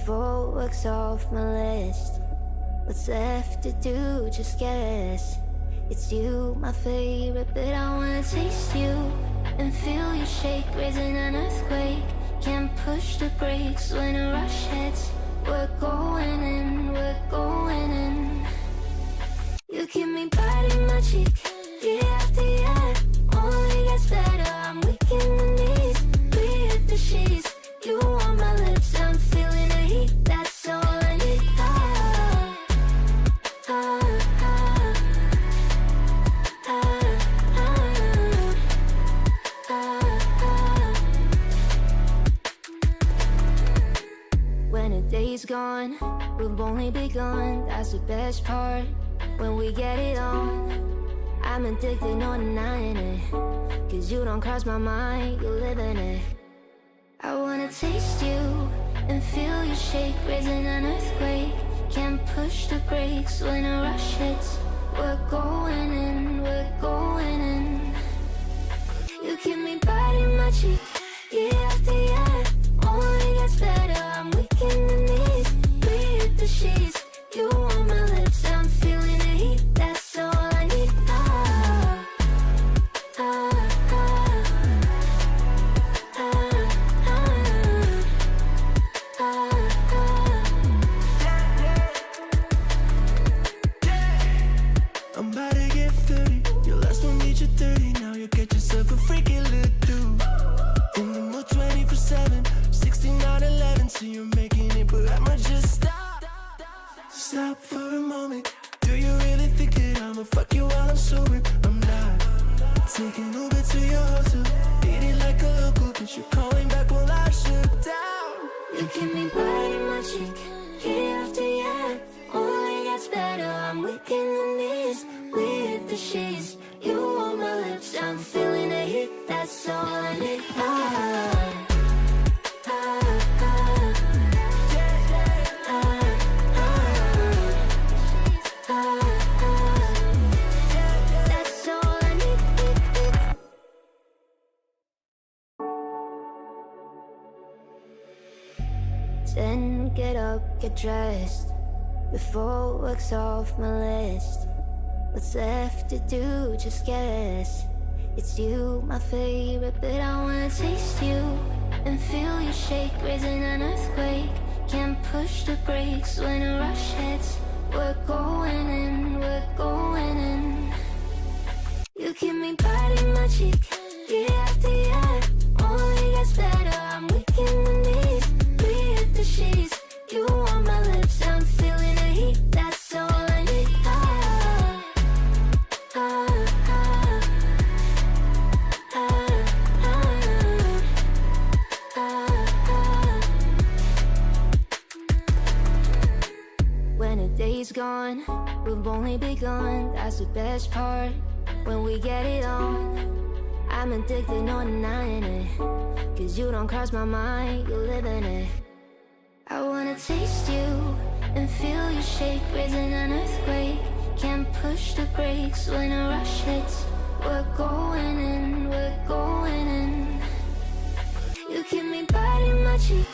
before work's off my list. What's left to do, just guess. It's you, my favorite, but I wanna taste you and feel you shake, raising an earthquake. Can't push the brakes when a rush hits. We're going in, we're going in. You keep me biting my cheek, year after year. Only gets better, I'm weak in the knees. We hit the sheets, you on my lips, I'm feeling the heat. That's all I need. When a day's gone, we've only begun. That's the best part, when we get it on. I'm addicted, no denying it. Cause you don't cross my mind, you live in it. I wanna taste you and feel you shake, raising an earthquake. Can't push the brakes when a rush hits. We're going in, we're going in. You keep me biting my cheek, year after year. Only gets better, I'm weak in the knees. We hit the sheets, you on my lips, I'm feeling the heat. That's all I need. I'm about to get 30. Your last one made you 30. Now you get yourself a freaking little dude. In the mood 24/7, 16/11. So you're making it, but I'ma just stop for a moment. Do you really think that I'ma fuck you while I'm sober? I'm not. Taking Uber to your hotel, eating like a local, but you're calling back while I shut down. You keep me biting my cheek, year after year. Only gets better, I'm weak in the knees. We hit the sheets, you on my lips, I'm feeling the heat. That's all I need. That's all I need. Then get up, get dressed, before work's off my list. What's left to do, just guess. It's you, my favorite, but I wanna taste you and feel you shake, raising an earthquake. Can't push the brakes when a rush hits. We're going in, we're going in. You keep me biting my cheek, year after year. Only gets better, I'm weak in the knees. We hit the sheets, you on my lips, I'm feeling the heat. That's all I need. When a day's gone, we've only begun. That's the best part, when we get it on. I'm addicted, no denying it. Cause you don't cross my mind, you live in it. I wanna taste you and feel you shake, raising an earthquake. Can't push the brakes when a rush hits. We're going in, we're going in. You keep me biting my cheek,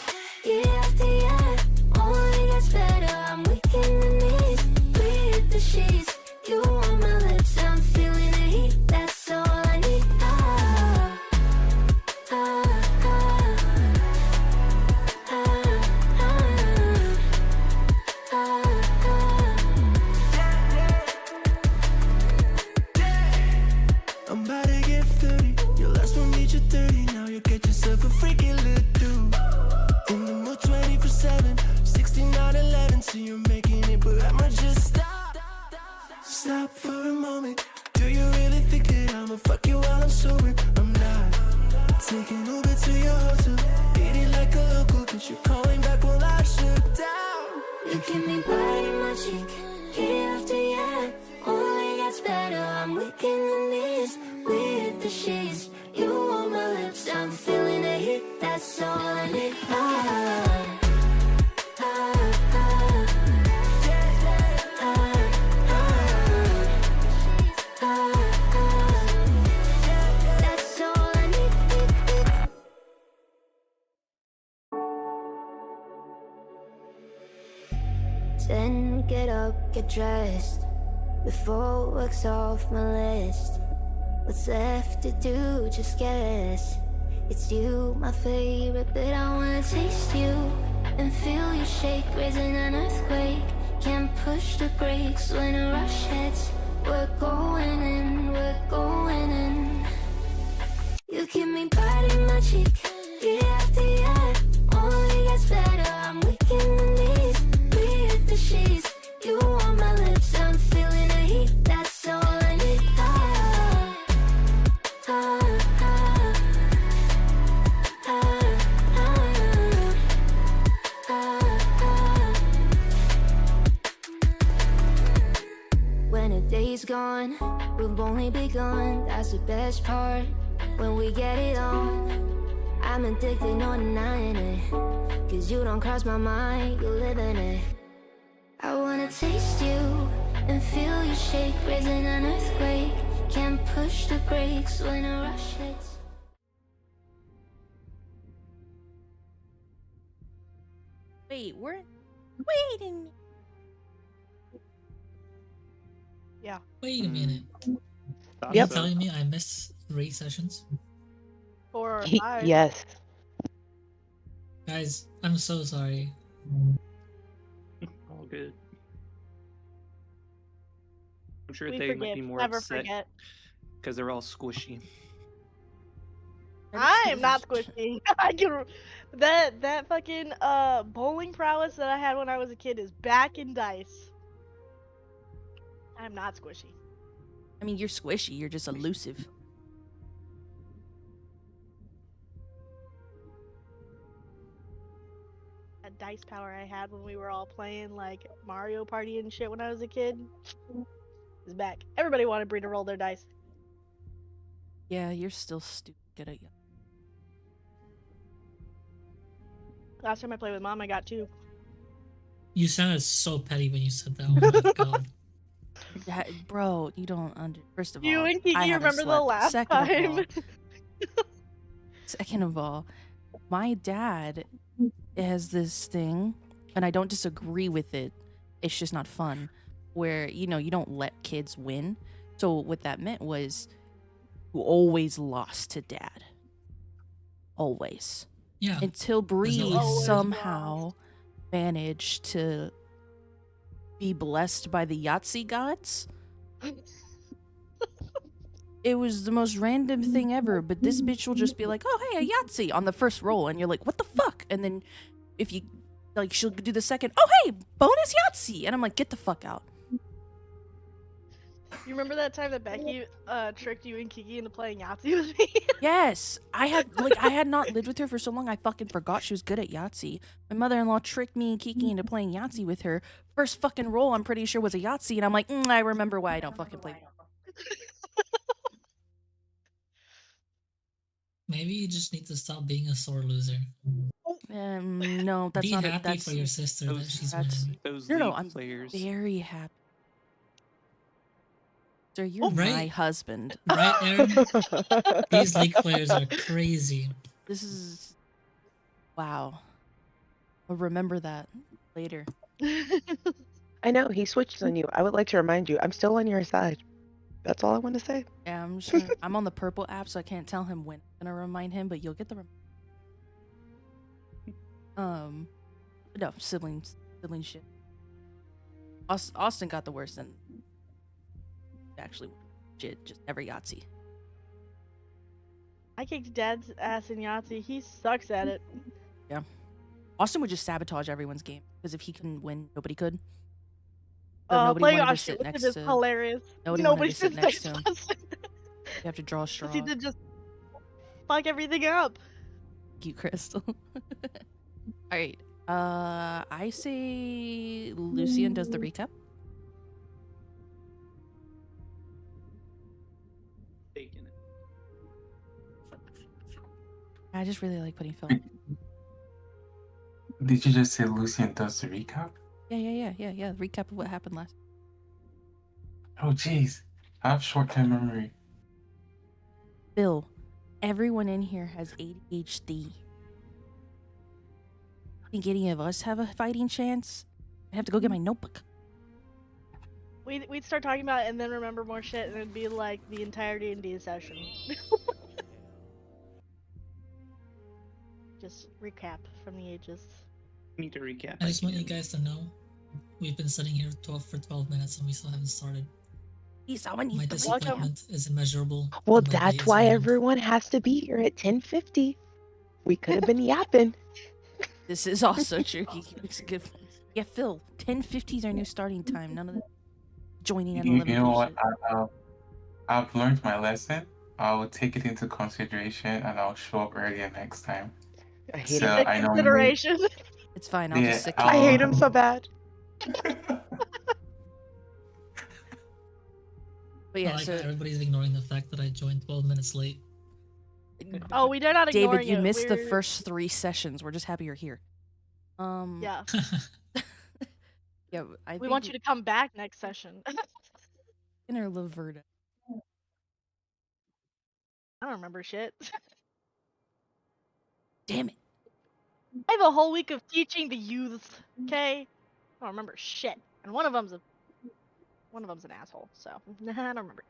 year after year. Only gets better, I'm weak in the knees. We hit the sheets, you on my lips, I'm feeling the heat. That's all I need. I'm about to get 30. Your last one made you 30. Now you get yourself a freaking little dude. In the mood 24/7, 16/11. So you're making it, but I'ma just stop for a moment. Do you really think that I'ma fuck you while I'm sober? I'm not. Taking Uber to your hotel, eating like a local, but you're calling back while I shut down. You keep me biting my cheek, year after year. Only gets better, I'm weak in the knees. We hit the sheets, you on my lips, I'm feeling the heat. That's all I need. That's all I need. Then get up, get dressed. Before work's off my list. What's left to do, just guess. It's you, my favorite, but I wanna taste you and feel you shake, raising an earthquake. Can't push the brakes when a rush hits. We're going in, we're going in. You keep me biting my cheek, year after year. Only gets better, I'm weak in the knees. We hit the sheets, you on my lips, I'm feeling the heat. That's all I need. Ah, ah, ah, ah, ah, ah. When a day's gone, we've only begun. That's the best part. When we get it on, I'm addicted, no denying it. Cause you don't cross my mind, you live in it. I wanna taste you and feel you shake, raising an earthquake. Can't push the brakes when a rush hits. Wait, we're waiting. Yeah. Wait a minute. Thought Are you so. telling me I missed 3 sessions? 4 or 5. Yes. Guys, I'm so sorry. All good. I'm sure We they might be forgive. more Never upset forget. because they're all squishy. I am not squishy. I can. That fucking bowling prowess that I had when I was a kid is back in dice. I'm not squishy. I mean, you're squishy. You're just elusive. That dice power I had when we were all playing like Mario Party and shit when I was a kid is back. Everybody wanted Bree to roll their dice. Yeah, you're still stupid good at you. Last time I played with Mom, I got 2. You sounded so petty when you said that. Oh my god. Bro, you don't First of all, You and Kiki I haven't remember the slept. last Second of time? all, second of all, my dad has this thing, and I don't disagree with it. It's just not fun. Where you don't let kids win. So what that meant was, you always lost to dad. Always. Yeah. Until Bree always somehow managed to be blessed by the Yahtzee gods. It was the most random thing ever, but this bitch will just be like, oh, hey, a Yahtzee on the first roll, and you're like, what the fuck? And then if you, she'll do the second, oh, hey, bonus Yahtzee! And I'm like, get the fuck out. You remember that time that Becky tricked you and Kiki into playing Yahtzee with me? Yes, I had not lived with her for so long, I fucking forgot she was good at Yahtzee. My mother-in-law tricked me and Kiki into playing Yahtzee with her. First fucking roll, I'm pretty sure, was a Yahtzee, and I'm like, I remember why I don't fucking play. Maybe you just need to stop being a sore loser. No, that's Be not happy it. That's for your sister that she's that's winning. Those no, league I'm players. very happy. Sir, you're Right. my husband. Right, Aaron? These league players are crazy. This is wow. I'll remember that later. I know, he switched on you. I would like to remind you, I'm still on your side. That's all I want to say. Yeah, I'm on the purple app, so I can't tell him when I'm gonna remind him, but you'll get the no, sibling shit. Austin got the worst, and actually shit, just never Yahtzee. I kicked Dad's ass in Yahtzee. He sucks at it. Austin would just sabotage everyone's game, because if he couldn't win, nobody could. So Oh, nobody playing wanted to on sit shit with next him is to. hilarious. Nobody Nobody wanted to sit sits next to him. us. You have to draw a straw. He did just fuck everything up. Cute Crystal. All right. I say Lucian does the recap. Taking it. I just really like putting Phil. Did you just say Lucian does the recap? Yeah. Recap of what happened last. Oh, jeez. I have short-term memory. Bill, everyone in here has ADHD. Think any of us have a fighting chance? I have to go get my notebook. We'd start talking about it and then remember more shit, and it'd be like the entire D&D session. Just recap from the ages. Need to recap. I just want you again. guys to know, we've been sitting here for 12 minutes and we still haven't started. Someone My needs to disappointment is immeasurable. Well, and my day that's is why ruined. everyone has to be here at 10:50. We could have been yapping. This is also true. He makes a good point. Yeah, Phil, 10:50 is our new starting time. None of the joining at 11. You know what? bullshit. I've learned my lesson. I'll take it into consideration and I'll show up earlier next time. I hate So him. I know. Consideration. It's fine. I'll Yeah, just sick I hate him so bad. But I yeah, like so how everybody's ignoring the fact that I joined 12 minutes late. Oh, we dare not ignoring David, you it. missed the We're- first 3 sessions. We're just happy you're here. Yeah, Yeah, I we want you to come back next session. Inner Laverta. I don't remember shit. Damn it. I have a whole week of teaching the youths. Okay, I don't remember shit, and one of them's an asshole. So I don't remember.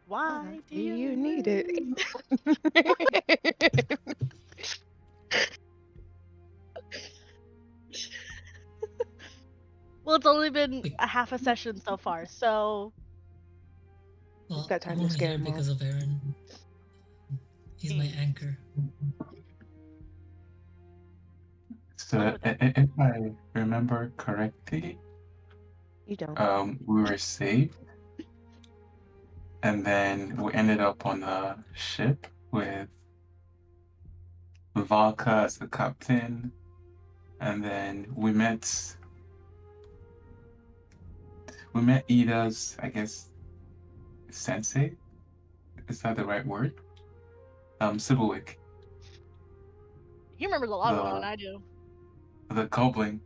Why do You need it. Well, it's only been a half a session so far, so Well, got time I'm to only scare here him because of Aaron. He's my anchor. So if I remember correctly, You don't. we were saved, and then we ended up on a ship with Valka as the captain, and then we met Ida's, I guess, sensei. Is that the right word? Sibylik, he remembers a lot more than I do. the goblin,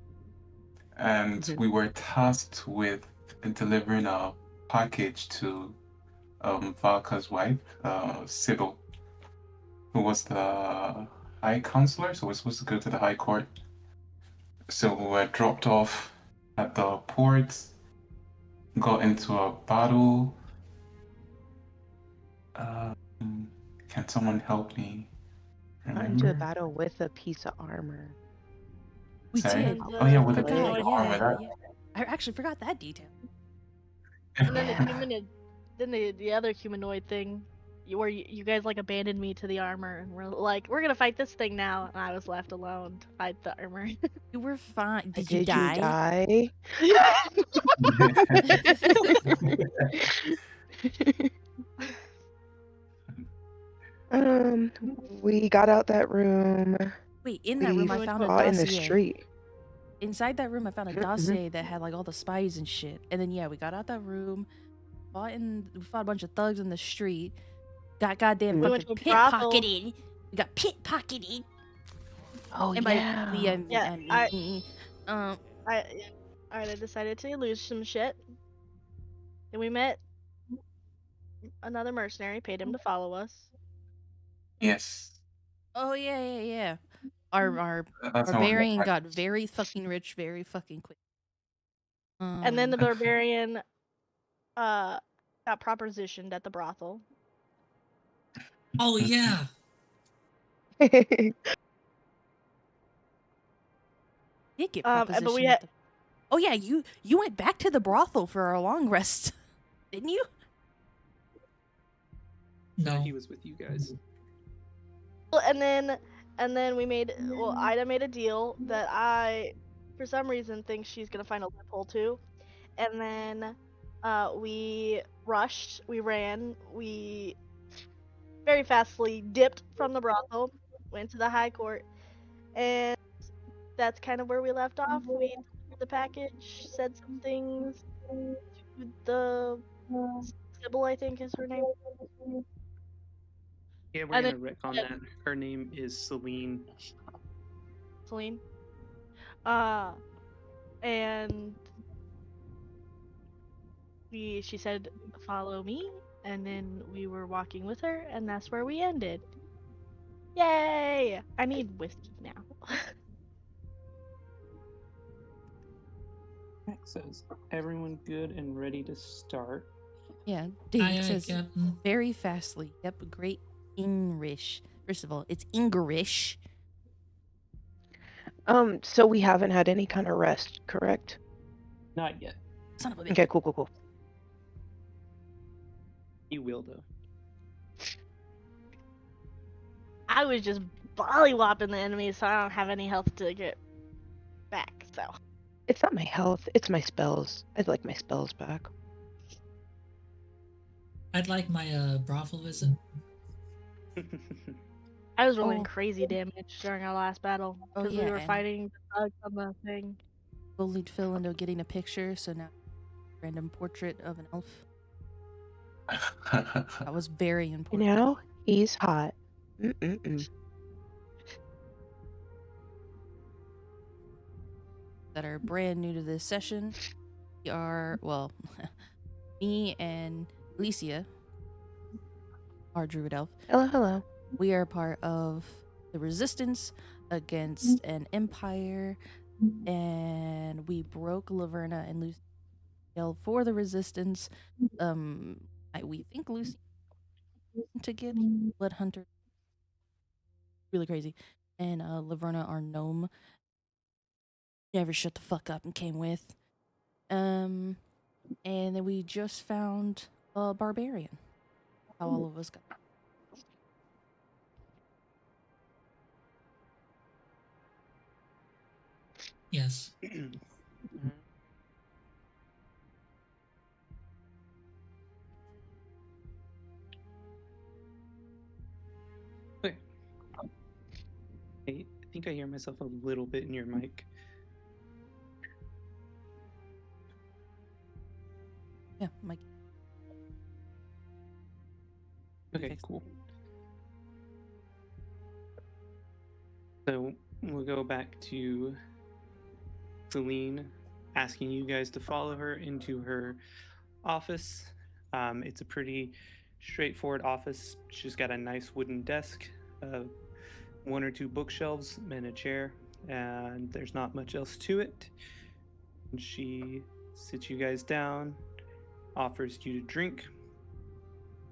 and we were tasked with delivering a package to Valka's wife, Sybil, who was the High Counselor, so we're supposed to go to the High Court. So we were dropped off at the port, got into a battle. Can someone help me Got into a remember? battle with a piece of armor. We Sorry? did. Oh yeah, with a Forgot, piece of armor. That, I actually forgot that detail. And then the humanoid, then the other humanoid thing, where you guys like abandoned me to the armor, and we're like, we're gonna fight this thing now, and I was left alone to fight the armor. You were fine. Did you you die? die? We got out that room. Wait, in that room I We found a fought in the dossier. street. Inside that room I found a dossier that had like all the spies and shit. And then yeah, we got out that room, we fought a bunch of thugs in the street, got goddamn We went fucking to a brothel. pickpocketed. We got pickpocketed. Oh And by yeah. we, Yeah, I I decided to lose some shit. Then we met another mercenary, paid him to follow us. yes. oh yeah. Our That's how barbarian got very fucking rich very fucking quick. And then the barbarian got propositioned at the brothel. Oh yeah. did get but we propositioned had- at the- Oh yeah, you went back to the brothel for our long rest, didn't you? No. He was with you guys. Well, and then we made, well, Ida made a deal that I, for some reason, think she's gonna find a loophole to. And then we rushed, we ran, we very fastly dipped from the brothel, went to the high court, and that's kind of where we left off. We took the package, said some things to the Sybil, I think is her name. Yeah, we're And gonna then- wreck on that. Her name is Celine. Celine. And she said, "Follow me," and then we were walking with her, and that's where we ended. Yay! I need whiskey now. So is everyone good and ready to start? Yeah, Aye, Dave aye, says Captain. very fastly. Yep, great English. First of all, it's English. So we haven't had any kind of rest, correct? Not yet. Son of a bitch. Okay, cool. You will though. I was just bollywopping the enemy, so I don't have any health to get back. So It's not my health, it's my spells. I'd like my spells back. I'd like my brothel visit. I was rolling Oh. crazy damage during our last battle Oh, because yeah, we were and- fighting the bugs on the thing. Bullied Phil into getting a picture, so now random portrait of an elf. That was very You important. know, he's hot. Mm-mm-mm. That are brand new to this session. We are, well, me and Alicia, our druid elf, Hello. we are part of the resistance against an empire, and we broke Laverna and Lucy for the resistance. We think Lucy to get Blood Hunter. Really crazy. And Laverna, our gnome, never shut the fuck up and came with. And then we just found a barbarian. How all of us got. Yes. Okay. I think I hear myself a little bit in your mic. Yeah, Mike. Okay, Fixed. cool. So we'll go back to Celine asking you guys to follow her into her office. It's a pretty straightforward office. She's got a nice wooden desk, one or two bookshelves, and a chair, and there's not much else to it. And she sits you guys down, offers you to drink,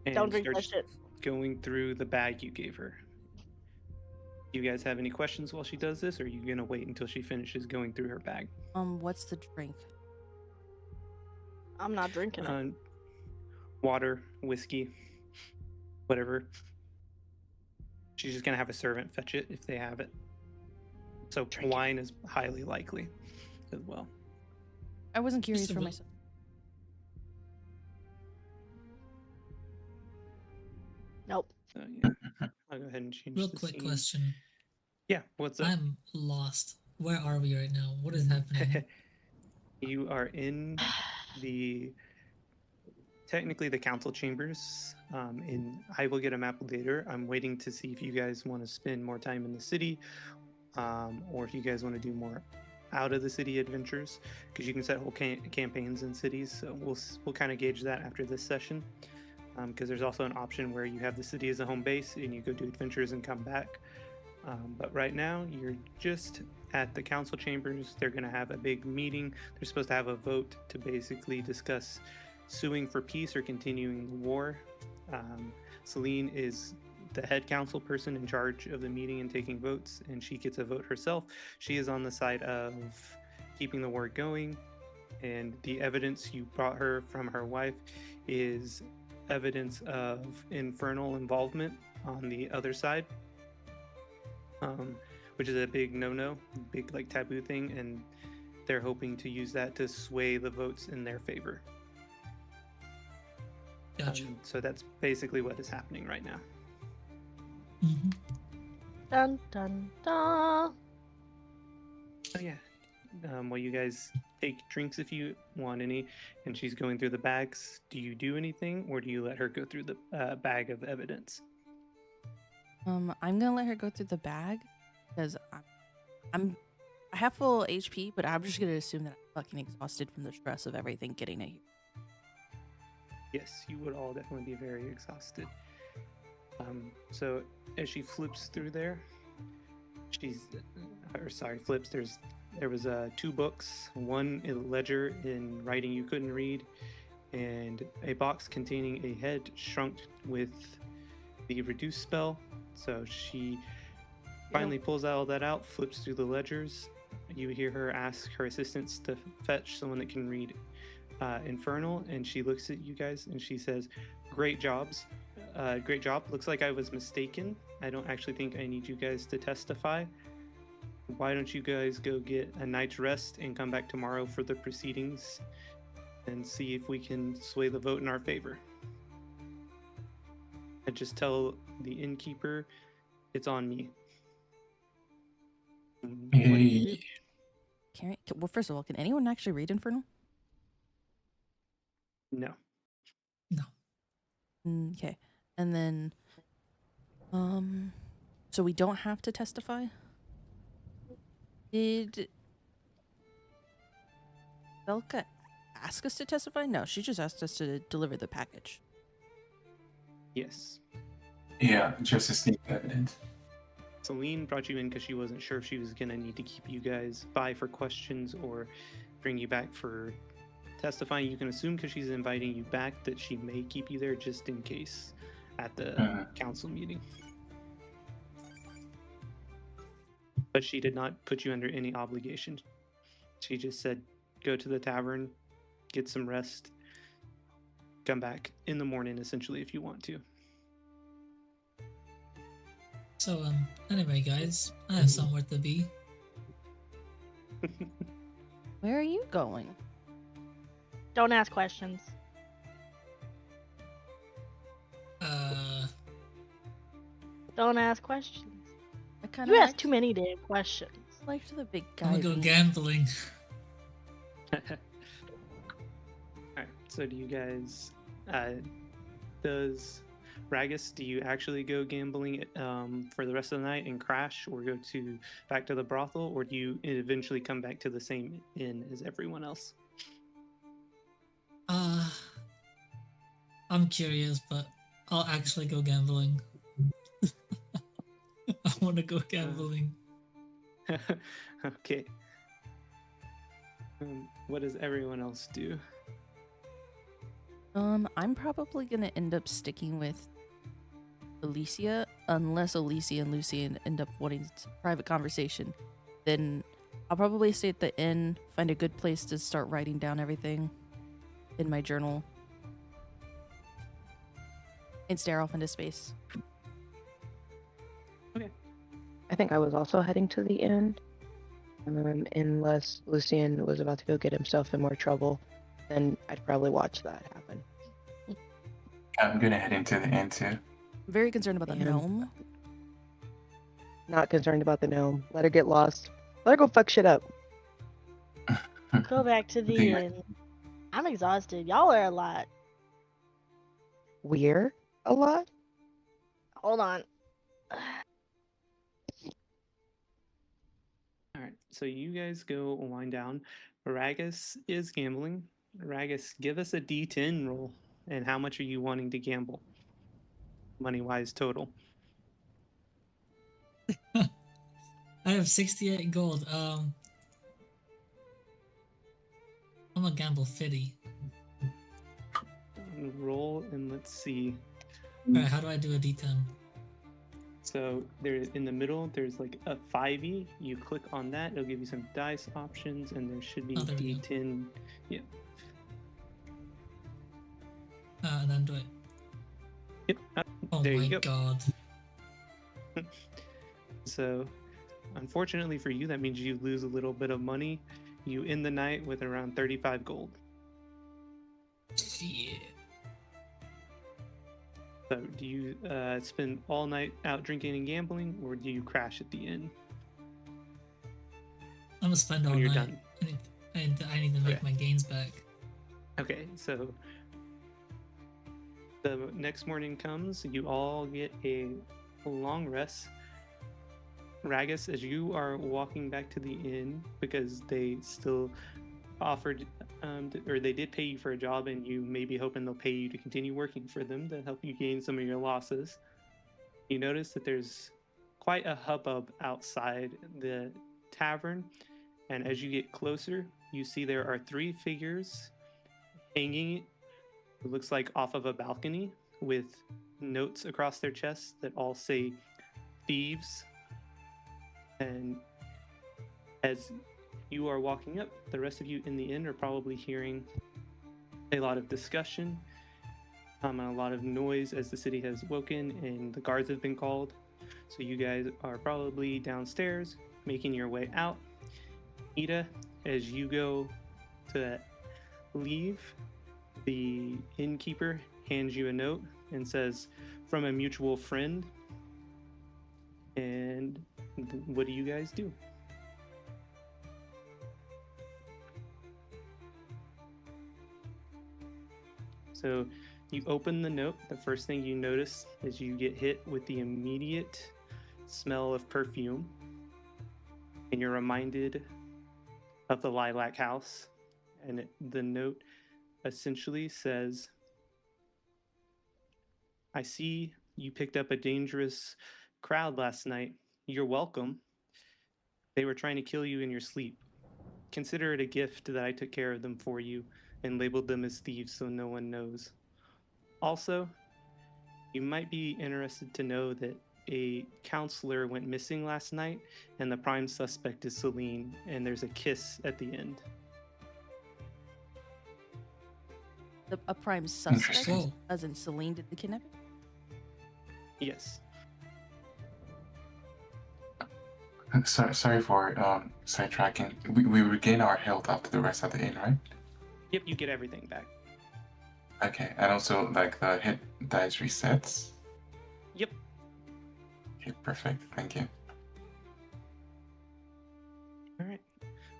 and Don't drink that starts shit. going through the bag you gave her. You guys have any questions while she does this, or are you gonna wait until she finishes going through her bag? What's the drink? I'm not drinking it. Water, whiskey, whatever. She's just gonna have a servant fetch it if they have it. So Drink it. wine is highly likely as well. I wasn't curious Just a for real- myself. Nope. So yeah, I'll go ahead and change Real the quick scene. question. Yeah, what's up? I'm lost. Where are we right now? What is happening? You are in the technically the council chambers. I will get a map later. I'm waiting to see if you guys want to spend more time in the city, or if you guys want to do more out of the city adventures, because you can set whole campaigns in cities. So we'll kind of gauge that after this session. Because there's also an option where you have the city as a home base and you go do adventures and come back. But right now, you're just at the council chambers. They're going to have a big meeting. They're supposed to have a vote to basically discuss suing for peace or continuing the war. Celine is the head council person in charge of the meeting and taking votes, and she gets a vote herself. She is on the side of keeping the war going, and the evidence you brought her from her wife is evidence of infernal involvement on the other side, which is a big no-no, big like taboo thing, and they're hoping to use that to sway the votes in their favor. Gotcha. So that's basically what is happening right now. Mhm. Dun dun dun. Oh yeah. Well, you guys take drinks if you want any, and she's going through the bags. Do you do anything, or do you let her go through the bag of evidence? I'm gonna let her go through the bag because I have full HP, but I'm just gonna assume that I'm fucking exhausted from the stress of everything getting it here. Yes, you would all definitely be very exhausted. So as she flips through there, flips. There's there was 2 books, one a ledger in writing you couldn't read, and a box containing a head shrunk with the reduce spell. So she finally pulls all that out, flips through the ledgers. You hear her ask her assistants to fetch someone that can read Infernal, and she looks at you guys and she says, "Great jobs. Great job. Looks like I was mistaken. I don't actually think I need you guys to testify. Why don't you guys go get a night's rest and come back tomorrow for the proceedings and see if we can sway the vote in our favor?" I just tell the innkeeper it's on me. What do you do? Well, first of all, can anyone actually read Infernal? No. No. Okay. And then, so we don't have to testify? Did Belka ask us to testify? No, she just asked us to deliver the package. Yes. Yeah, just to sneak evidence. Celine brought you in because she wasn't sure if she was going to need to keep you guys by for questions or bring you back for testifying. You can assume because she's inviting you back that she may keep you there just in case at the council meeting. But she did not put you under any obligation. She just said, go to the tavern, get some rest, come back in the morning, essentially, if you want to. So, anyway, guys, I have somewhere to be. Where are you going? Don't ask questions. Don't ask questions. I kind You of ask too many damn questions. like to the big guy. I'm gonna go being- gambling. Alright, so do you guys, does Ragus, do you actually go gambling for the rest of the night and crash, or go back to the brothel, or do you eventually come back to the same inn as everyone else? I'm curious, but I'll actually go gambling. I want to go gambling. Okay. What does everyone else do? I'm probably gonna end up sticking with Alicia, unless Alicia and Lucy end up wanting some private conversation. Then I'll probably stay at the inn, find a good place to start writing down everything in my journal, and stare off into space. I think I was also heading to the inn, unless Lucian was about to go get himself in more trouble. Then I'd probably watch that happen. I'm gonna head into the inn too. Very concerned about the Damn. gnome. Not concerned about the gnome. Let her get lost. Let her go fuck shit up. Go back to the Yeah. inn. I'm exhausted. Y'all are a lot. We're a lot? Hold on. Alright, so you guys go wind down. Ragus is gambling. Ragus, give us a D10 roll. And how much are you wanting to gamble? Money-wise total. I have 68 gold. I'm gonna gamble 50. Roll and let's see. Alright, how do I do a D10? So there in the middle, there's like a 5e. You click on that, it'll give you some dice options, and there should be Oh, there we go. D10. Yeah. And then do it. Yep. Oh There you my go. god. So, unfortunately for you, that means you lose a little bit of money. You end the night with around 35 gold. Shit. So, do you spend all night out drinking and gambling, or do you crash at the inn I'm gonna spend all when you're night. done? I need to make Okay. my gains back. Okay, so the next morning comes, you all get a long rest. Ragus, as you are walking back to the inn, because they still offered, or they did pay you for a job, and you may be hoping they'll pay you to continue working for them to help you gain some of your losses. You notice that there's quite a hubbub outside the tavern, And as you get closer, you see there are 3 figures hanging, it looks like off of a balcony, with notes across their chests that all say thieves. And as you are walking up, the rest of you in the inn are probably hearing a lot of discussion, and a lot of noise as the city has woken and the guards have been called. So you guys are probably downstairs making your way out. Ida, as you go to leave, the innkeeper hands you a note and says, "From a mutual friend." And what do you guys do? So you open the note. The first thing you notice is you get hit with the immediate smell of perfume, and you're reminded of the lilac house. And the note essentially says, "I see you picked up a dangerous crowd last night. You're welcome. They were trying to kill you in your sleep. Consider it a gift that I took care of them for you and labeled them as thieves so no one knows. Also, you might be interested to know that a counselor went missing last night, and the prime suspect is Celine, and there's a kiss at the end." A prime suspect, Interesting. as in Celine did the kidnapping. Yes. Sorry for sidetracking. We regain our health after the rest of the inn, right? Yep, you get everything back. Okay, and also like the hit dice resets. Yep. Okay, perfect. Thank you. All right.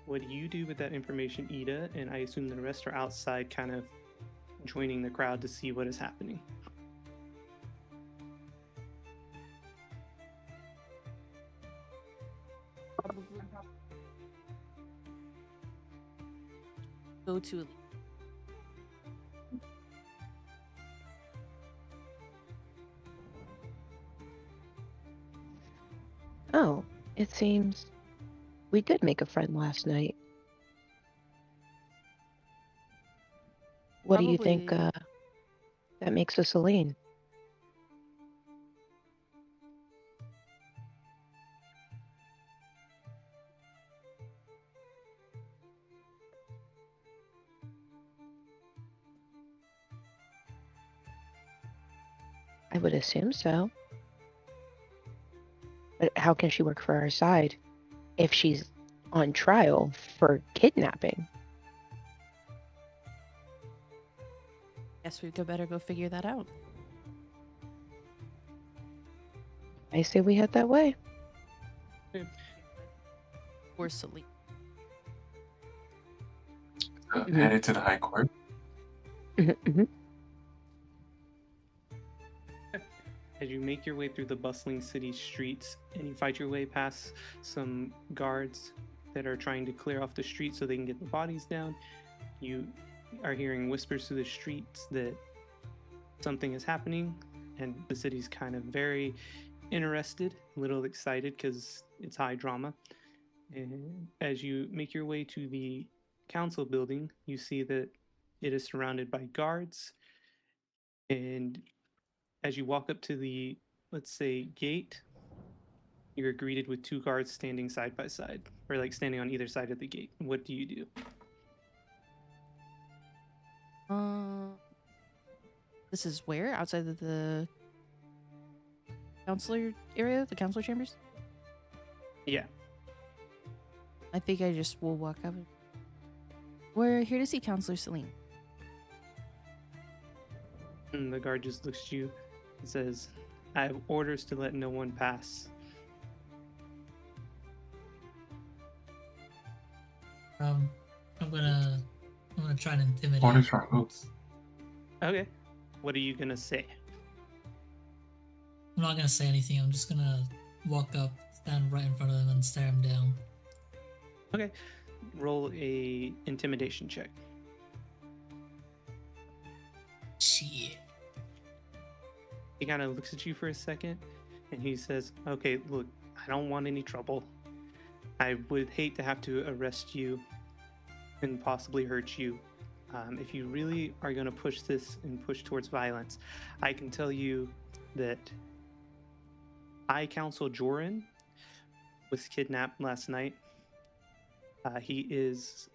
What do you do with that information, Ida? And I assume the rest are outside, kind of joining the crowd to see what is happening. Go to Oh, it seems we did make a friend last night. What do you think Probably- that makes us Celine? I would assume so. But how can she work for our side if she's on trial for kidnapping? Guess we could better go figure that out. I say we head that way. Or Celine. Headed to the high court. Mhm. As you make your way through the bustling city streets and you fight your way past some guards that are trying to clear off the street so they can get the bodies down, you are hearing whispers through the streets that something is happening, and the city's kind of very interested, a little excited because it's high drama. And as you make your way to the council building, you see that it is surrounded by guards. And as you walk up to the, let's say, gate, you're greeted with 2 guards standing side by side, or like standing on either side of the gate. What do you do? This is where? Outside of the counselor area? The counselor chambers? Yeah. I think I just will walk up. We're here to see Counselor Celine. And the guard just looks at you and says, "I have orders to let no one pass." I'm gonna try and intimidate. Orders from who? Okay. What are you gonna say? I'm not gonna say anything. I'm just gonna walk up, stand right in front of him, and stare him down. Okay. Roll a intimidation check. Shit. He kind of looks at you for a second and he says, "Okay, look, I don't want any trouble. I would hate to have to arrest you and possibly hurt you. If you really are going to push this and push towards violence, I can tell you that I counsel Joran was kidnapped last night. He is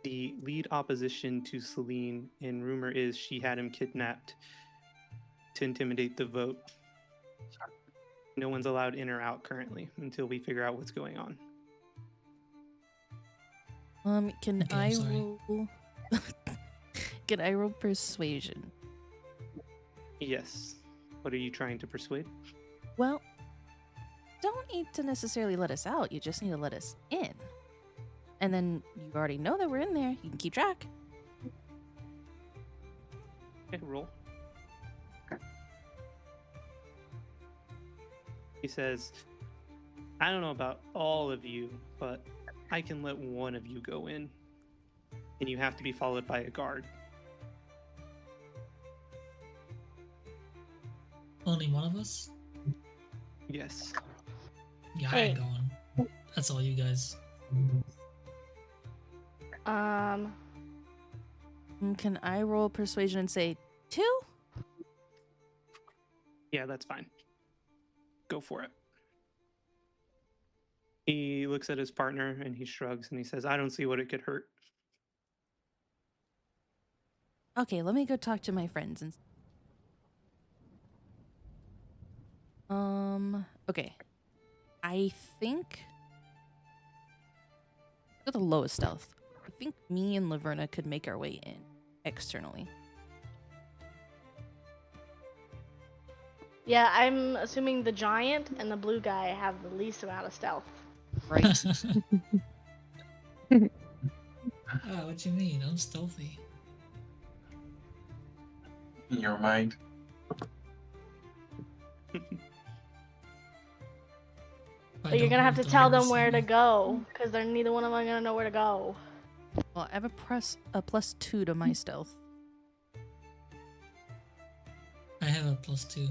the lead opposition to Celine, and rumor is she had him kidnapped to intimidate the vote. No one's allowed in or out currently until we figure out what's going on. Can Okay, I'm I sorry. roll? Can I roll persuasion? Yes. What are you trying to persuade? Well, don't need to necessarily let us out. You just need to let us in. And then you already know that we're in there. You can keep track. Okay, roll. He says, I don't know about all of you, but I can let one of you go in. And you have to be followed by a guard. Only one of us? Yes. Yeah, I ain't going. That's all you guys. Can I roll persuasion and say 2? Yeah, that's fine. Go for it. He looks at his partner and he shrugs and he says, I don't see what it could hurt. Okay, let me go talk to my friends and. Okay. I think. Got the lowest stealth. I think me and Laverna could make our way in externally. Yeah, I'm assuming the giant and the blue guy have the least amount of stealth. Right? What you mean? I'm stealthy. In your mind. But you're gonna have to tell them where to go, because they're neither one of them gonna know where to go. Well, I have a +2 to my stealth. I have a +2.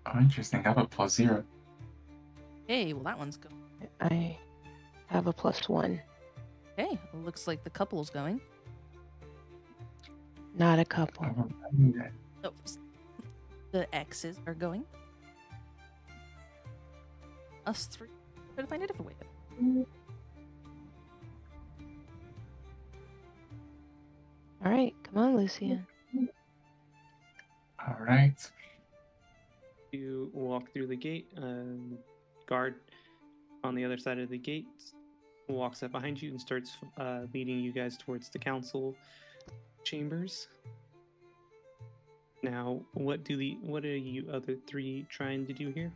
Oh, interesting. I have a +0. Hey, well that one's good. I have a +1. Hey, looks like the couple's going. Not a couple. Oh, the X's are going. Us 3 try to find a different way. All right, come on, Lucian. All right. You walk through the gate. Guard on the other side of the gate walks up behind you and starts leading you guys towards the council chambers. Now, what are you other 3 trying to do here?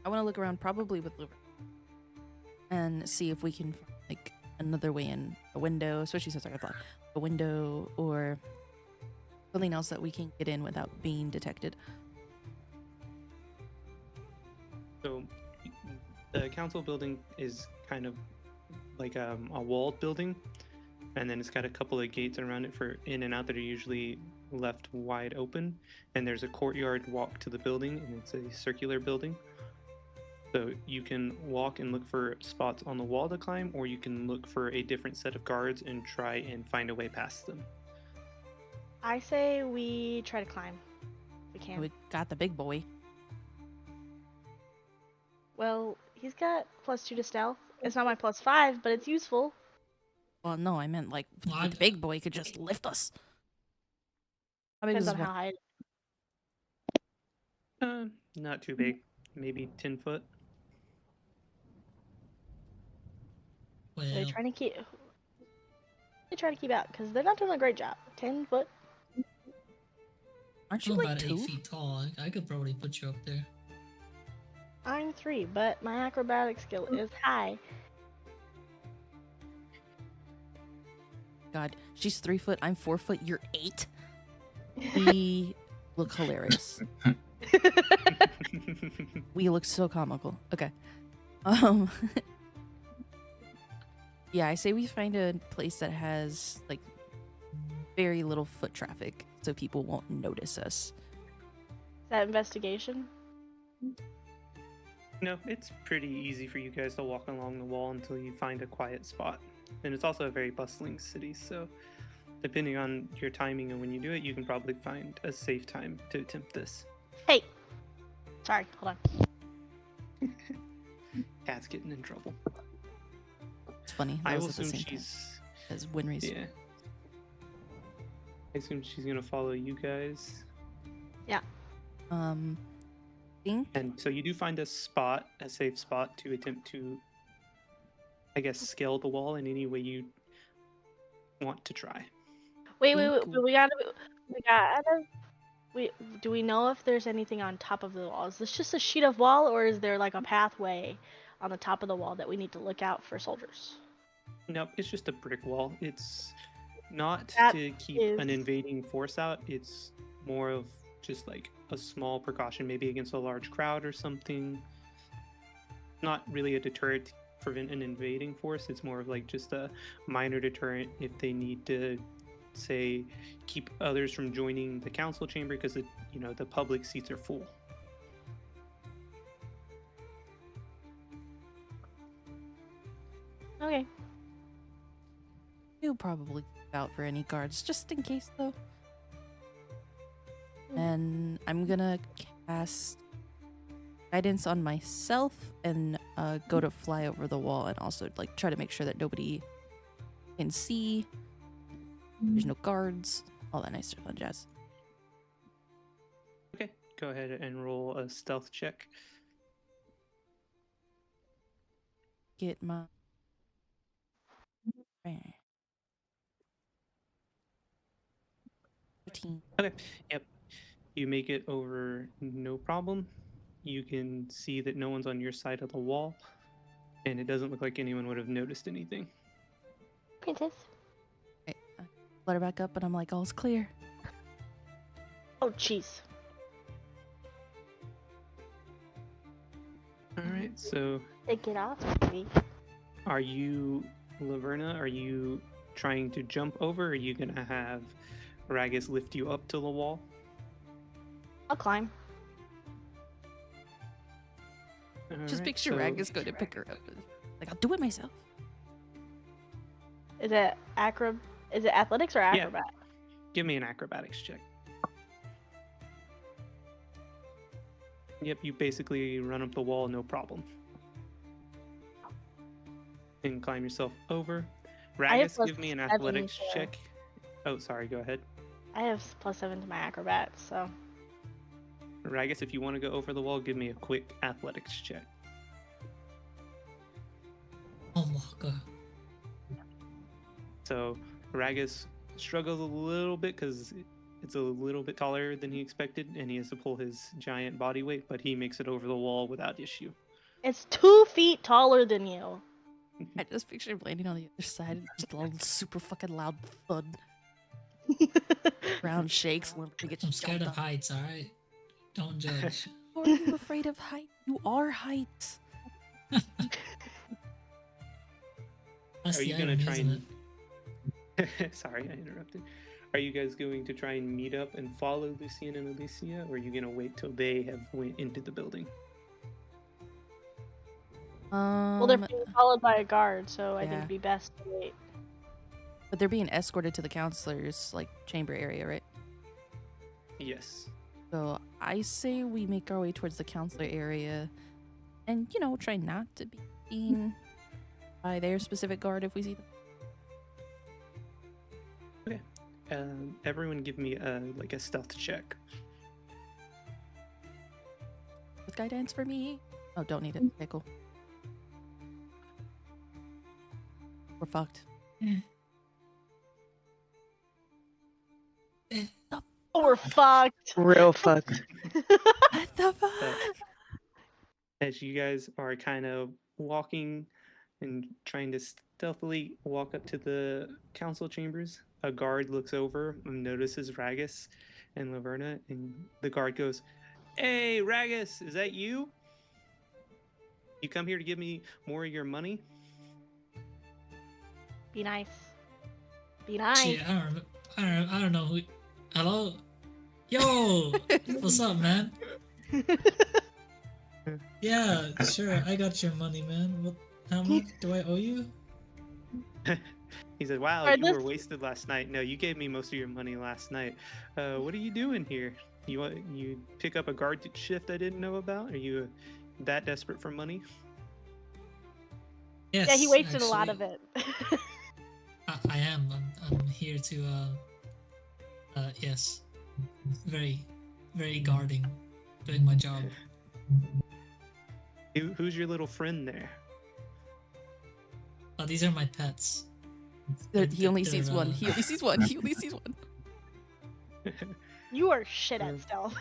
I want to look around, probably with Liver, and see if we can find, like, another way in, a window, especially since I thought a window or something else that we can get in without being detected. So, the council building is kind of like a walled building, and then it's got a couple of gates around it for in and out that are usually left wide open. And there's a courtyard walk to the building, and it's a circular building. So you can walk and look for spots on the wall to climb, or you can look for a different set of guards and try and find a way past them. I say we try to climb. If we can. We got the big boy. Well, he's got +2 to stealth. It's not my +5, but it's useful. Well, no, I meant like Well, the big boy could just lift us. How big is Depends on this how one? high. Not too big, maybe 10 foot. They're Well, trying to keep. They try to keep out because they're not doing a great job. 10 foot. Aren't you I'm like about 2? 8 feet tall. I could probably put you up there. I'm 3, but my acrobatic skill is high. God, she's 3 foot. I'm 4 foot. You're 8. We look hilarious. We look so comical. Okay. Yeah, I say we find a place that has like very little foot traffic so people won't notice us. that investigation? No, it's pretty easy for you guys to walk along the wall until you find a quiet spot. And it's also a very bustling city, so depending on your timing and when you do it, you can probably find a safe time to attempt this. Hey! Sorry, hold on. Cat's getting in trouble. It's funny. That I was will at the assume same time she's as Winry's. yeah. I assume she's gonna follow you guys. Think And so you do find a spot, a safe spot to attempt to, I guess, scale the wall in any way you want to try. Wait, Think- but do we know if there's anything on top of the wall? Is this just a sheet of wall, or is there like a pathway on the top of the wall that we need to look out for soldiers? Nope, it's just a brick wall. It's not That to keep an invading force out. It's more of just like a small precaution, maybe against a large crowd or something. Not really a deterrent to prevent an invading force. It's more of like just a minor deterrent if they need to, say, keep others from joining the council chamber because the public seats are full. Okay. you'll probably look out for any guards just in case, though. And I'm gonna cast guidance on myself and go to fly over the wall and also like try to make sure that nobody can see. There's no guards, all that nice fun jazz. Okay, go ahead and roll a stealth check. Get my 13. Okay, yep. You make it over no problem. You can see that no one's on your side of the wall, and it doesn't look like anyone would have noticed anything. Princess. I let her back up, and I'm like, all's clear. Oh, jeez. Alright, so Take it off, maybe. are you, Laverna, are you trying to jump over, or are you gonna have Ragus lift you up to the wall? I'll climb. Just Alright, picture so- Ragus go to pick her up. Like, I'll do it myself. Is it Is it athletics or acrobat? Give me an acrobatics check. Yep, you basically run up the wall, no problem. And climb yourself over. I have Ragus, give me an +7 athletics to- check. Oh, sorry, go ahead. I have +7 to my acrobat, so. Ragus, if you want to go over the wall, give me a quick athletics check. Oh my god. So Ragus struggles a little bit because it's a little bit taller than he expected, and he has to pull his giant body weight, but he makes it over the wall without issue. It's 2 feet taller than you. I just picture him landing on the other side and just a super fucking loud thud. Ground shakes. I'm scared of heights, alright? Don't judge. Or are you afraid of height? You are height. That's Are the you gonna irony, try isn't and it? sorry, I interrupted. Are you guys going to try and meet up and follow Lucian and Alicia, or are you gonna wait till they have went into the building? Well, they're being followed by a guard, so I think yeah. it'd be best to wait. But they're being escorted to the counselor's like chamber area, right? Yes. So I say we make our way towards the counselor area, and try not to be seen by their specific guard if we see them. Everyone, give me a stealth check. With guidance for me. Oh, don't need it. Okay, cool. We're fucked. Oh, we're fucked. Real fucked. What the fuck? As you guys are kind of walking and trying to stealthily walk up to the council chambers, a guard looks over and notices Ragus and Laverna, and the guard goes, "Hey, Ragus, is that you? You come here to give me more of your money?" Be nice. Be nice. Shit, I don't know who. Hello? Yo, what's up, man? Yeah, sure. I got your money, man. What? How much do I owe you? He said, "Wow, Alright, you were this- wasted last night. No, you gave me most of your money last night. What are you doing here? You pick up a guard shift I didn't know about? Are you that desperate for money?" Yes. Yeah, he wasted a lot actually, of it. I am. I'm here to. Yes. Very, very guarding, doing my job. Who's your little friend there? These are my pets. He only They're, sees one. He only sees one. He only sees one. You are shit at stealth.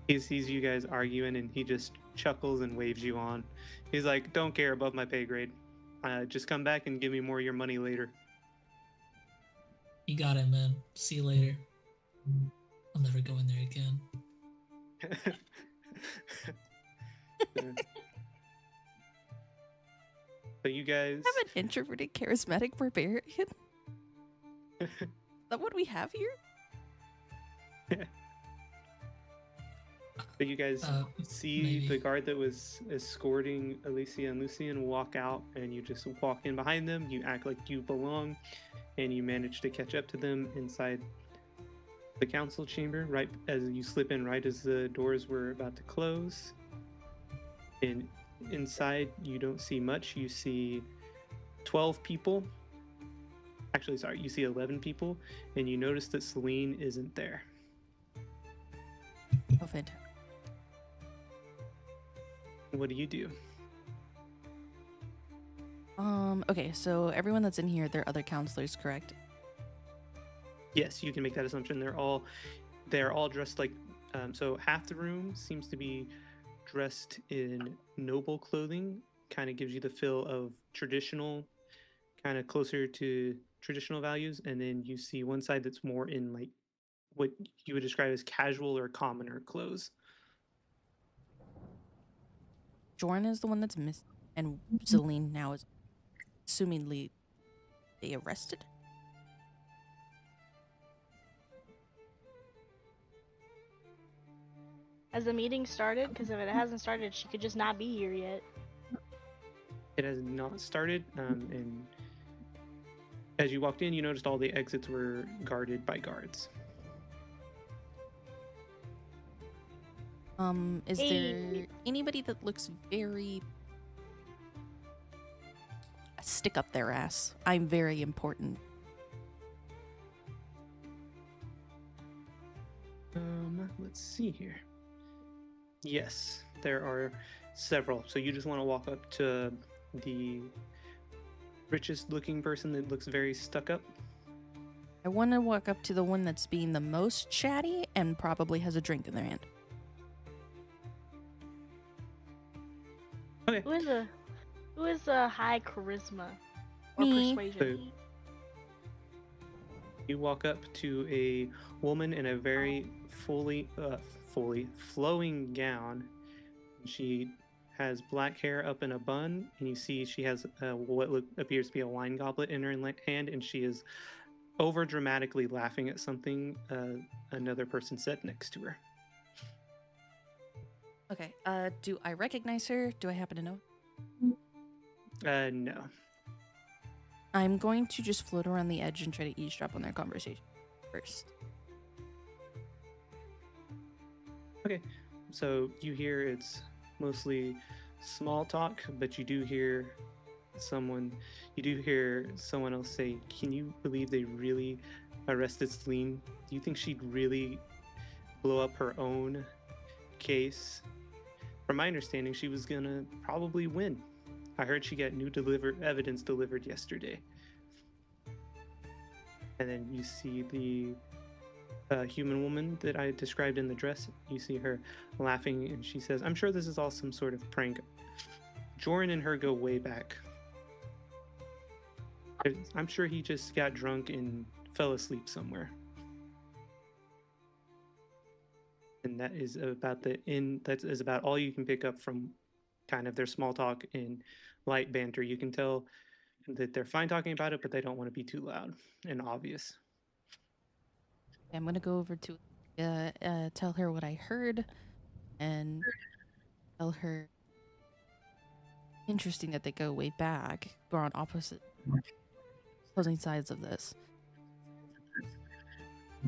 He sees you guys arguing and he just chuckles and waves you on. He's like, "Don't care, above my pay grade. Just come back and give me more of your money later." You got it, man. See you later. I'll never go in there again. So you guys Have an introverted, charismatic barbarian. Is that what we have here? But you guys see maybe. the guard that was escorting Alicia and Lucian walk out, and you just walk in behind them. You act like you belong, and you manage to catch up to them inside the council chamber, right as you slip in, right as the doors were about to close. And inside, you don't see much. You see 12 people. Actually, sorry, you see 11 people, and you notice that Celine isn't there. Oh, fantastic. What do you do? Okay, so everyone that's in here, they're other counselors, correct? Yes, you can make that assumption. They're all dressed like so half the room seems to be dressed in noble clothing, kind of gives you the feel of traditional, kind of closer to traditional values, and then you see one side that's more in like what you would describe as casual or commoner clothes. Jorn is the one that's missing, and Celine now is assumingly they arrested. Has the meeting started? Because if it hasn't started, she could just not be here yet. It has not started, and as you walked in, you noticed all the exits were guarded by guards. Is there anybody that looks very stick up their ass? I'm very important. Let's see here. Yes, there are several. So you just want to walk up to the richest looking person that looks very stuck up? I want to walk up to the one that's being the most chatty and probably has a drink in their hand. Okay. Who is a high charisma or Me. persuasion? You walk up to a woman in a very fully flowing gown. She has black hair up in a bun, and you see she has what appears to be a wine goblet in her hand, and she is over dramatically laughing at something another person said next to her. Okay. Do I recognize her? Do I happen to know? No. I'm going to just float around the edge and try to eavesdrop on their conversation first. Okay. So you hear it's mostly small talk, but you do hear someone else say, "Can you believe they really arrested Celine? Do you think she'd really blow up her own case? From my understanding, she was gonna probably win. I heard she got new evidence delivered yesterday." And then you see the human woman that I described in the dress. You see her laughing, and she says, "I'm sure this is all some sort of prank. Joran and her go way back. I'm sure he just got drunk and fell asleep somewhere." And that is about all you can pick up from kind of their small talk and light banter. You can tell that they're fine talking about it, but they don't want to be too loud and obvious. I'm gonna go over to tell her what I heard and tell her interesting that they go way back. We're on opposite opposing sides of this.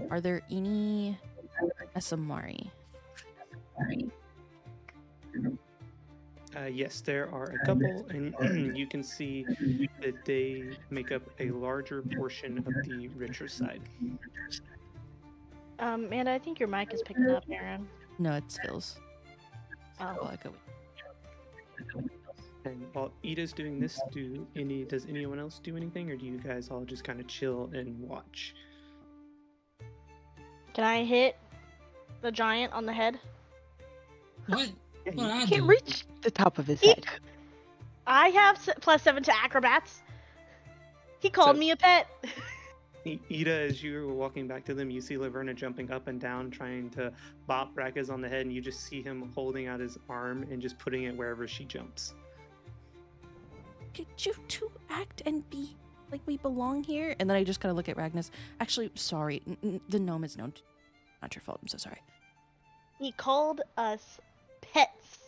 Are there any SMRI? Yes, there are a couple, and you can see that they make up a larger portion of the richer side. Amanda, I think your mic is picking up, Aaron. No, it's Phil's. Oh. I'll echo it. And while Ida's doing this, does anyone else do anything, or do you guys all just kind of chill and watch? Can I hit the giant on the head? What? What I You can't do? reach the top of his head. I have +7 to acrobats. He called So- me a pet. Ida, as you were walking back to them, you see Laverna jumping up and down, trying to bop Rackez on the head, and you just see him holding out his arm and just putting it wherever she jumps. Could you two act and be like we belong here? And then I just kind of look at Ragnus. Actually, sorry, the gnome is known. Not your fault. I'm so sorry. He called us pets.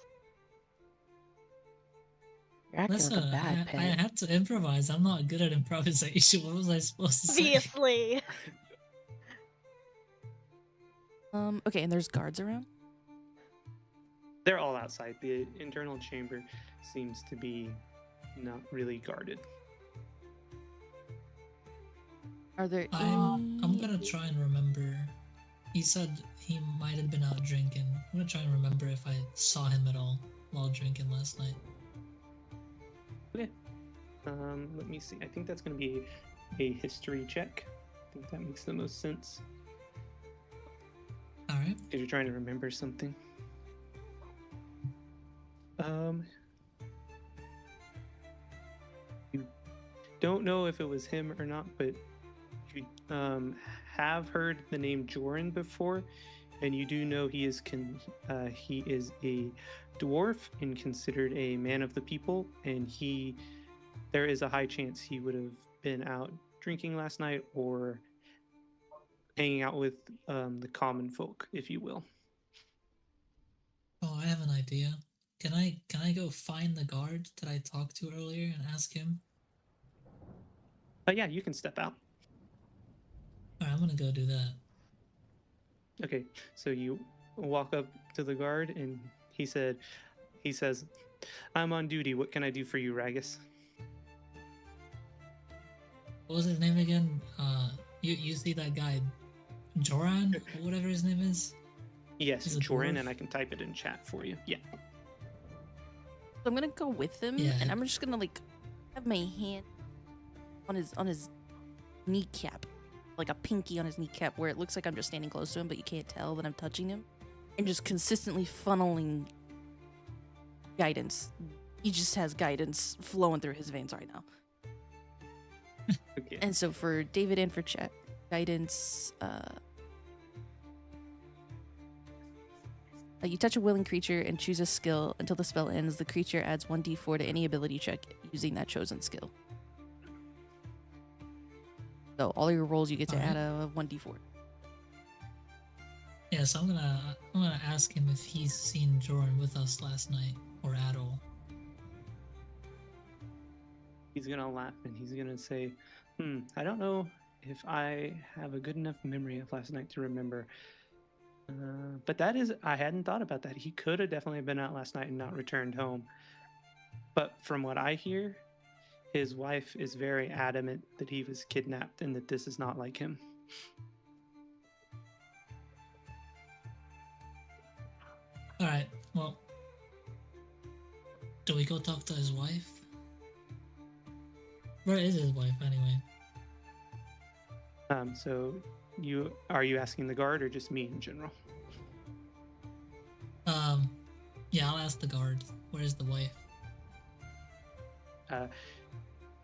You're acting like a Listen, bad I pet. had to improvise. I'm not good at improvisation. What was I supposed to say? Obviously. Okay, and there's guards around. They're all outside. The internal chamber seems to be not really guarded. Are there I'm any... gonna try and remember. He said he might have been out drinking. I'm gonna try and remember if I saw him at all while drinking last night. Okay. Let me see. I think that's going to be a history check. I think that makes the most sense. All right. Because you're trying to remember something. You don't know if it was him or not, but you have heard the name Joran before, and you do know he is a dwarf and considered a man of the people, and there is a high chance he would have been out drinking last night or hanging out with the common folk, if you will. Oh, I have an idea. Can I go find the guard that I talked to earlier and ask him? Yeah, you can step out. All right, I'm gonna go do that. Okay, so you walk up to the guard, and he says, "I'm on duty. What can I do for you, Ragus?" What was his name again? You see that guy, Joran, or whatever his name is? Yes, He's a Joran, dwarf? and I can type it in chat for you. Yeah. So I'm gonna go with him, Yeah. and I'm just gonna like have my hand on his kneecap, like a pinky on his kneecap, where it looks like I'm just standing close to him, but you can't tell that I'm touching him, and just consistently funneling guidance. He just has guidance flowing through his veins right now. Okay. And so for David and for Chet, guidance. You touch a willing creature and choose a skill. Until the spell ends, the creature adds 1d4 to any ability check using that chosen skill. So all your rolls, you get to Alright. add a 1d4. Yeah, so I'm gonna ask him if he's seen Joran with us last night or at all. He's gonna laugh, and he's gonna say, I don't know if I have a good enough memory of last night to remember. But I hadn't thought about that. He could have definitely been out last night and not returned home. But from what I hear, his wife is very adamant that he was kidnapped and that this is not like him. All right. Well, do we go talk to his wife? Where is his wife anyway? So are you asking the guard or just me in general? Yeah, I'll ask the guard. Where's the wife?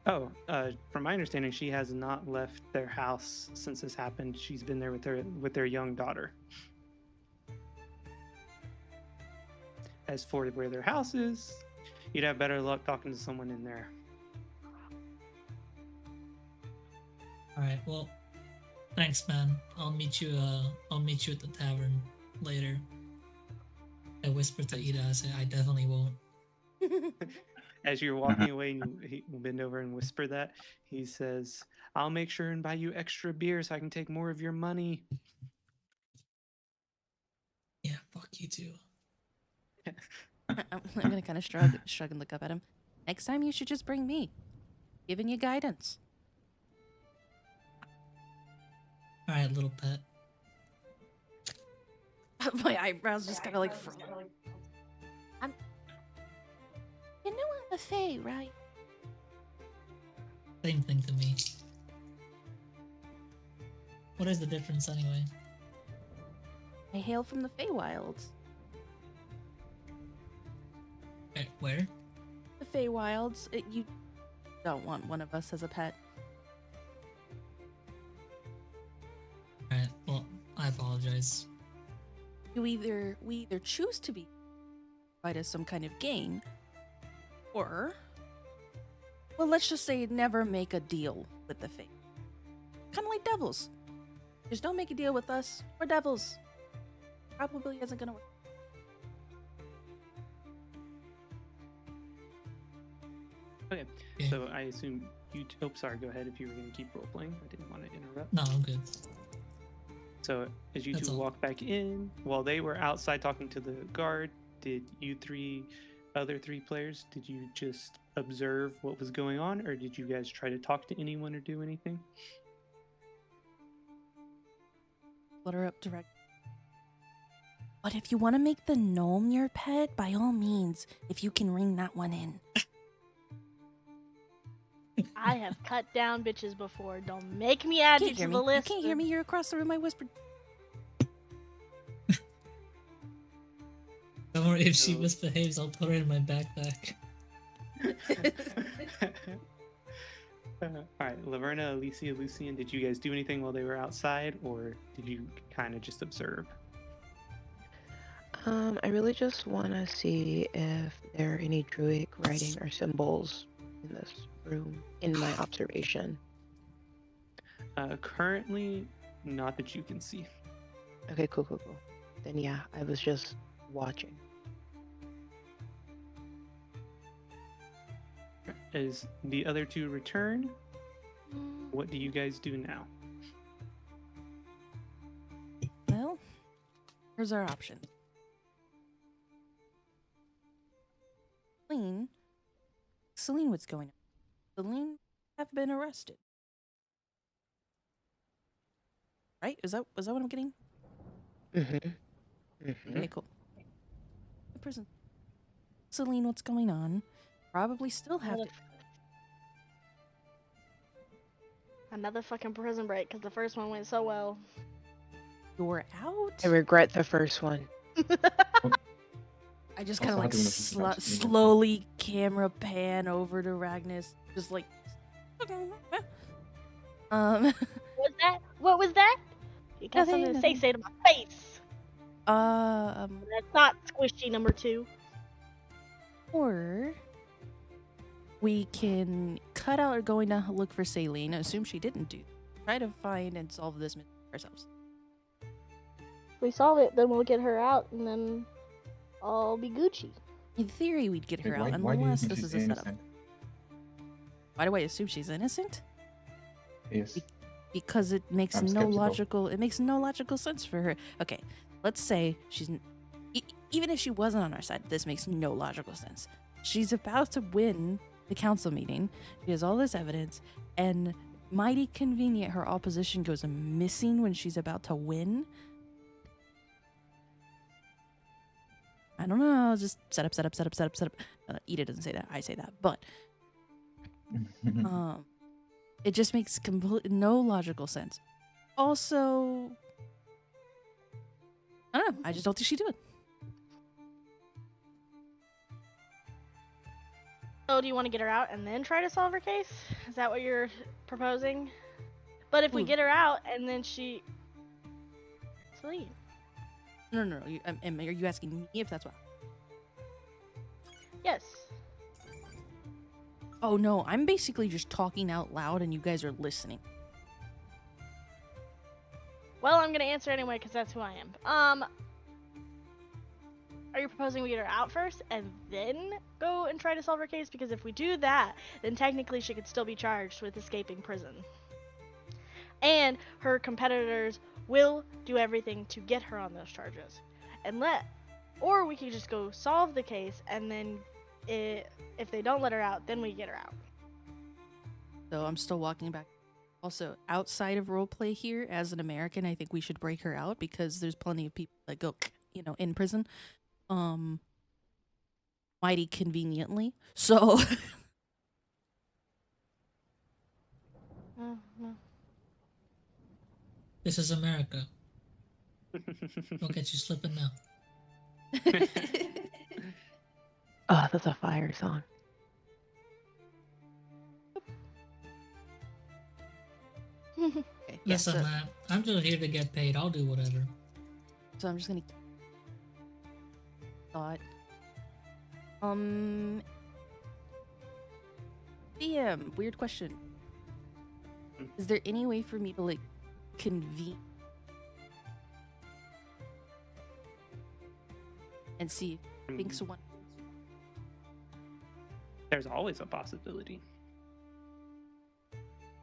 From my understanding, she has not left their house since this happened. She's been there with their young daughter. As for where their house is, you'd have better luck talking to someone in there. All right. Well, Thanks, man. I'll meet you at the tavern later. I whispered to Ida, I said, I definitely won't. As you're walking away and you bend over and whisper that, he says, I'll make sure and buy you extra beer so I can take more of your money. Yeah, fuck you too. I'm gonna kind of shrug and look up at him. Next time you should just bring me. Giving you guidance. Alright, little pet. My eyebrows just kind of like frown. You know I'm a fae, right? Same thing to me. What is the difference anyway? I hail from the Feywilds. Where? The Feywilds. You don't want one of us as a pet. Alright, well, I apologize. We either choose to be provide as some kind of gain, or, well, let's just say never make a deal with the Fae. Kind of like devils. Just don't make a deal with us. We're devils. Probably isn't gonna work. Okay, Yeah. so I assume you. Sorry. Go ahead if you were going to keep role playing. I didn't want to interrupt. No, I'm good. So as you That's two all. walk back in, while they were outside talking to the guard, did you other three players, did you just observe what was going on, or did you guys try to talk to anyone or do anything? Flutter up direct. But if you want to make the gnome your pet, by all means, if you can ring that one in. I have cut down bitches before. Don't make me add you Can't to hear the me. list. You can't hear me. You're across the room. I whispered. Don't worry, if she So- misbehaves, I'll put her in my backpack. All right, Laverna, Alicia, Lucian, did you guys do anything while they were outside, or did you kind of just observe? I really just want to see if there are any druidic writing or symbols in this room, in my observation. Currently, not that you can see. Okay, cool. Then yeah, I was just watching. As the other two return, what do you guys do now? Well, here's our option. Celine, what's going on? Celine have been arrested. Right? Is that what I'm getting? Okay, cool. The prison. Celine, what's going on? Probably still have to. Another fucking prison break because the first one went so well. You're out? I regret the first one. I just kind of Also like having this discussion. slowly camera pan over to Ragnus, just like. What was that? What was that? You got Nothing, something to nothing. say to my face. That's not squishy number 2. Or we can cut out going to look for Celine, assume she didn't do. Try to find and solve this mystery ourselves. If we solve it, then we'll get her out, and then I'll be Gucci. In theory, we'd get her Wait, out, why do you unless think this she's is a setup. innocent? Why do I assume she's innocent? Yes. Because it makes I'm no skeptical. logical sense for her. Okay, let's say she's even if she wasn't on our side, this makes no logical sense. She's about to win the council meeting. She has all this evidence, and mighty convenient, her opposition goes missing when she's about to win. I don't know. Just set up. Ida doesn't say that. I say that, but it just makes no logical sense. Also, I don't know. I just don't think she'd do it. So do you want to get her out and then try to solve her case? Is that what you're proposing? But if we Ooh. get her out and then she... Celine. No. Are you asking me if that's what? Yes. Oh no, I'm basically just talking out loud and you guys are listening. Well, I'm gonna answer anyway because that's who I am. Are you proposing we get her out first and then go and try to solve her case? Because if we do that, then technically she could still be charged with escaping prison. And her competitors will do everything to get her on those charges. Or we could just go solve the case and then if they don't let her out, then we get her out. So I'm still walking back. Also, outside of roleplay here, as an American, I think we should break her out because there's plenty of people that go, in prison. Mighty conveniently. So This is America. Don't get you slipping now. Oh, that's a fire song. okay, yeah, Listen, man, I'm just here to get paid. I'll do whatever. so I'm just gonna thought. DM, weird question. Is there any way for me to like convene and see if thinks one? There's always a possibility.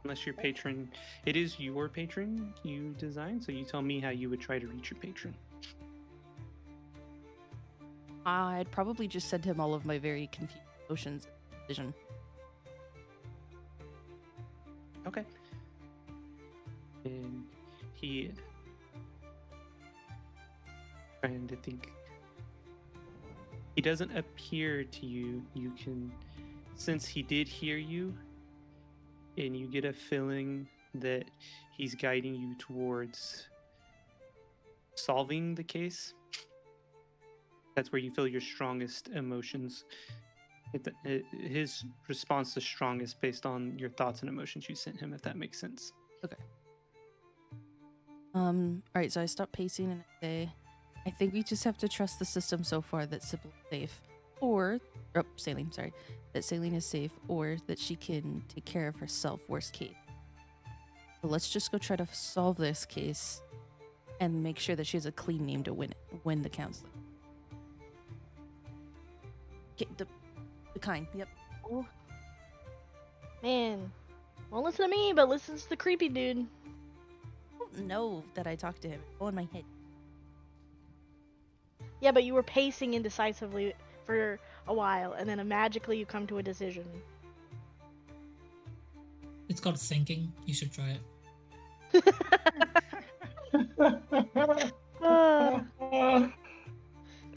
Unless your patron, it is your patron you design, so you tell me how you would try to reach your patron. I'd probably just send him all of my very confused emotions and vision. Okay. And he trying to think. He doesn't appear to you. You can, since he did hear you, and you get a feeling that he's guiding you towards solving the case. That's where you feel your strongest emotions. His response is strongest based on your thoughts and emotions you sent him, if that makes sense. Okay. All right, so I stopped pacing and I say, I think we just have to trust the system so far that Sybil is safe. Saline, sorry. That Saline is safe, or that she can take care of herself, worst case. So let's just go try to solve this case and make sure that she has a clean name to win the counseling. Get the kind, yep. Oh. Man, won't listen to me, but listens to the creepy dude. I don't know that I talked to him. It's all in my head. Yeah, but you were pacing indecisively for a while, and then magically you come to a decision. It's called thinking. You should try it. Do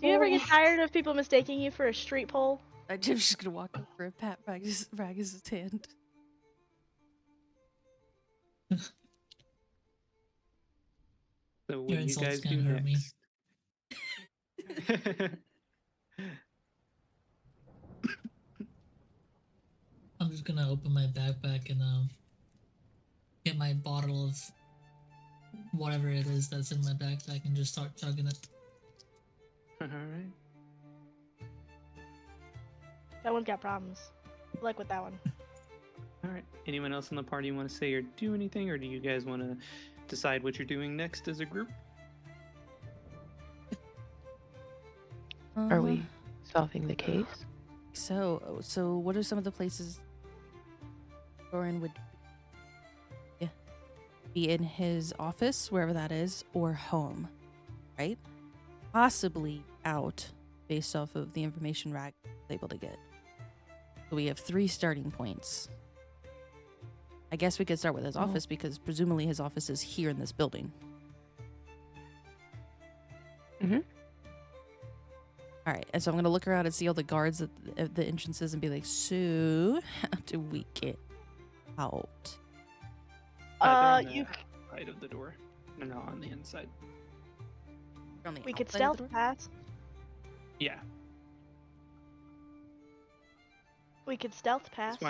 you ever get tired of people mistaking you for a street pole? I'm just gonna walk over and pat Ragus' hand. So what Your do you insults guys do can't hurt me. next? I'm just gonna open my backpack and get my bottle of whatever it is that's in my backpack and just start chugging it. All right. That one's got problems. Good luck with that one. All right. Anyone else in the party want to say or do anything, or do you guys want to decide what you're doing next as a group? Are we solving the case? So what are some of the places Thorin would be in his office, wherever that is, or home, right? Possibly out based off of the information Rag was able to get. So we have 3 starting points. I guess we could start with his office because presumably his office is here in this building. Mm-hmm. All right, and so I'm going to look around and see all the guards at the entrances and be like, so how do we get out? They're on the You side of the door. No, on the inside. On the we could outside of the stealth door? past. Yeah. We could stealth past.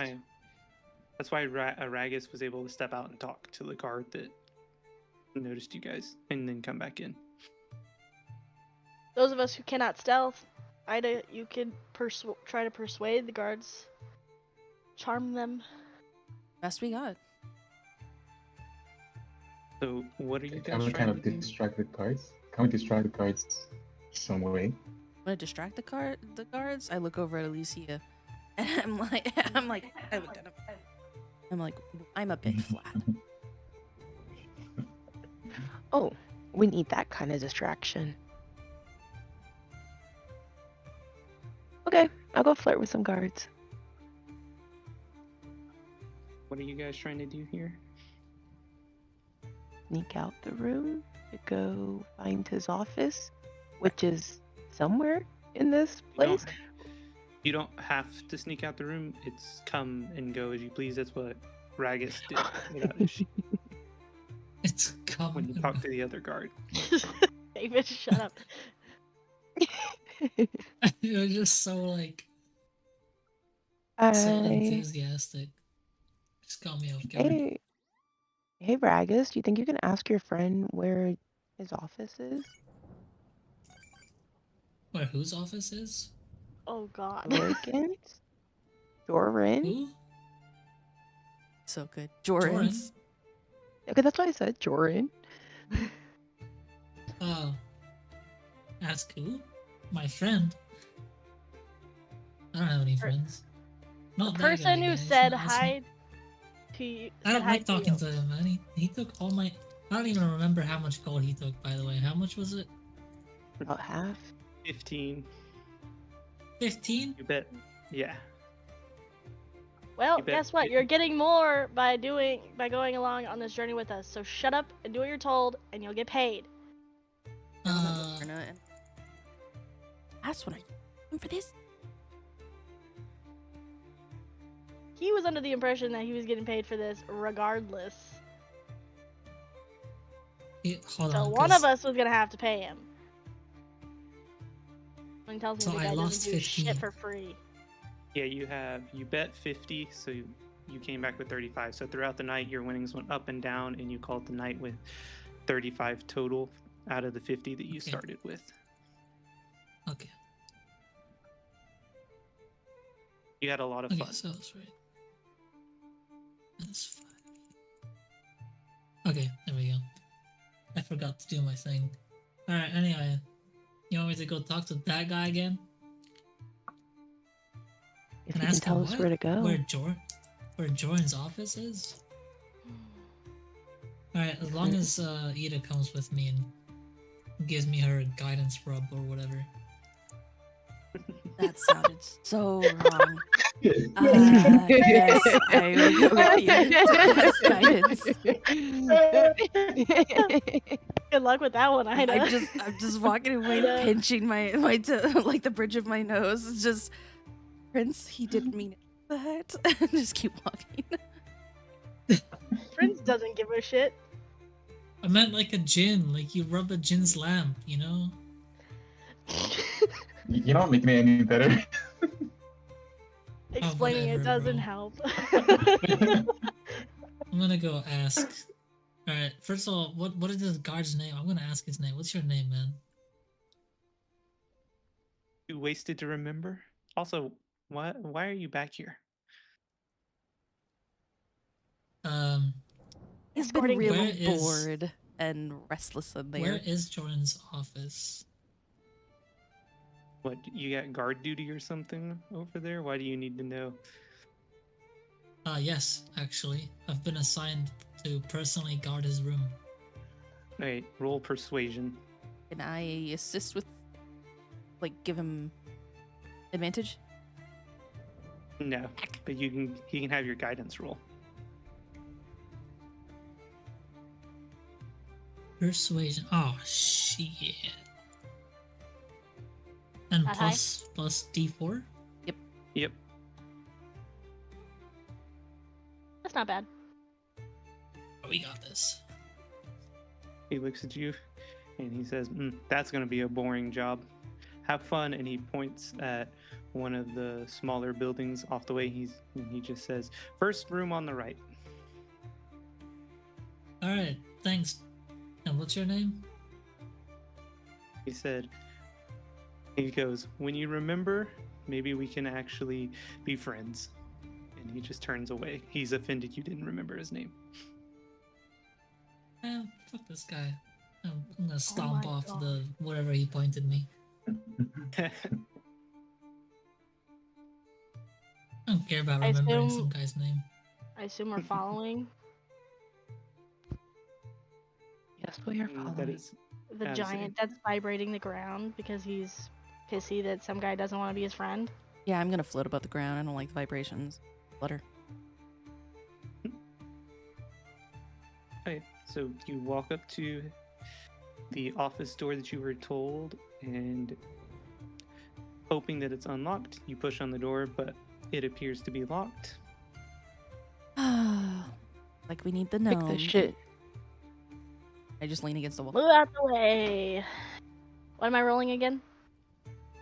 That's why Ragus was able to step out and talk to the guard that noticed you guys, and then come back in. Those of us who cannot stealth, Ida, you could try to persuade the guards, charm them. Best we got. So what are you Can guys we kind trying of to do? distract the guards? Can we distract the guards some way? Want to distract the guards? I look over at Alicia, and I look at him. I'm like, I'm a bit flat. Oh, we need that kind of distraction. Okay, I'll go flirt with some guards. What are you guys trying to do here? Sneak out the room to go find his office, which is somewhere in this place. You don't have to sneak out the room. It's come and go as you please. That's what Ragus did without issue It's when coming. you talk to the other guard. David, shut up. You're just so like so I... enthusiastic. Just got me off guard. Hey, Ragus, do you think you can ask your friend where his office is? Where whose office is? Oh God. Jorgen's? Jorin? Who? So good. Joran? Jorans. Okay, that's why I said Jorin. Oh. Ask who? My friend. I don't have any friends. Not The that person guy, who guys. said No, it's hi not- to you. I don't said hi like talking you. to him, man. He took all my. I don't even remember how much gold he took, by the way. How much was it? About half. 15. 15? You bet. Yeah. Well, You bet. guess what? You're getting more by going along on this journey with us. So shut up and do what you're told, and you'll get paid. That's what I'm for this. He was under the impression that he was getting paid for this regardless. Hold So on. one 'cause of us was gonna have to pay him. When he tells me So the I guy lost doesn't do 15. shit for free. Yeah, you bet 50, so you came back with 35. So throughout the night, your winnings went up and down, and you called the night with 35 total out of the 50 that you Okay. started with. Okay. You had a lot of Okay, fun. so that's right. That's 5. Okay, there we go. I forgot to do my thing. Alright, anyway. You want me to go talk to that guy again? If And you can ask him tell us what? where to go. Where Jordan's office is? Alright, as long as Ida comes with me and gives me her guidance rub or whatever. That sounded so wrong. Yes, I will go with you. Guidance. Good luck with that one, Ida. I'm just walking away, Ida. pinching my like the bridge of my nose. It's just, Prince, he didn't mean that. Just keep walking. Prince doesn't give a shit. I meant like a gin, like you rub a gin's lamp, you know? You're not making it any better. Explaining it whatever, doesn't bro. help. I'm gonna go ask. Alright, first of all, what is this guard's name? I'm gonna ask his name. What's your name, man? You wasted to remember. Also, why are you back here? He's been Escorting really Where is- bored and restless in there. Where is Jordan's office? What, you got guard duty or something over there? Why do you need to know? Yes, actually. I've been assigned to personally guard his room. Alright, roll persuasion. Can I assist with, like, give him advantage? No, but he can have your guidance roll. Persuasion. Oh, shit. And That high? plus D4? Yep. That's not bad. Oh, we got this. He looks at you and he says, that's going to be a boring job. Have fun. And he points at one of the smaller buildings off the way. He just says, first room on the right. Alright, thanks. And what's your name? He goes, when you remember, maybe we can actually be friends. And he just turns away. He's offended you didn't remember his name. Fuck this guy. I'm gonna stomp my off to God. the wherever he pointed me. I don't care about I remembering assume- some guy's name. I assume we're following Yes, we are that following. is the As giant that's vibrating the ground because he's pissy that some guy doesn't want to be his friend. Yeah, I'm gonna float above the ground. I don't like the vibrations. Flutter. okay. So you walk up to the office door that you were told, and hoping that it's unlocked, you push on the door, but it appears to be locked. Like we need the Pick gnome. this shit. I just lean against the wall. Move out the way. What am I rolling again?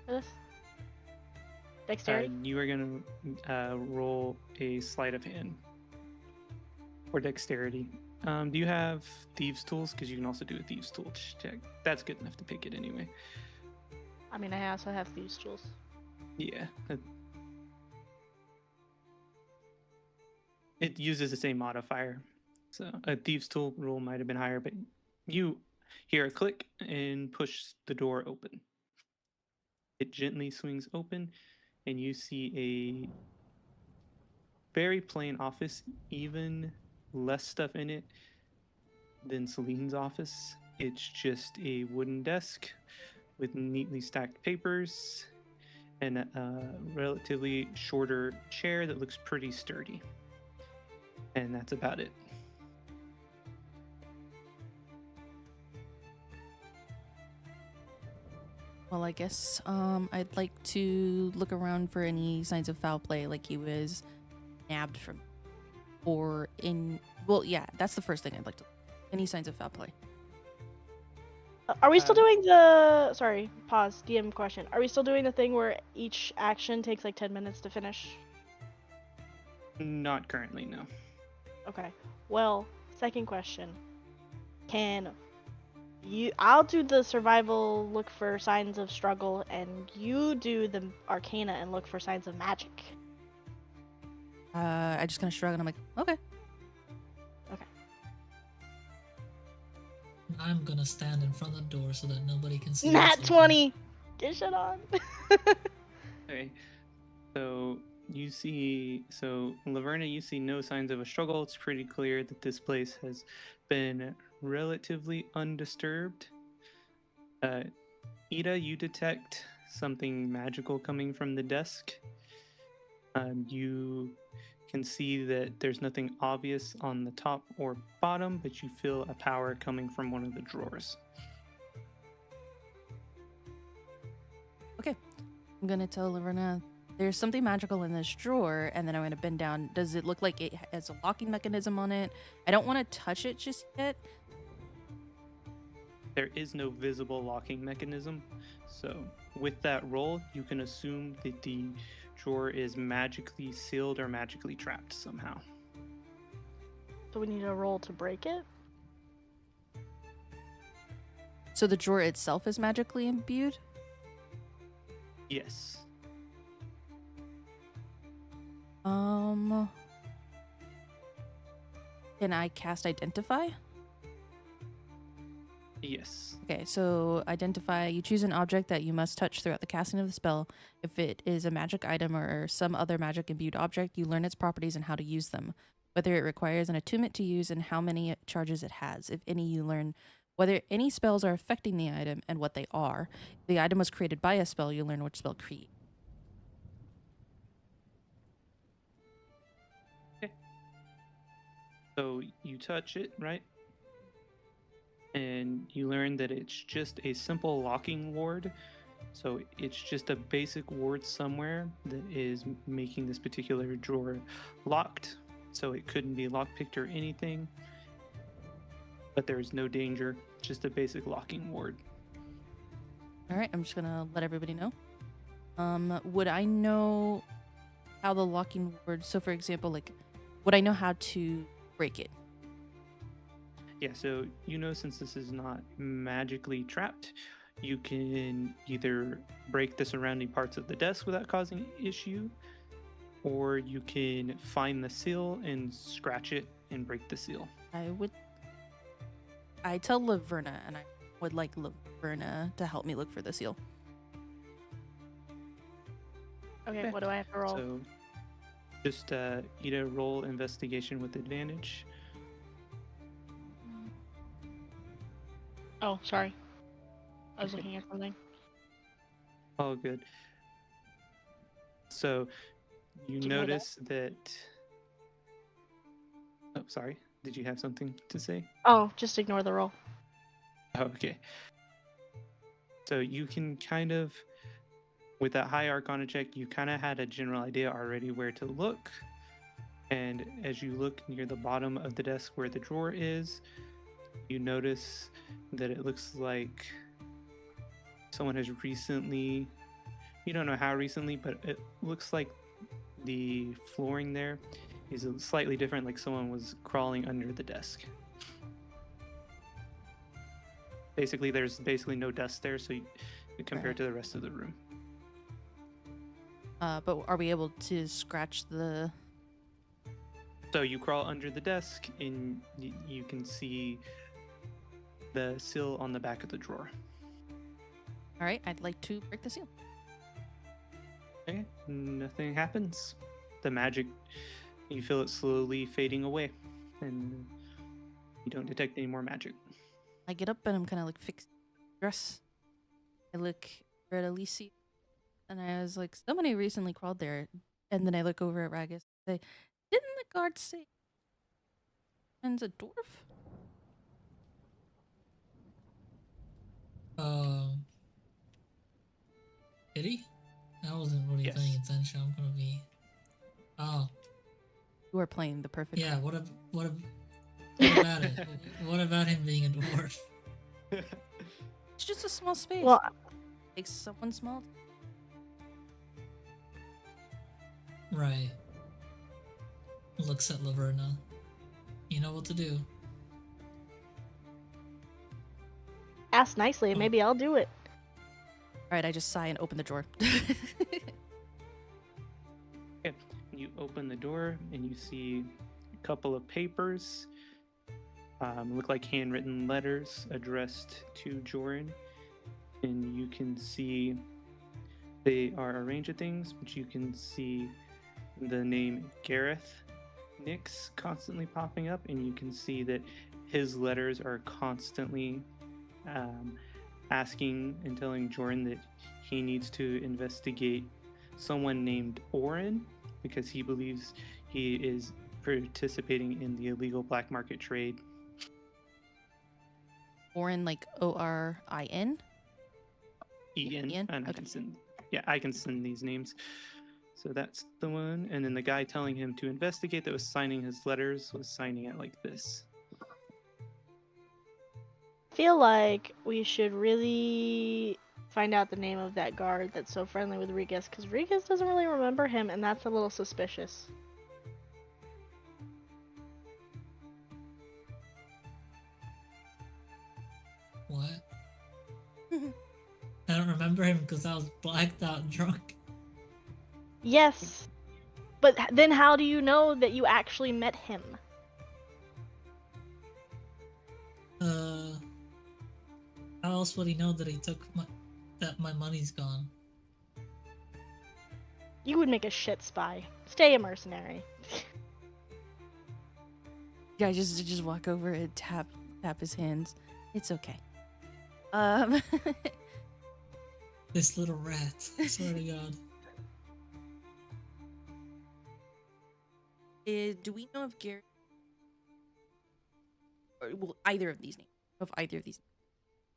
For this? Dexterity? You are going to roll a sleight of hand or dexterity. Do you have thieves' tools? Because you can also do a thieves' tool check. That's good enough to pick it anyway. I mean, I also have these tools. Yeah. It uses the same modifier. So a thieves' tool roll might have been higher, but you hear a click and push the door open. It gently swings open, and you see a very plain office, even less stuff in it than Celine's office. It's just a wooden desk with neatly stacked papers and a relatively shorter chair that looks pretty sturdy. And that's about it. Well, I guess I'd like to look around for any signs of foul play, like he was nabbed from, or in. Well, yeah, that's the first thing I'd like to. Any signs of foul play? Are we still doing the... Sorry, pause. DM question. Are we still doing the thing where each action takes like 10 minutes to finish? Not currently, no. Okay. Well, second question. Can you... I'll do the survival, look for signs of struggle, and you do the arcana and look for signs of magic. I just kind of shrug and I'm like, okay. I'm gonna stand in front of the door so that nobody can see. Nat what's open. 20! Get shit on. Okay. So you see, Laverna, you see no signs of a struggle. It's pretty clear that this place has been relatively undisturbed. Ida, you detect something magical coming from the desk. You can see that there's nothing obvious on the top or bottom, but you feel a power coming from one of the drawers. I'm gonna tell Laverna there's something magical in this drawer, and then I'm gonna bend down. Does it look like it has a locking mechanism on it? I don't want to touch it just yet. There is no visible locking mechanism, so with that roll, you can assume that the drawer is magically sealed or magically trapped somehow. So we need a roll to break it? So the drawer itself is magically imbued? Yes. Can I cast Identify? Yes. Okay, so Identify, you choose an object that you must touch throughout the casting of the spell. If it is a magic item or some other magic imbued object, you learn its properties and how to use them, whether it requires an attunement to use and how many charges it has. If any, you learn whether any spells are affecting the item and what they are. If the item was created by a spell, you learn which spell create. So you touch it, right? And you learn that it's just a simple locking ward. So it's just a basic ward somewhere that is making this particular drawer locked. So it couldn't be lockpicked or anything. But there is no danger, just a basic locking ward. All right, I'm just gonna let everybody know. Would I know how the locking word? So, for example, like, would I know how to break it? Yeah, so you know, since this is not magically trapped, you can either break the surrounding parts of the desk without causing issue, or you can find the seal and scratch it and break the seal. I would I tell Laverna, and I would like Laverna to help me look for the seal. Okay, what do I have to roll? So just either roll investigation with advantage. Oh, sorry. I was looking at something. All good. So you Ignore that. notice that. Oh, sorry. Did you have something to say? Oh, just ignore the roll. Oh, okay. So you can kind of, with that high Arcana check, you kind of had a general idea already where to look. And as you look near the bottom of the desk where the drawer is, you notice that it looks like someone has recently, you don't know how recently, but it looks like the flooring there is slightly different, like someone was crawling under the desk. Basically, there's no dust there, so compared to the rest of the room. But are we able to scratch the... So you crawl under the desk, and you can see the seal on the back of the drawer. All right, I'd like to break the seal. Okay, nothing happens. The magic, you feel it slowly fading away, and you don't detect any more magic. I get up and I'm kind of like fixed dress. I look at Alicia, and I was like, somebody recently crawled there. And then I look over at Ragus and say, didn't the guard say and a dwarf? Did he? I wasn't really Yes. paying attention. I'm gonna be. Oh, You are playing the perfect. yeah. role. What about it? What about him being a dwarf? It's just a small space. Well, Takes someone small. Right. Looks at Laverna. You know what to do. ask nicely, maybe I'll do it. All right, I just sigh and open the drawer. Okay. You open the door, and you see a couple of papers. Look like handwritten letters addressed to Joran. And you can see they are a range of things, but you can see the name Gareth Nix constantly popping up, and you can see that his letters are constantly asking and telling Joran that he needs to investigate someone named Orin because he believes he is participating in the illegal black market trade. Orin, like Orin? Ian, Ian? and Okay. I can send these names. So that's the one, and then the guy telling him to investigate that was signing his letters was signing it like this. Feel like we should really find out the name of that guard that's so friendly with Rigas, because Rigas doesn't really remember him, and that's a little suspicious. What? I don't remember him because I was blacked out drunk. Yes, but then how do you know that you actually met him? How else would he know that that my money's gone? You would make a shit spy. Stay a mercenary. Yeah, just walk over and tap his hands. It's okay. This little rat. I swear to God. Do we know if Gary, or well, either of these names,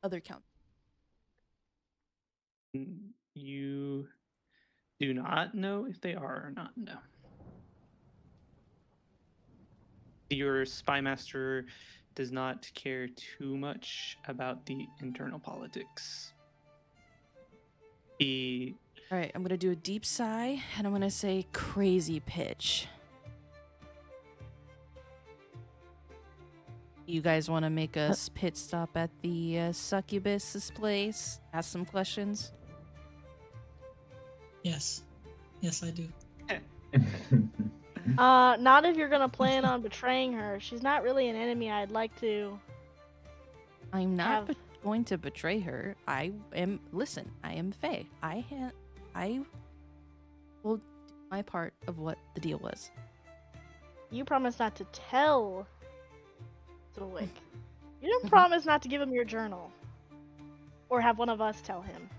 other count? You do not know if they are or not, no. Your spy master does not care too much about the internal politics. All right, I'm gonna do a deep sigh and I'm gonna say crazy pitch. You guys want to make a pit stop at the succubus's place? Ask some questions. Yes. Yes, I do. Not if you're gonna plan on betraying her. She's not really an enemy I'd like to I'm not have- going to betray her. I am. Listen, I am Faye. I will do my part of what the deal was. You promised not to tell Zilwick. You didn't Mhm. promise not to give him your journal. Or have one of us tell him.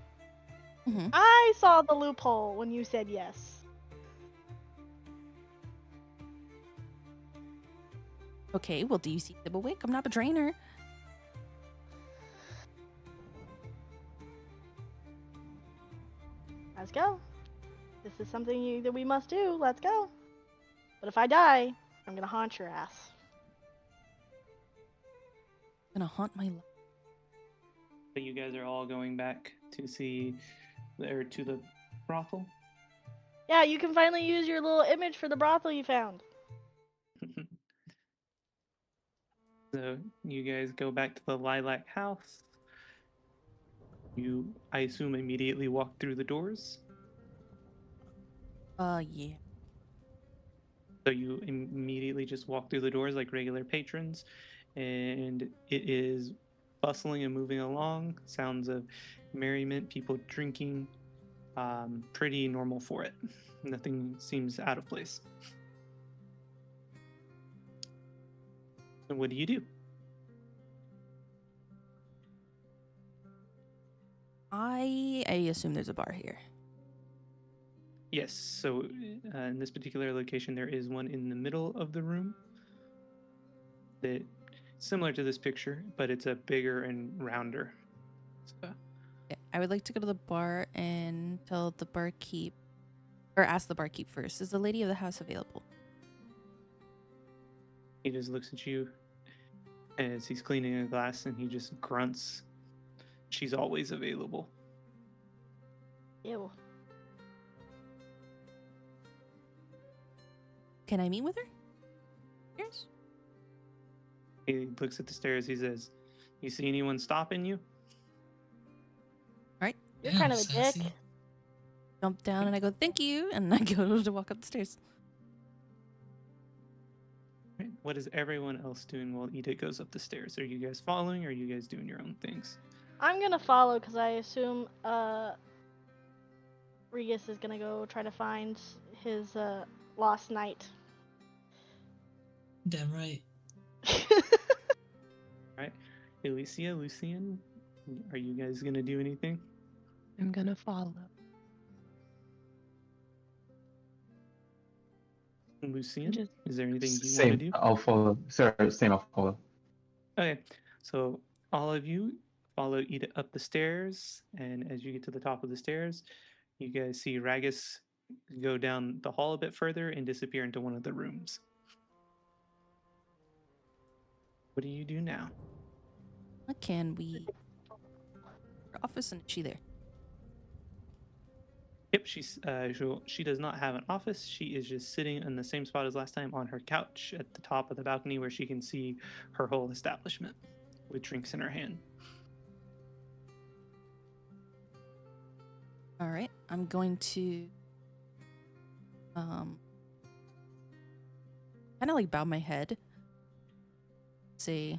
Mhm. I saw the loophole when you said yes. Okay, well, do you see them awake? I'm not betraying her. Let's go. This is something that we must do. Let's go. But if I die, I'm gonna haunt your ass. I'm gonna haunt my life. But you guys are all going back to see, or to the brothel. Yeah, you can finally use your little image for the brothel you found. So you guys go back to the lilac house. You, I assume, immediately walk through the doors. Yeah. So you immediately just walk through the doors like regular patrons, and it is bustling and moving along. Sounds of merriment, people drinking. Pretty normal for it. Nothing seems out of place. And what do you do? I assume there's a bar here. Yes, so in this particular location, there is one in the middle of the room that similar to this picture, but it's a bigger and rounder. So, Okay, I would like to go to the bar and tell the barkeep, or ask the barkeep first. Is the lady of the house available? he just looks at you as he's cleaning a glass and he just grunts. She's always available. Ew. Can I meet with her? Yes. He looks at the stairs. He says, "You see anyone stopping you?" All right. You're Damn, kind of a sassy. dick. Jump down and I go, thank you. And I go to walk up the stairs. Right. What is everyone else doing while Edith goes up the stairs? Are you guys following or are you guys doing your own things? I'm gonna follow because I assume Regis is gonna go try to find his lost knight. Damn right. Right. Alicia, Lucian, are you guys going to do anything? I'm gonna follow. Lucian, Just- is there anything you want to Same. do? I'll follow. Sorry, same. I'll follow. Okay. So all of you follow Edith up the stairs. And as you get to the top of the stairs, you guys see Ragus go down the hall a bit further and disappear into one of the rooms. What do you do now? What can we? Her office, and is she there? Yep, she does not have an office. She is just sitting in the same spot as last time on her couch at the top of the balcony where she can see her whole establishment with drinks in her hand. All right. I'm going to kind of like bow my head. Say,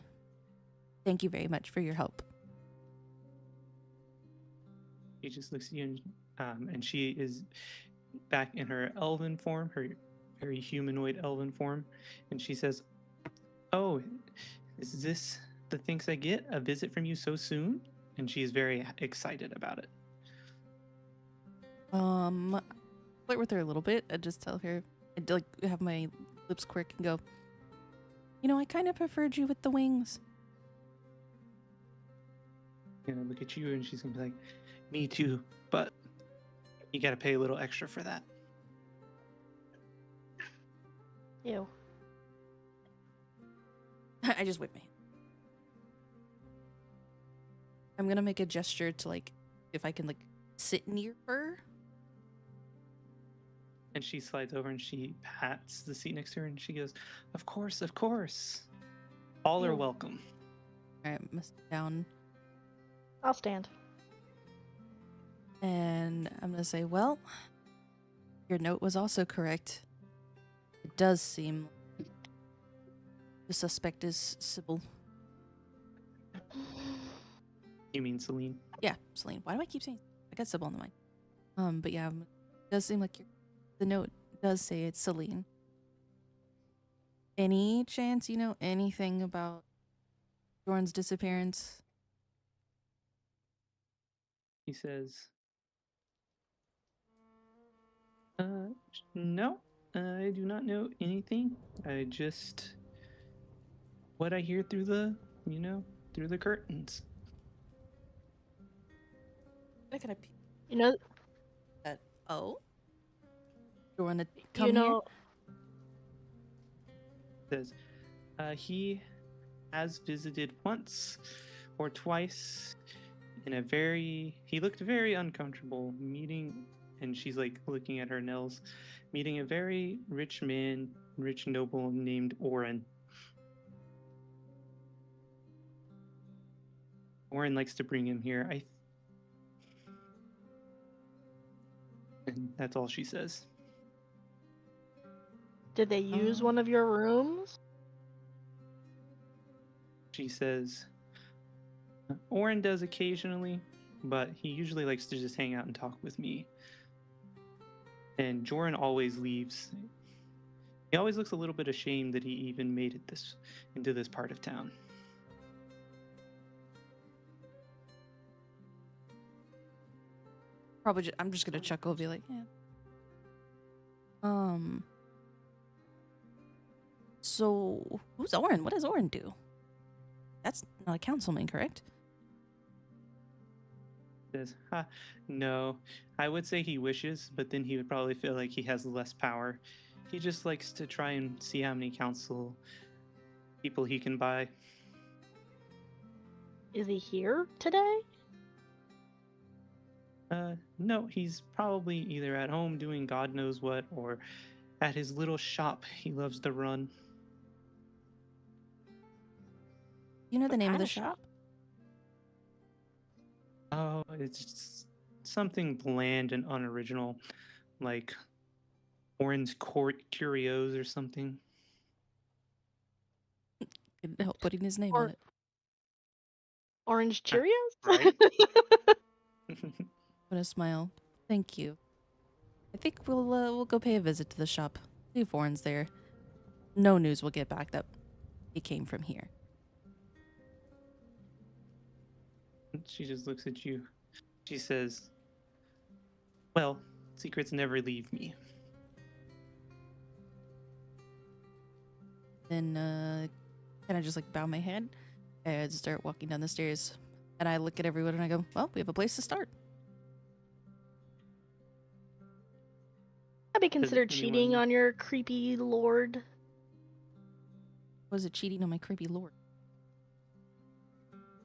thank you very much for your help. She just looks at you and she is back in her elven form, her very humanoid elven form, and she says, "Oh, is this the thanks I get? A visit from you so soon?" And she's very excited about it. Flirt with her a little bit. I just tell her, I'd like have my lips quirk and go, you know, I kind of preferred you with the wings. Look at you, and she's gonna be like, "Me too, but you gotta pay a little extra for that." Ew. I just whip my hand. I'm gonna make a gesture to like, if I can like sit near her. And she slides over and she pats the seat next to her and she goes, "Of course, of course. All are Ew. welcome." All right, I'm gonna sit down I'll stand. and I'm gonna say, well, your note was also correct. It does seem the suspect is Sybil. You mean Celine? Yeah, Celine. Why do I keep saying? I got Sybil on the mind. But yeah, it does seem like the note does say it's Celine. Any chance you know anything about Jordan's disappearance? He says, no, I do not know anything. I just what I hear through the, through the curtains. Look at You know, that. Oh, Jordan, come you know, Says, he has visited once or twice he looked very uncomfortable meeting, and she's like looking at her nails, meeting a very rich noble named Oren. Oren likes to bring him here. And that's all she says. did they use one of your rooms? She says, Oren does occasionally, but he usually likes to just hang out and talk with me. And Joran always leaves. He always looks a little bit ashamed that he even made it into this part of town. Probably. I'm just gonna chuckle, and be like, yeah. So who's Oren? What does Oren do? That's not a councilman, correct? Says, no. I would say he wishes, but then he would probably feel like he has less power. He just likes to try and see how many council people he can buy. Is he here today? No, he's probably either at home doing God knows what, or at his little shop he loves to run. You know What the name of kind the of shop? Oh, it's something bland and unoriginal, like Orange Court Curios or something. Couldn't help putting his name Or- on it. Orange Cheerios? Right? What a smile. Thank you. I think we'll go pay a visit to the shop. See if Oren's there. No news will get back that he came from here. She just looks at you. She says, well, secrets never leave me. Then kind of just like bow my head and start walking down the stairs. And I look at everyone and I go, well, we have a place to start. That'd be considered anyone- cheating on your creepy lord. Was it cheating on my creepy lord?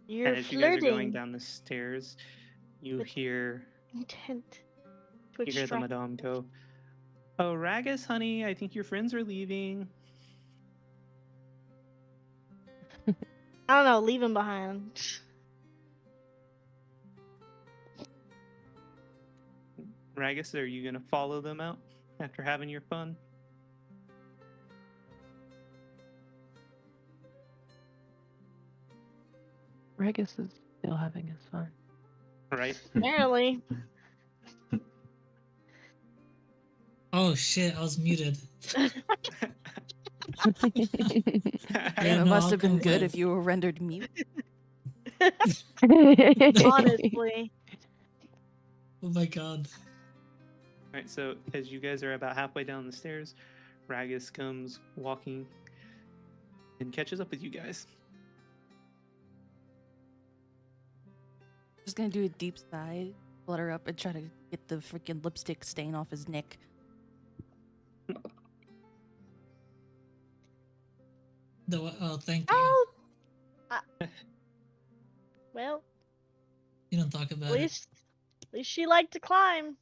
You're And as you guys are going flirting. down the stairs, you with- hear Intent to you hear the extract. madame go, "Oh, Ragus, honey, I think your friends are leaving." I don't know, leave him behind. Ragus, are you gonna follow them out after having your fun? Regis is still having his fun. Right? Apparently. Oh shit, I was muted. Damn, Yeah, it no, must I'll have been go good with- if you were rendered mute. Honestly. Oh my god. Right, so as you guys are about halfway down the stairs, Ragus comes walking and catches up with you guys. Just gonna do a deep sigh, flutter up, and try to get the freaking lipstick stain off his neck. Oh, thank you. Oh. Well, You don't talk at about it. least she liked to climb.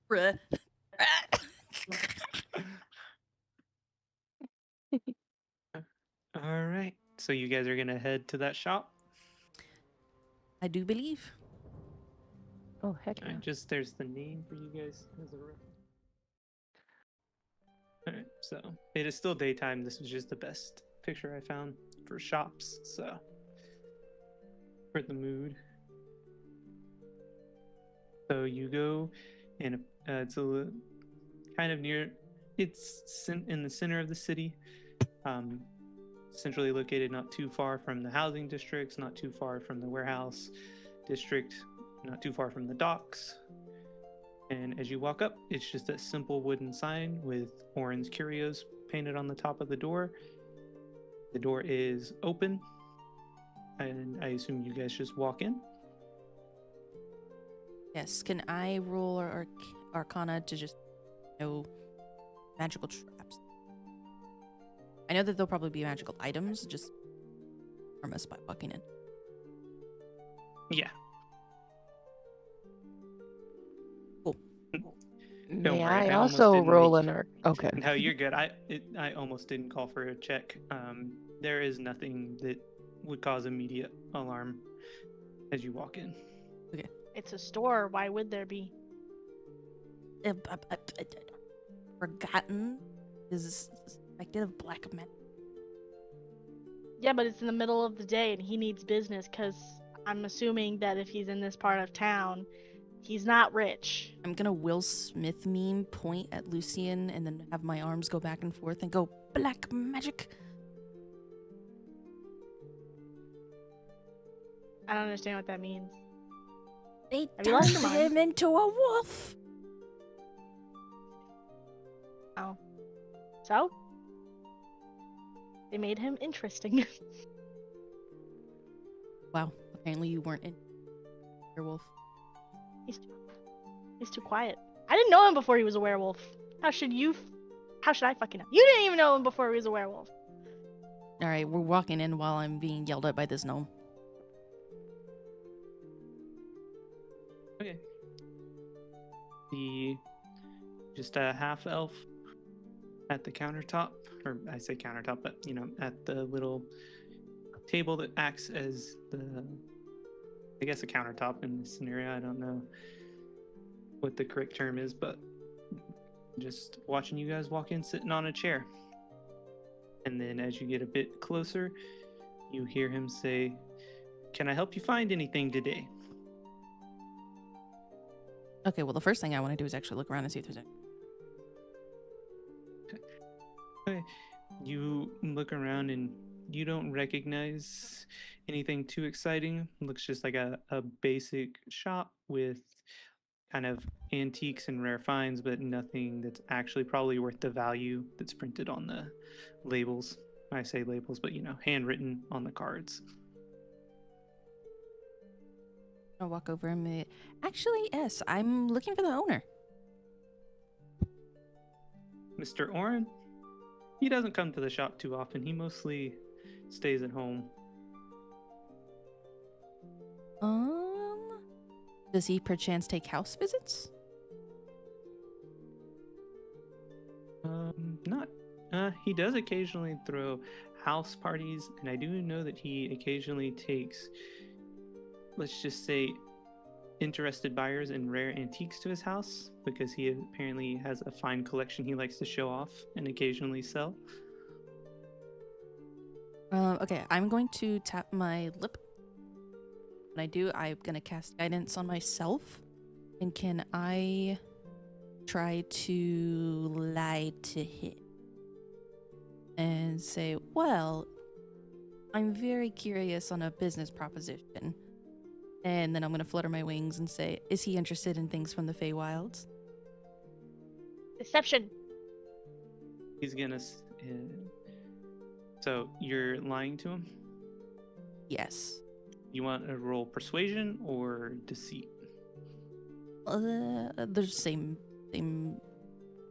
Bruh. All right, so you guys are gonna head to that shop. I do believe. Oh, heck All yeah. right, just there's the name for you guys as a reference. All right, so it is still daytime. This is just the best picture I found for shops. So for the mood. So you go, and it's kind of near. It's in the center of the city, centrally located, not too far from the housing districts, not too far from the warehouse district, not too far from the docks. And as you walk up, it's just a simple wooden sign with orange curios painted on the top of the door. The door is open, and I assume you guys just walk in. Yes. Can I roll or Arcana to just know magical traps? I know that there'll probably be magical items. Just harm us by walking in. Yeah. Cool. Don't May worry, I almost also didn't roll make- an arc? Okay. No, you're good. I almost didn't call for a check. There is nothing that would cause immediate alarm as you walk in. It's a store. Why would there be? Forgotten is suspected of black magic. Yeah, but it's in the middle of the day and he needs business because I'm assuming that if he's in this part of town, he's not rich. I'm gonna Will Smith meme, point at Lucian, and then have my arms go back and forth and go black magic. I don't understand what that means. They Have you lost your turned mind? him into a wolf. Oh. So? They made him interesting. Wow. Apparently you weren't in werewolf. He's too quiet. I didn't know him before he was a werewolf. How should I fucking know? You didn't even know him before he was a werewolf. All right, we're walking in while I'm being yelled at by this gnome. Okay. Just a half elf at the countertop, or I say countertop, but at the little table that acts as I guess a countertop in this scenario. I don't know what the correct term is, but just watching you guys walk in, sitting on a chair. And then as you get a bit closer, you hear him say, "Can I help you find anything today?" Okay, well, the first thing I want to do is actually look around and see if there's any. Okay. You look around and you don't recognize anything too exciting. It looks just like a basic shop with kind of antiques and rare finds, but nothing that's actually probably worth the value that's printed on the labels. I say labels, but handwritten on the cards. I'll walk over and actually, yes, I'm looking for the owner. Mr. Oren, he doesn't come to the shop too often. He mostly stays at home. Does he perchance take house visits? Not. He does occasionally throw house parties, and I do know that he occasionally takes, let's just say, interested buyers in rare antiques to his house, because he apparently has a fine collection he likes to show off and occasionally sell. Okay, I'm going to tap my lip. When I do, I'm gonna cast guidance on myself. And can I try to lie to him and say, well, I'm very curious on a business proposition. And then I'm gonna flutter my wings and say, is he interested in things from the Feywilds? Deception. He's gonna. So you're lying to him? Yes. You want to roll persuasion or deceit? They're the same,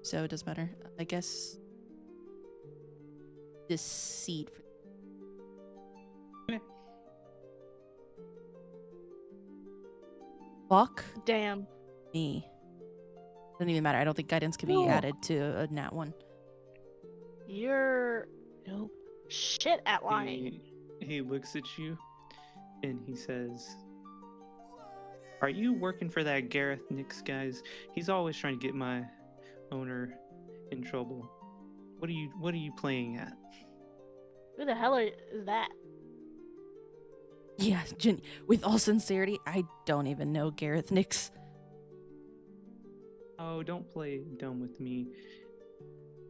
so it doesn't matter. I guess deceit. Okay. Fuck Damn. me. Doesn't even matter. I don't think guidance can be added to a nat one. You're Nope. shit at lying. He looks at you and he says, "Are you working for that Gareth Nix guys? He's always trying to get my owner in trouble. What are you playing at?" Who the hell is that? Yeah, with all sincerity, I don't even know Gareth Nix. Oh, don't play dumb with me.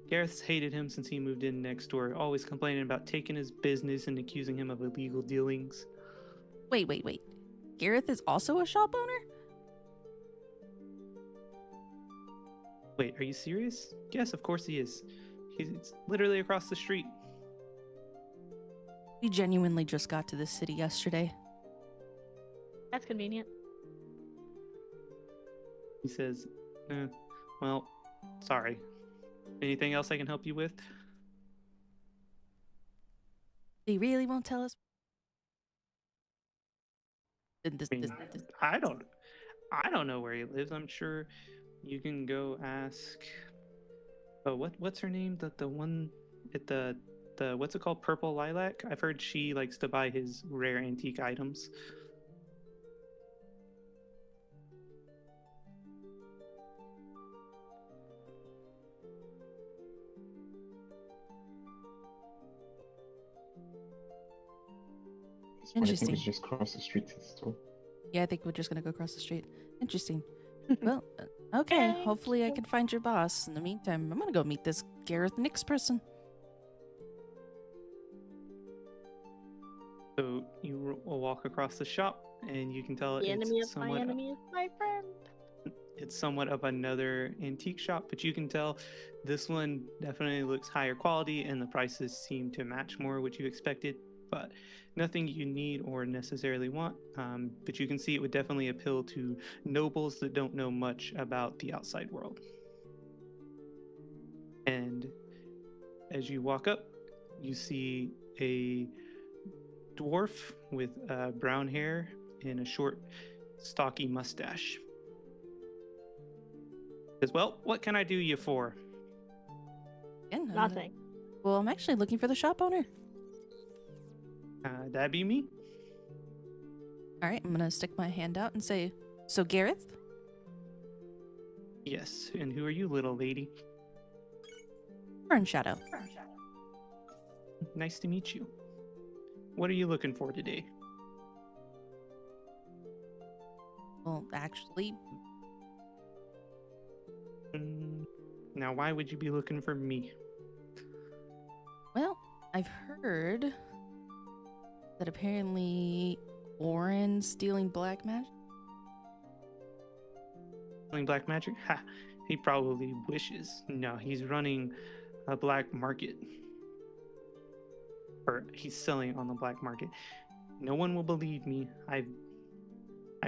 Gareth's hated him since he moved in next door, always complaining about taking his business and accusing him of illegal dealings. Wait. Gareth is also a shop owner? Wait, are you serious? Yes, of course he is. He's literally across the street. We genuinely just got to this city yesterday. That's convenient. He says, well, sorry. Anything else I can help you with? They really won't tell us. I mean, I don't know where he lives. I'm sure you can go ask. Oh, what's her name? The one at the what's it called? Purple Lilac. I've heard she likes to buy his rare antique items. I think Interesting. it's just cross the street to the store. Yeah, I think we're just gonna go across the street. Interesting. Well, okay. Hopefully I can find your boss. In the meantime, I'm gonna go meet this Gareth Nix person. So you will walk across the shop, and you can tell The enemy it's of my somewhat enemy is my friend. it's somewhat of another antique shop, but you can tell this one definitely looks higher quality, and the prices seem to match more what you expected. But nothing you need or necessarily want. But you can see it would definitely appeal to nobles that don't know much about the outside world. And as you walk up, you see a dwarf with brown hair and a short, stocky mustache. Says, well, what can I do you for? Again, Nothing. Well, I'm actually looking for the shop owner. That'd be me. All right, I'm gonna stick my hand out and say, "So, Gareth?" Yes, and who are you, little lady? Burn Shadow. Nice to meet you. What are you looking for today? Well, actually, Now, why would you be looking for me? well, I've heard that apparently Oren's stealing black magic. Selling black magic? Ha! He probably wishes. No, he's running a black market. Or he's selling on the black market. No one will believe me. I've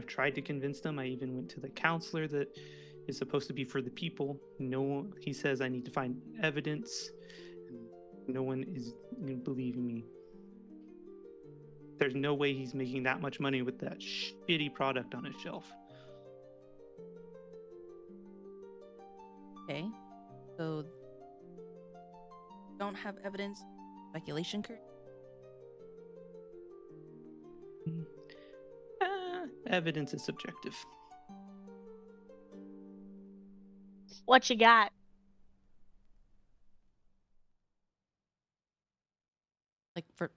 tried to convince them. I even went to the counselor that is supposed to be for the people. No one, he says I need to find evidence. No one is believing me. There's no way he's making that much money with that shitty product on his shelf. Okay, so don't have evidence. Speculation, Kurt. Evidence is subjective. What you got? Like for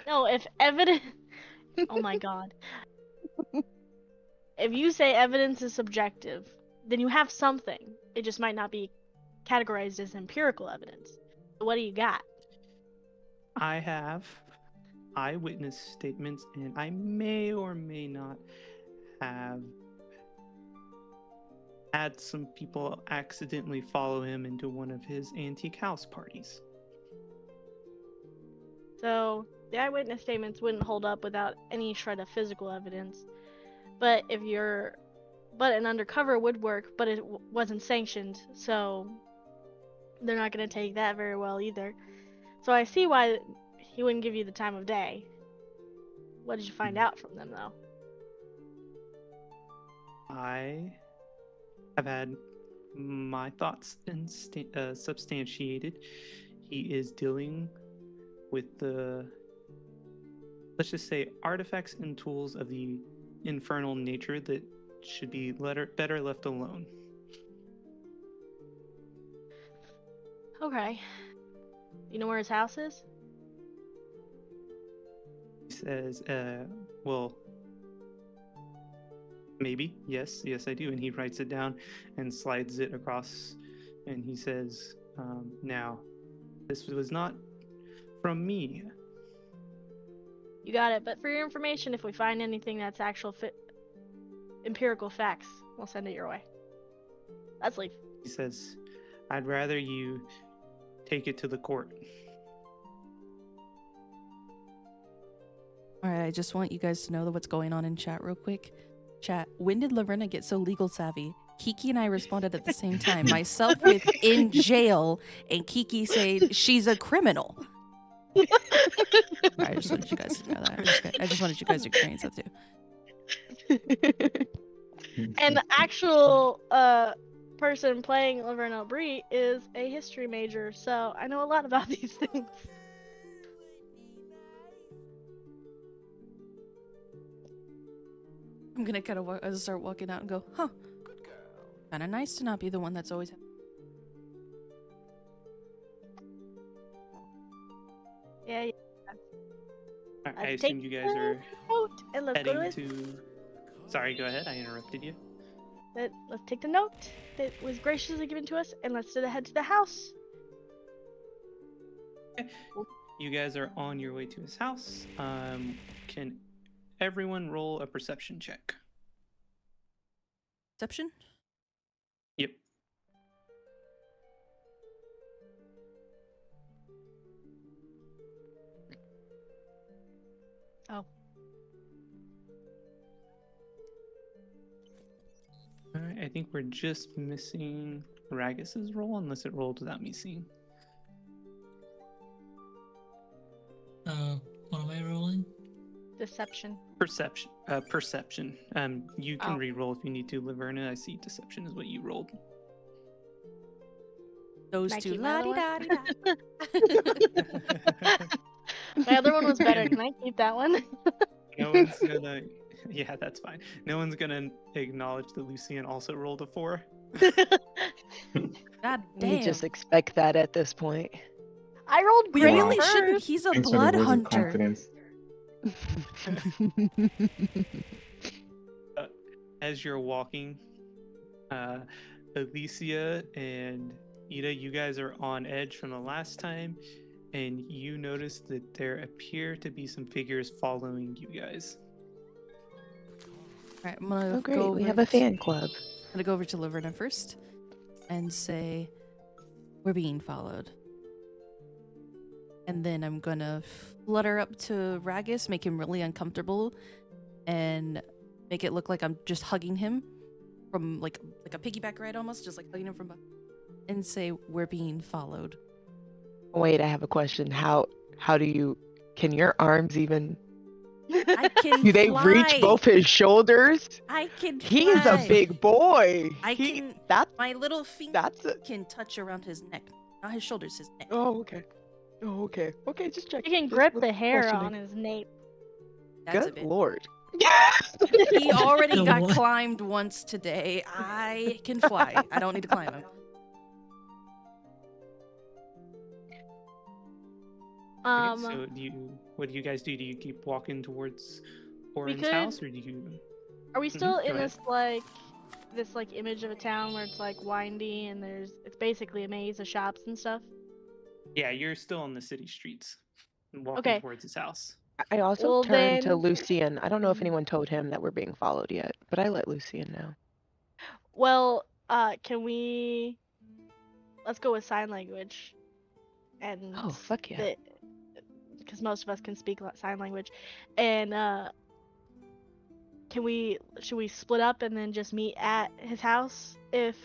No, if evidence. Oh my god. If you say evidence is subjective, then you have something. It just might not be categorized as empirical evidence. So what do you got? I have eyewitness statements, and I may or may not have had some people accidentally follow him into one of his antique house parties. So the eyewitness statements wouldn't hold up without any shred of physical evidence. But an undercover would work, but it wasn't sanctioned, so they're not going to take that very well either. So I see why he wouldn't give you the time of day. What did you find out from them, though? I have had my thoughts substantiated. He is dealing with the, let's just say, artifacts and tools of the infernal nature that should be better left alone. Okay. You know where his house is? He says, well, maybe. Yes, I do. And he writes it down and slides it across. And he says, now, this was not from me. You got it. But for your information, if we find anything that's actual empirical facts, we'll send it your way. Let's leave. He says, I'd rather you take it to the court. All right, I just want you guys to know what's going on in chat real quick. Chat, when did Laverna get so legal savvy? Kiki and I responded at the same time. Myself with in jail, and Kiki said she's a criminal. I just wanted you guys to know that. I just wanted you guys to experience that too. And the actual person playing Laverna Bree is a history major, so I know a lot about these things. I'm gonna kind of start walking out and go, huh? Kind of nice to not be the one that's always. Yeah. I assume you guys are Note and let's go heading to. Sorry, go ahead. I interrupted you. Let's take the note that was graciously given to us, and let's head to the house. You guys are on your way to his house. Can everyone roll a perception check? Perception? Yep. Oh. Alright, I think we're just missing Ragus's roll, unless it rolled without me seeing. What am I rolling? Deception. Perception. Perception. You can Oh. re-roll if you need to, Laverna. I see deception is what you rolled. Those Can I two. keep my other La-di-da-di-da. My other one was better. Can I keep that one? No one's gonna. Yeah, that's fine. No one's gonna acknowledge that Lucian also rolled a 4. God You damn. just expect that at this point. I rolled We great really first. shouldn't. He's a Thanks for the blood words of hunter. confidence. As you're walking, Alicia and Ida, you guys are on edge from the last time, and you notice that there appear to be some figures following you guys. All right, I'm gonna Oh, great. go. We have over a fan club. I'm gonna go over to Laverna first and say, "We're being followed." And then I'm gonna flutter up to Ragus, make him really uncomfortable, and make it look like I'm just hugging him from like a piggyback ride, almost, just like hugging him from, and say, "We're being followed." Wait, I have a question. How do you? Can your arms even? I can. Do they fly. reach both his shoulders? I can. He's a fly. big boy. I can. That's My little feet that's a. can touch around his neck, not his shoulders, his neck. Oh, okay. Oh, okay. Okay, just check. You can just grip was the hair questioning. on his nape. That's a Good bit. lord. He already The got what? climbed once today. I can fly. I don't need to climb him. Okay, so what do you guys do? Do you keep walking towards Orin's could- house, or do you? Are we still go in ahead. this image of a town where it's like windy and it's basically a maze of shops and stuff? Yeah, you're still on the city streets, walking Okay. towards his house. I also Well, turned to then- Lucian. I don't know if Mhm. anyone told him that we're being followed yet, but I let Lucian know. Well, can we? Let's go with sign language. And Oh, fuck yeah. because most of us can speak sign language, and should we split up and then just meet at his house? If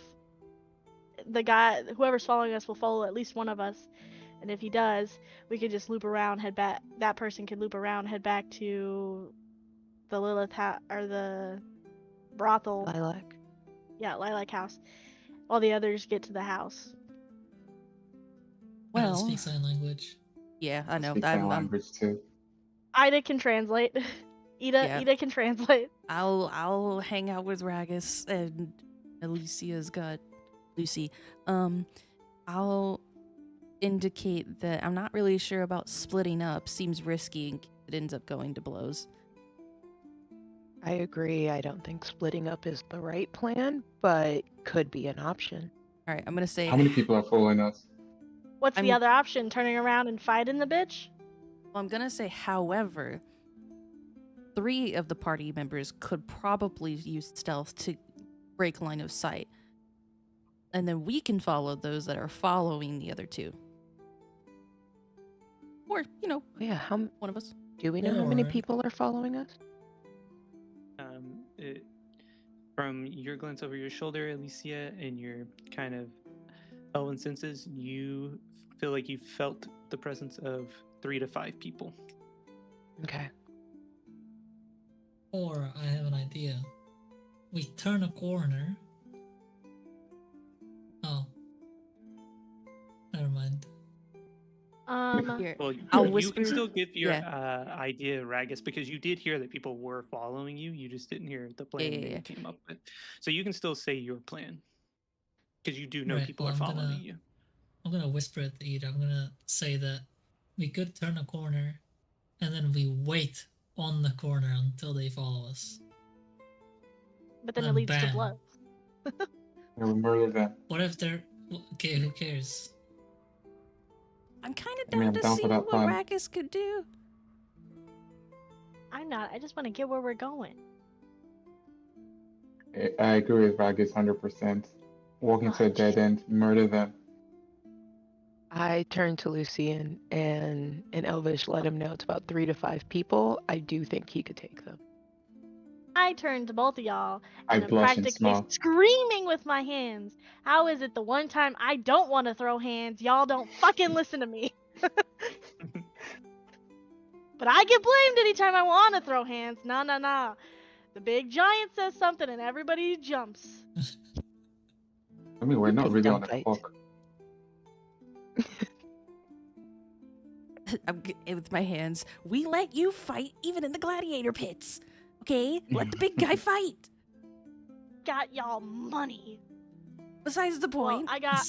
whoever's following us will follow at least one of us, and if he does, we could just loop around, head back. That person could loop around, head back to the Lilith or the brothel. Lilac. Yeah, Lilac house. While the others get to the house. I don't Well, speak sign language. yeah, I know. Speak sign I'm, language too. Ida can translate. Yeah. Ida can translate. I'll hang out with Ragus, and Alicia's got Lucy. I'll indicate that I'm not really sure about splitting up. Seems risky it ends up going to blows. I agree. I don't think splitting up is the right plan, but could be an option. All right, I'm gonna say. How many people are following us? What's the I'm- other option? Turning around and fighting the bitch? Well, I'm gonna say, however, 3 of the party members could probably use stealth to break line of sight, and then we can follow those that are following the other 2. Or, Yeah, one of us. do we know how many Or- people are following us? From your glance over your shoulder, Alicia, and your kind of elven senses, you feel like you felt the presence of 3 to 5 people. Okay. Or I have an idea. We turn a corner. Oh. Never mind. Here, Well, I'll you whisper. can still give your Yeah. idea, Ragus, because you did hear that people were following you. You just didn't hear the plan Yeah, that yeah. you came up with. So you can still say your plan because you do know Right, people well, are following you. I'm gonna whisper at the Ida. I'm gonna say that we could turn a corner and then we wait on the corner until they follow us. But then it And leads to bam. blood. And we murder them. What if they're okay? Who cares? I'm kind of I mean, down I'm to down see for that what plan. Ragus could do. I'm not. I just want to get where we're going. I agree with Ragus 100%. Walk into a dead end, murder them. I turn to Lucian and in Elvish let him know it's about 3 to 5 people. I do think he could take them. I turn to both of y'all I and I'm blush and practically smile. screaming with my hands. How is it the one time I don't want to throw hands, y'all don't fucking listen to me? But I get blamed anytime I want to throw hands. Nah. The big giant says something and everybody jumps. I mean, we're not Big really dumb on the fight. clock. With my hands. We let you fight even in the gladiator pits. Okay? Let the big guy fight. Got y'all money. Besides the Well, point. I got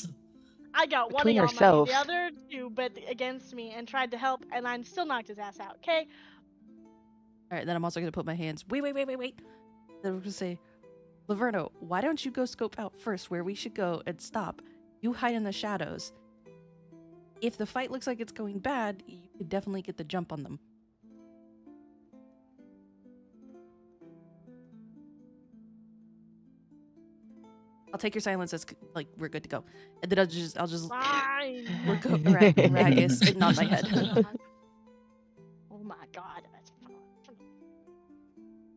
one of Between y'all ourselves. money. The other 2 bet against me and tried to help, and I still knocked his ass out. Okay? All right, then I'm also going to put my hands. Wait. Then we're going to say, Laverno, why don't you go scope out first where we should go and stop? You hide in the shadows. If the fight looks like it's going bad, you could definitely get the jump on them. I'll take your silence as like we're good to go, and then I'll just Fine. look up Ragus and nod my head. Oh my god, that's fun.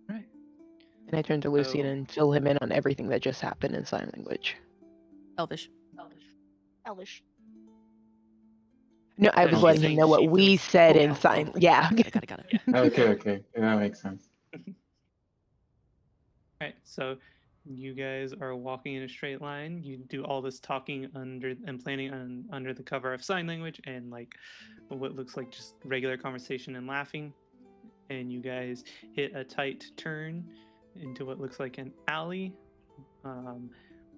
Right. And I turn to Lucian So- and fill him in on everything that just happened in sign language. Elvish. Elvish. No, I No, was she's letting him saying know she what we feels- said in Oh, sign. oh. Yeah. Got it. Okay, that makes sense. Right. So you guys are walking in a straight line. You do all this talking under and planning on under the cover of sign language and like what looks like just regular conversation and laughing. And you guys hit a tight turn into what looks like an alley,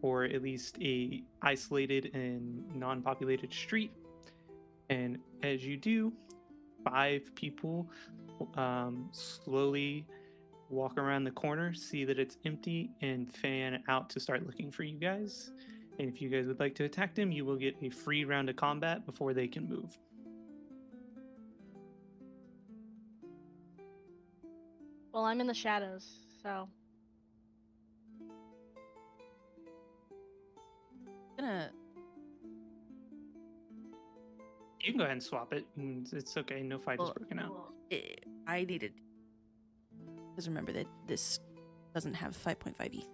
or at least a isolated and non-populated street. And as you do, 5 people slowly walk around the corner, see that it's empty, and fan out to start looking for you guys. And if you guys would like to attack them, you will get a free round of combat before they can move. Well, I'm in the shadows, so Gonna You can go ahead and swap it. It's okay. No fight is Well, broken out. I needed because remember that this doesn't have 5.5e.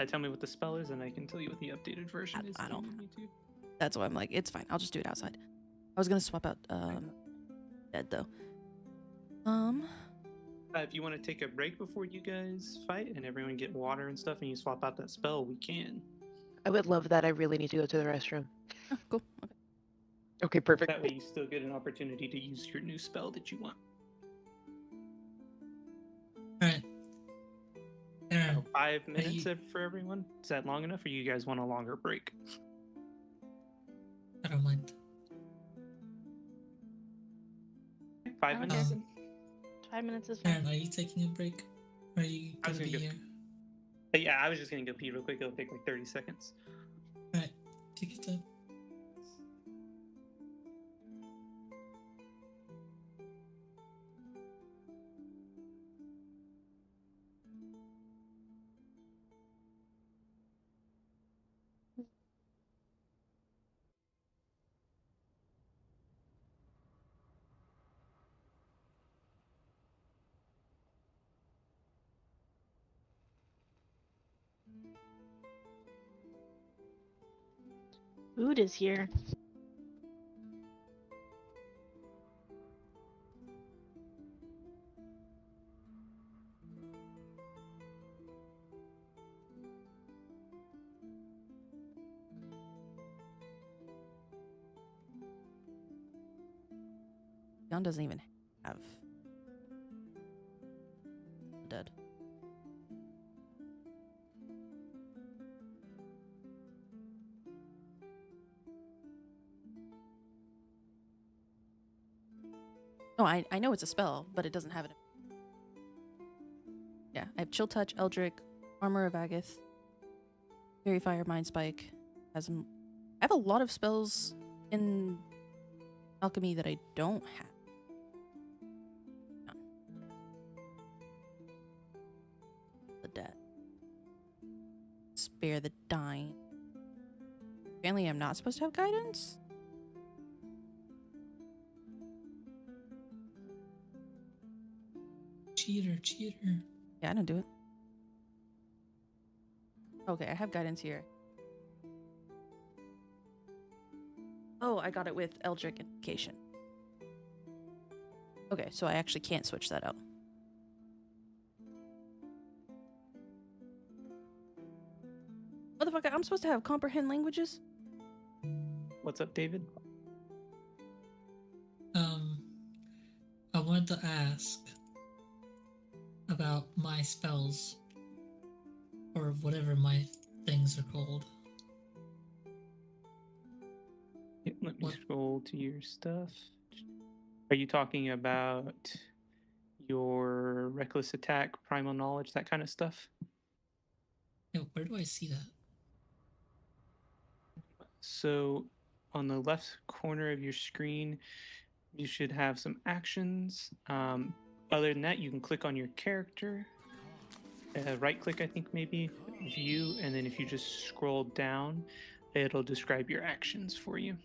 Tell me what the spell is, and I can tell you what the updated version is. I if you don't- need me to. That's why I'm like, it's fine. I'll just do it outside. I was gonna swap out dead though. If you want to take a break before you guys fight and everyone get water and stuff, and you swap out that spell, we can. I would love that. I really need to go to the restroom. Oh, cool. Okay. Okay, perfect. That way, you still get an opportunity to use your new spell that you want. Alright. Aaron, So 5 minutes you- for everyone. Is that long enough, or you guys want a longer break? I don't mind. 5 Okay. minutes? 5 minutes is fine. Aaron, are you taking a break? Or are you I was gonna be gonna go- here? Yeah, I was just gonna go pee real quick. It'll take like 30 seconds. Alright, take your time. Food is here. John doesn't even have dead. No, I know it's a spell, but it doesn't have it. Yeah, I have Chill Touch, Eldritch, Armor of Agath, Fairy Fire, Mind Spike. I have a lot of spells in Alchemy that I don't have. No. The dead. Spare the dying. Apparently I'm not supposed to have guidance? Cheater, cheater. Yeah, I don't do it. Okay, I have guidance here. Oh, I got it with Eldritch Invocation. Okay, so I actually can't switch that out. Motherfucker, I'm supposed to have comprehend languages? What's up, David? I wanted to ask about my spells, or whatever my things are called. Yeah, let me What? scroll to your stuff. Are you talking about your reckless attack, primal knowledge, that kind of stuff? Yeah, where do I see that? So on the left corner of your screen, you should have some actions. Other than that, you can click on your character. Right click, I think maybe, view, and then if you just scroll down, it'll describe your actions for you.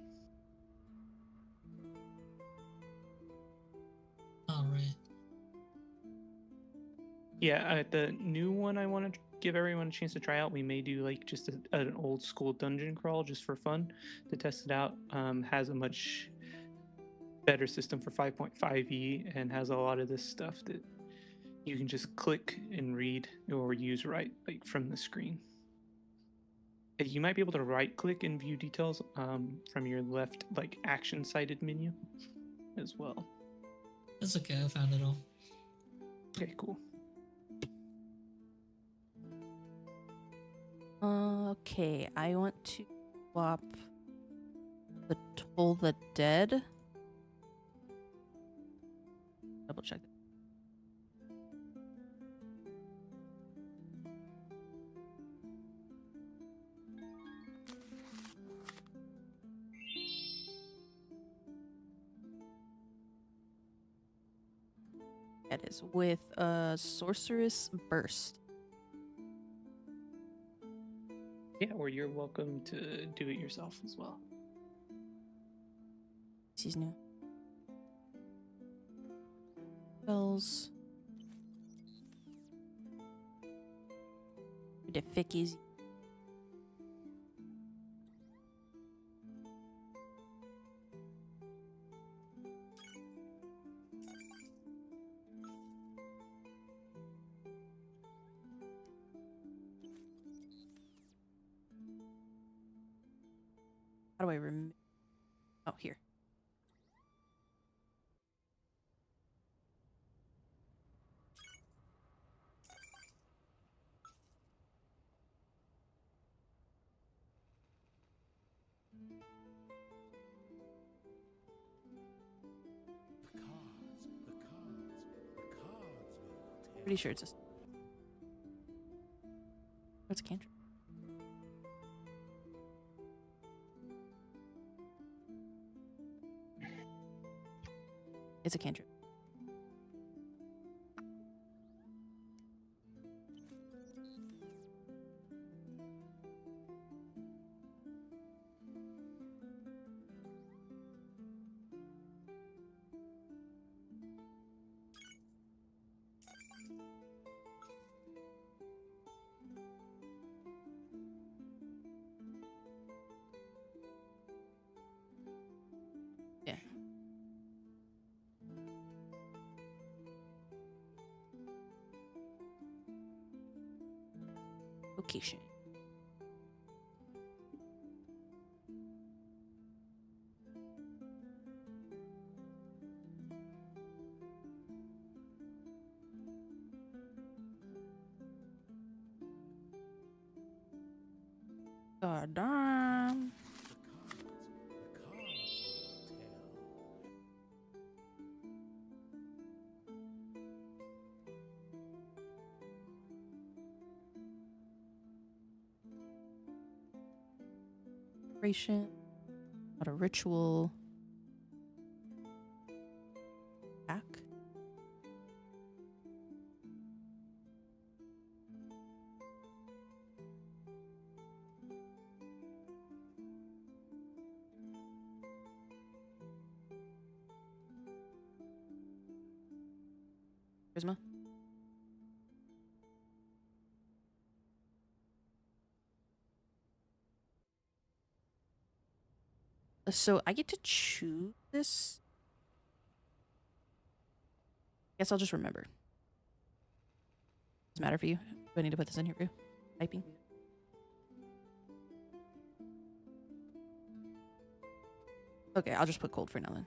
Alright. Yeah, the new one I want to give everyone a chance to try out. We may do like just an old school dungeon crawl just for fun to test it out. Has a much better system for 5.5e and has a lot of this stuff that you can just click and read or use right like from the screen. You might be able to right click and view details from your left like action cited menu as well. That's okay, I found it all. Okay, cool. Okay, I want to swap the Toll the Dead. Double check. That is with Sorceress Burst. Yeah, or you're welcome to do it yourself as well. She's new. Spells. The fickies. How do I remove? Oh, here. Pretty sure it's a. What's a cantrip? It's a cantrip. Yeah. Location. God damn. Not a ritual. Back. Charisma. So I get to choose this. Guess I'll just remember. Does it matter for you? Do I need to put this in here for you? Typing. Okay, I'll just put cold for now then.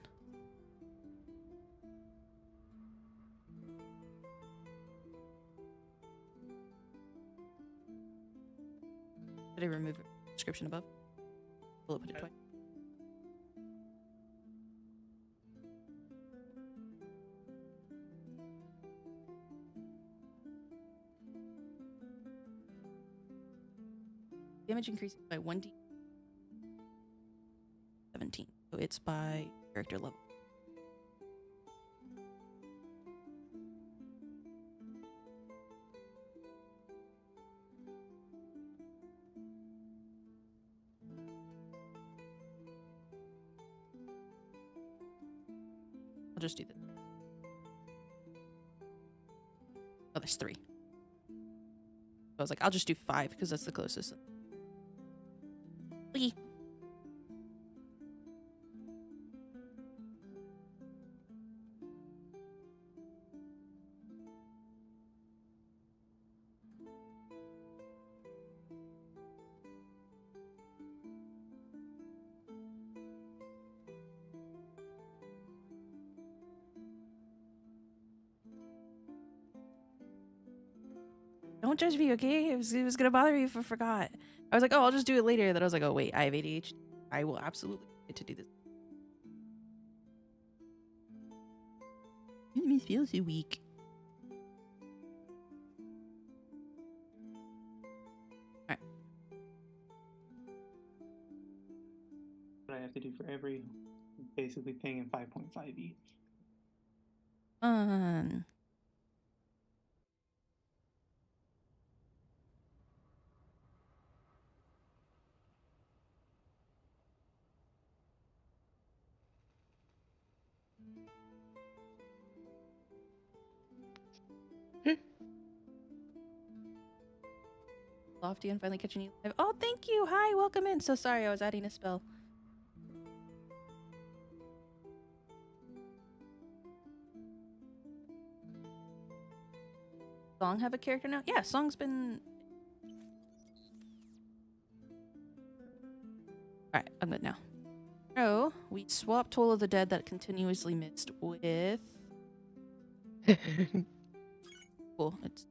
Did I remove the description above? Will it put it twice? Damage increases by 1d 17. So it's by character level. I'll just do this. Oh, there's 3. I was like, I'll just do 5 because that's the closest. Wee. Don't judge me, okay? It was gonna bother you if I forgot. I was like, oh, I'll just do it later. Then I was like, oh wait, I have ADHD. I will absolutely get to do this. You make me feel so weak. Alright. What I have to do for every, basically paying in 5.5 each. Lofty and finally catching you live. Oh, thank you. Hi, welcome in. So sorry, I was adding a spell. Song have a character now? Yeah, Song's been... Alright, I'm good now. So, we swapped Toll of the Dead that continuously missed with... Cool, it's...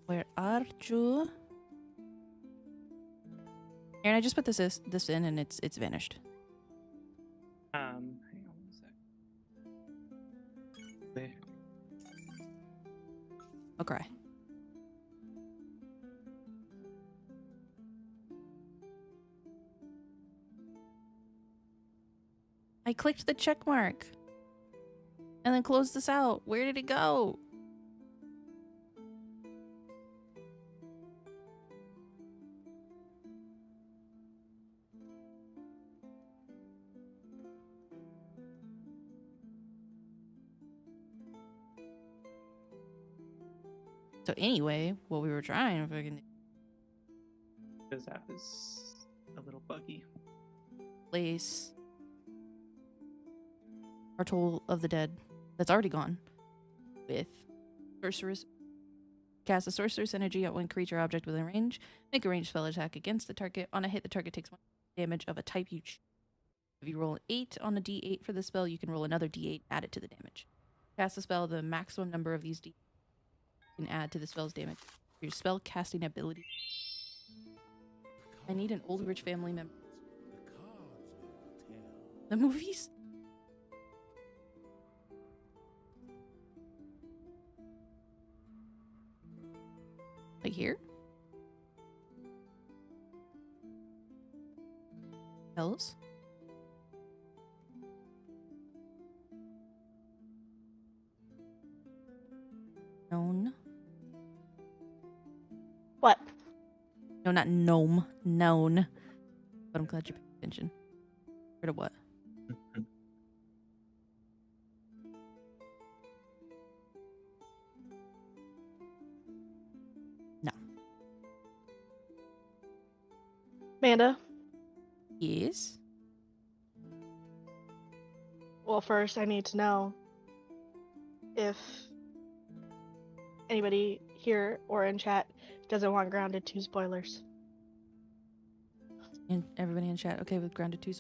Where are you? Aaron, I just put this in and it's vanished. Hang on one sec. There. Okay. I clicked the check mark and then closed this out. Where did it go? So anyway, what we were trying to fucking This app is a little buggy. place our Toll of the Dead that's already gone with Sorceress. Cast a Sorceress energy at one creature object within range. Make a ranged spell attack against the target. On a hit, the target takes 1 damage of a type you choose. If you roll an 8 on a d8 for the spell, you can roll another d8, add it to the damage. Cast the spell, the maximum number of these d8 you can add to the spell's damage. Your spell casting ability. I need an old rich family member. The movies? Like here? Hells? Known. What? No, not gnome. Known. But I'm glad you paid attention. Rid of what? No. Amanda? Yes? Well, first I need to know if anybody here or in chat doesn't want Grounded 2 spoilers. And everybody in chat okay with Grounded 2?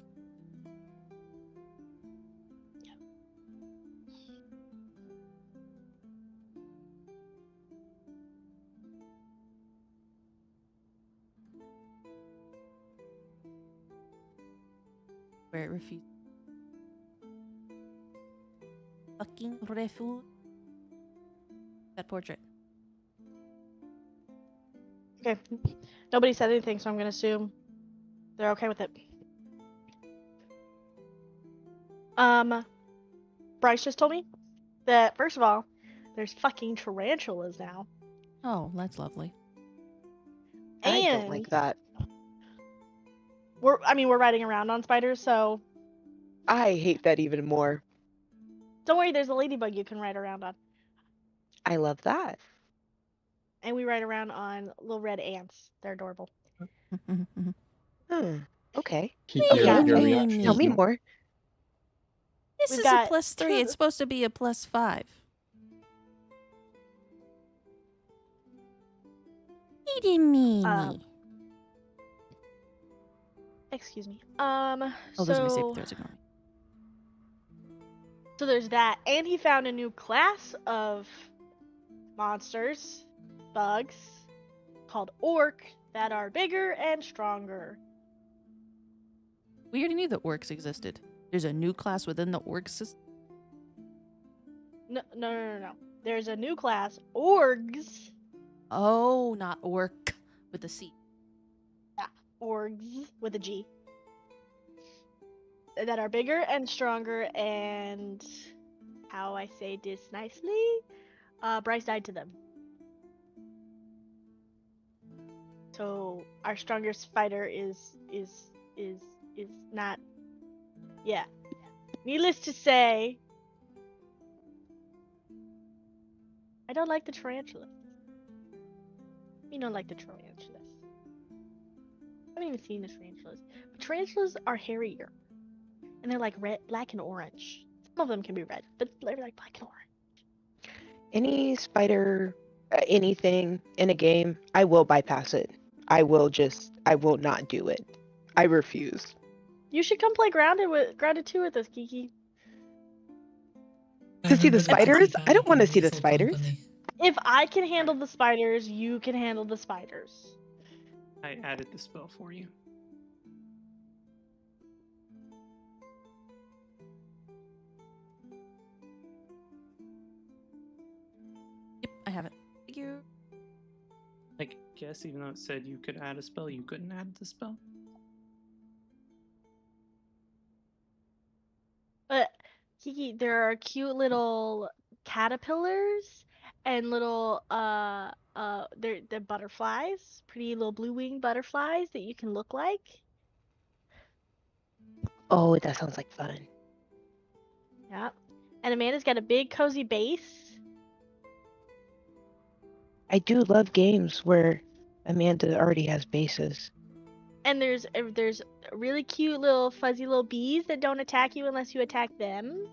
Where it refused. Fucking refuse. That portrait. Okay. Nobody said anything, so I'm gonna assume they're okay with it. Bryce just told me that first of all, there's fucking tarantulas now. Oh, that's lovely. I don't And like that. we're riding around on spiders, so I hate that even more. don't worry, there's a ladybug you can ride around on. I love that. And we ride around on little red ants. They're adorable. Okay. Kiki, Yeah, your Amy. reaction Tell is me no. more. This We've is got a +3. It's supposed to be a +5. Eating me. Excuse me. Oh, those are my safe throws. Ignore me. So there's that, and he found a new class of monsters, bugs, called orc that are bigger and stronger. We already knew that orcs existed. There's a new class within the orc system. No. There's a new class, orgs. Oh, not orc with a C. Yeah, orgs with a G. That are bigger and stronger, and how I say this nicely, Bryce died to them. So our strongest fighter is not. Yeah. Needless to say, I don't like the tarantulas. You don't like the tarantulas. I haven't even seen the tarantulas. But tarantulas are hairier. And they're like red, black, and orange. Some of them can be red, but they're like black and orange. Any spider, anything in a game, I will bypass it. I will not do it. I refuse. You should come play Grounded 2 with us, Kiki. To see the I've been spiders? keep I don't want to having see the full spiders. company. If I can handle the spiders, you can handle the spiders. I added the spell for you. Yep, I have it. Thank you. I guess even though it said you could add a spell, you couldn't add the spell. But Kiki, there are cute little caterpillars and little they're butterflies, pretty little blue winged butterflies that you can look like. Oh, that sounds like fun. Yeah. And Amanda's got a big cozy base. I do love games where Amanda already has bases. And there's really cute little fuzzy little bees that don't attack you unless you attack them.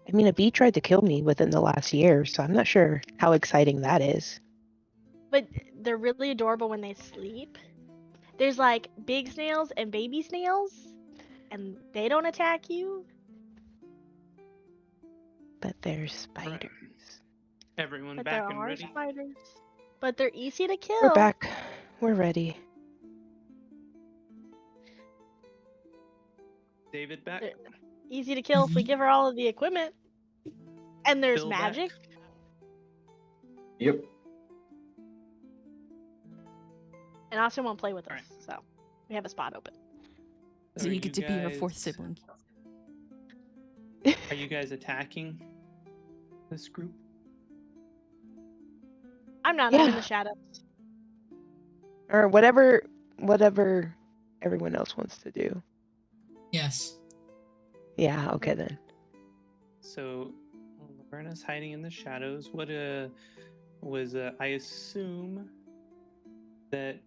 I mean, a bee tried to kill me within the last year, so I'm not sure how exciting that is. But they're really adorable when they sleep. There's like big snails and baby snails, and they don't attack you. But there's spiders. Everyone But back there and are ready? spiders. But they're easy to kill. We're back. We're ready. David back? They're easy to kill if we give her all of the equipment. And there's Bill back? magic. Yep. And Austin won't play with us, Alright. so we have a spot open. So Are you get to be her fourth guys- sibling. Are you guys attacking this group? I'm not. I'm in Yeah. the shadows. Or whatever everyone else wants to do. Yes. Yeah, okay then. So, Laverna's hiding in the shadows. What was I assume that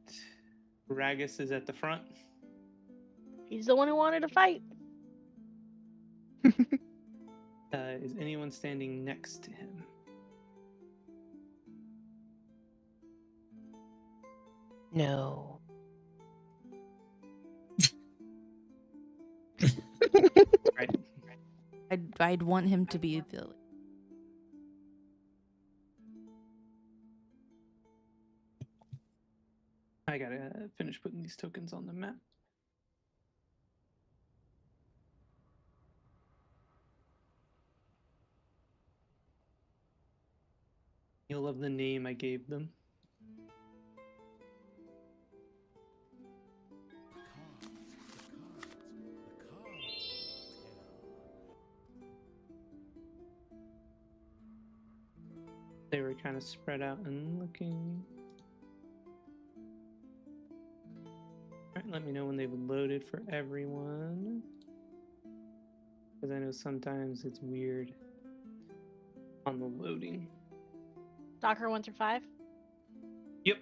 Ragus is at the front? He's the one who wanted to fight. Is anyone standing next to him? No. Right. I'd want him to be the. I gotta finish putting these tokens on the map. You'll love the name I gave them. They were kind of spread out and looking. Alright, let me know when they've loaded for everyone. Because I know sometimes it's weird on the loading. Docker 1 through 5. Yep.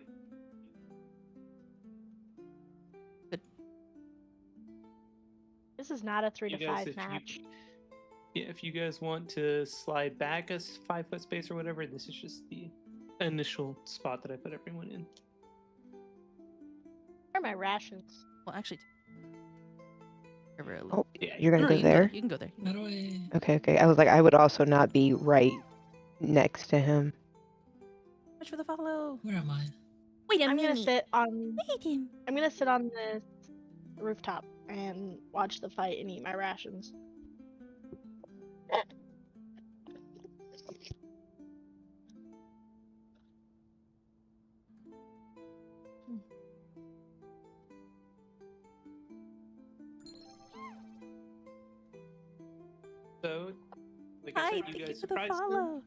This is not a 3 to You guys, 5 if match. if you guys want to slide back a 5-foot space or whatever, this is just the initial spot that I put everyone in. Where are my rations? Well, actually. Oh, Yeah, you're No, gonna no, go you there? You can go there. How do I? Okay. I was like, I would also not be right next to him. Much for the follow. Where am I? Wait a I'm gonna minute. sit on. Wait a minute. I'm gonna sit on the rooftop and watch the fight and eat my rations. So, like I Hi, said, you thank you guys for the surprised me. follow.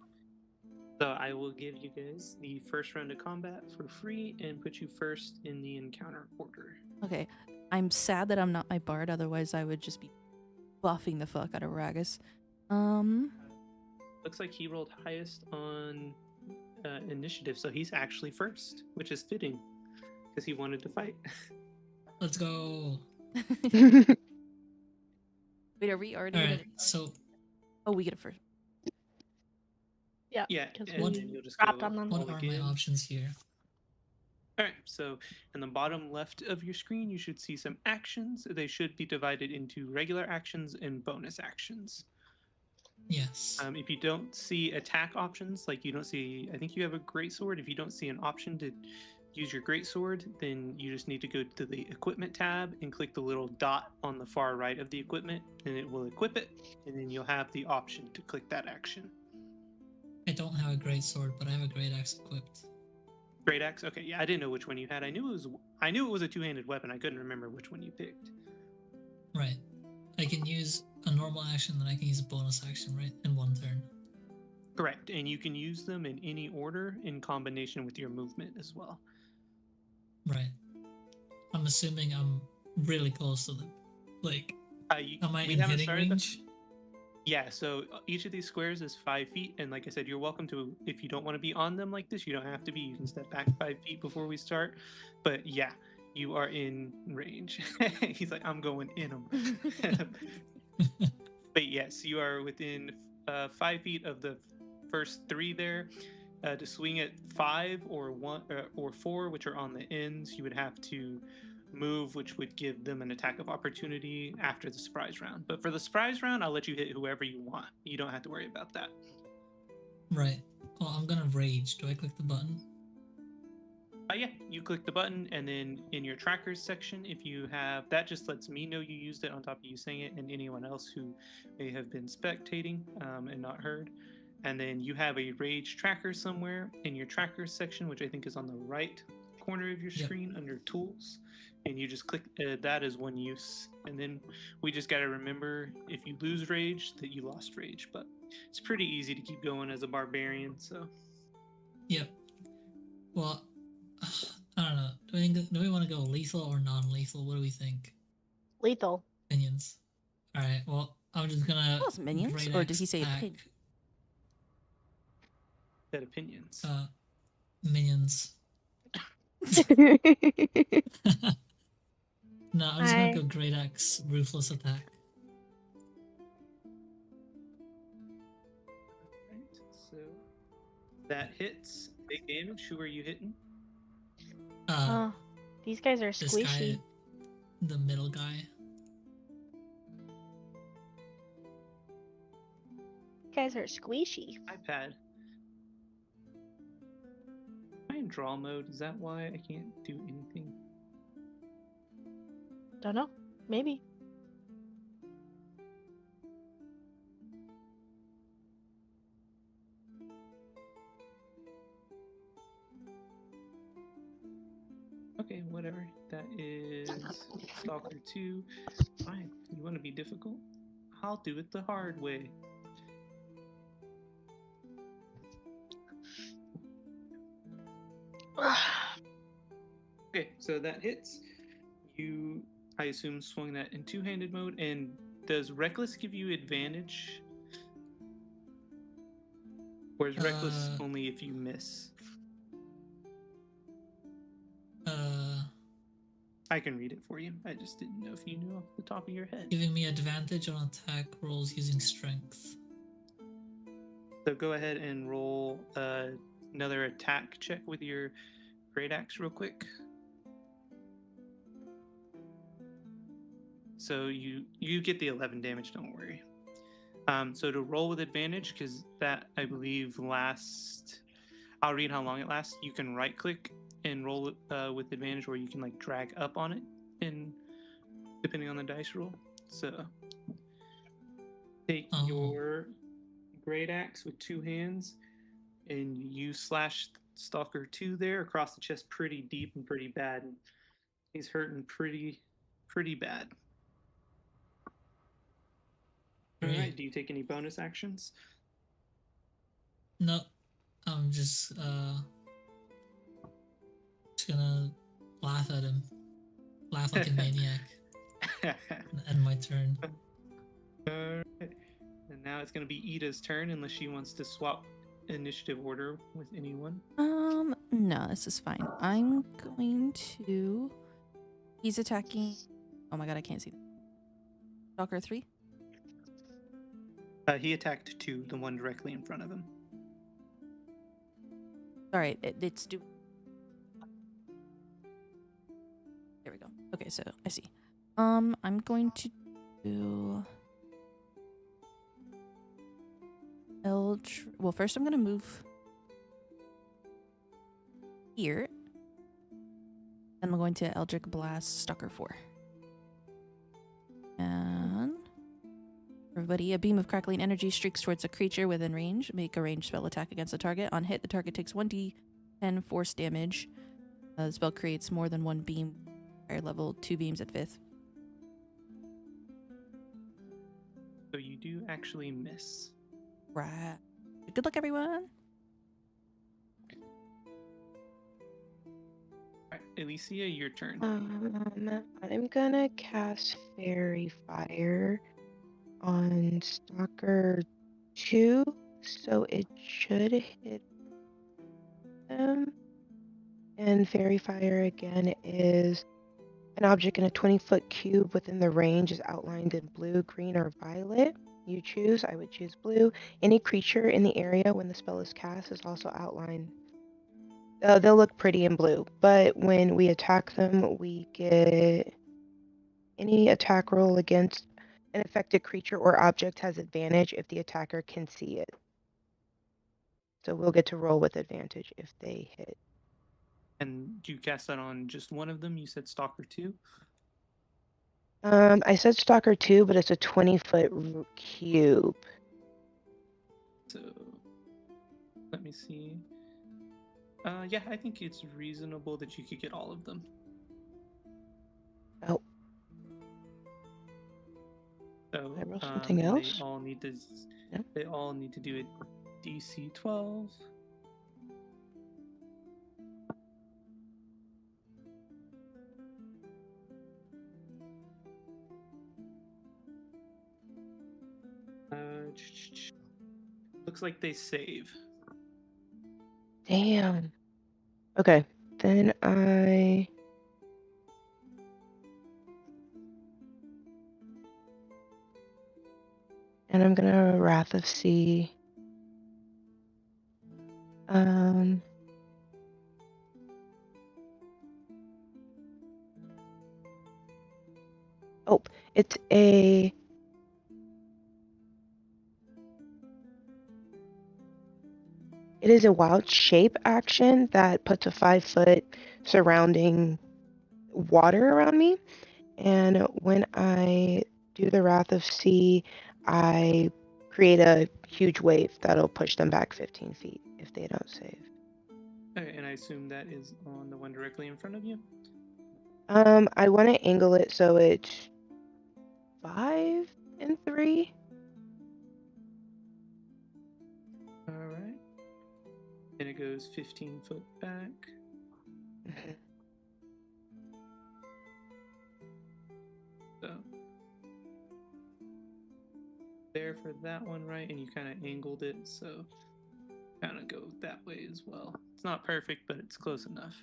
So I will give you guys the first round of combat for free and put you first in the encounter order. Okay, I'm sad that I'm not my bard. Otherwise, I would just be buffing the fuck out of Ragus. Looks like he rolled highest on initiative, so he's actually first, which is fitting because he wanted to fight. Let's go. Wait, are we already? All gonna- right. So Oh, we get it first. Yeah. Yeah, 'Cause and What- then you'll just dropped go on them. what all are my again. options here? All right, so in the bottom left of your screen, you should see some actions. They should be divided into regular actions and bonus actions. Yes. If you don't see attack options, like you don't see, I think you have a greatsword. If you don't see an option to use your greatsword, then you just need to go to the equipment tab and click the little dot on the far right of the equipment, and it will equip it, and then you'll have the option to click that action. I don't have a great sword, but I have a great axe equipped. Great axe. Okay, yeah, I didn't know which one you had. I knew it was a two-handed weapon. I couldn't remember which one you picked. Right. I can use a normal action, then I can use a bonus action, right, in one turn. Correct, and you can use them in any order in combination with your movement as well. Right. I'm assuming I'm really close to them. Like, am I in hitting range? Yeah, so each of these squares is 5 feet, and like I said, you're welcome to, if you don't want to be on them like this, you don't have to be. You can step back 5 feet before we start. But yeah, you are in range. He's like, I'm going in them. But yes, you are within 5 feet of the first 3 there. To swing at 5 or 1 or 4, which are on the ends, you would have to move, which would give them an attack of opportunity after the surprise round. But for the surprise round, I'll let you hit whoever you want. You don't have to worry about that. Right. Well, I'm gonna rage. Do I click the button? Yeah, you click the button, and then in your trackers section, if you have that, just lets me know you used it on top of you saying it, and anyone else who may have been spectating and not heard. And then you have a rage tracker somewhere in your trackers section, which I think is on the right corner of your screen under tools. And you just click that as one use. And then we just got to remember, if you lose rage, that you lost rage. But it's pretty easy to keep going as a barbarian, so. Yep. Well, I don't know. Do we want to go lethal or non-lethal? What do we think? Lethal. Minions. All right. Well, I'm just gonna. Was minions, or did he say pig? Said opinions. Minions. No, I'm just gonna go Great Axe, Ruthless Attack. Right, so that hits. Big damage. Who are you hitting? These guys are This squishy. guy, the middle guy. These guys are squishy. iPad. Am I in draw mode? Is that why I can't do anything? Don't know. Maybe. Okay, whatever. That is Stalker 2. Fine. You want to be difficult? I'll do it the hard way. Okay, so that hits. You, I assume, swung that in two-handed mode. And does Reckless give you advantage? Or is Reckless only if you miss? I can read it for you. I just didn't know if you knew off the top of your head. Giving me advantage on attack rolls using strength. So go ahead and roll another attack check with your great axe real quick. So you get the 11 damage, don't worry. So to roll with advantage, because that, I believe, lasts... I'll read how long it lasts. You can right click and roll it with advantage, or you can like drag up on it, and depending on the dice roll. So take your great axe with 2 hands, and you slash Stalker 2 there across the chest pretty deep and pretty bad. And he's hurting pretty bad. All right. Do you take any bonus actions? Nope. I'm just gonna laugh at him. Laugh like a maniac. And end my turn. Alright. And now it's gonna be Ida's turn unless she wants to swap initiative order with anyone. No, this is fine. I'm going to... He's attacking... Oh my god, I can't see. Stalker 3? He attacked 2, the one directly in front of him. Alright, it's do... There we go. Okay, so I see. I'm going to do... Well, first I'm gonna move here. And I'm going to Eldritch Blast Stalker 4. And everybody, a beam of crackling energy streaks towards a creature within range. Make a ranged spell attack against the target. On hit, the target takes 1d10 force damage. The spell creates more than one beam. Higher level, 2 beams at 5th. So you do actually miss. Right. Good luck, everyone. Alright, Alicia, your turn. I'm gonna cast Fairy Fire on Stalker 2, so it should hit them. And Fairy Fire again is an object in a 20-foot cube within the range is outlined in blue, green, or violet. You choose. I would choose blue. Any creature in the area when the spell is cast is also outlined. They'll look pretty in blue, but when we attack them, we get any attack roll against an affected creature or object has advantage if the attacker can see it. So we'll get to roll with advantage if they hit. And do you cast that on just one of them? You said Stalker 2? I said Stalker 2, but it's a 20-foot cube. So let me see. Yeah, I think it's reasonable that you could get all of them. Oh. So I roll something else? They all need to. Yep. They all need to do a DC 12. Looks like they save. Damn. Okay, then I'm gonna Wrath of Sea. Oh, it's a It is a wild shape action that puts a 5-foot surrounding water around me. And when I do the Wrath of Sea, I create a huge wave that'll push them back 15 feet if they don't save. Okay, and I assume that is on the one directly in front of you? I want to angle it so it's 5 and 3. Alright. And it goes 15 foot back. So there for that one, right? And you kind of angled it, so kind of go that way as well. It's not perfect, but it's close enough.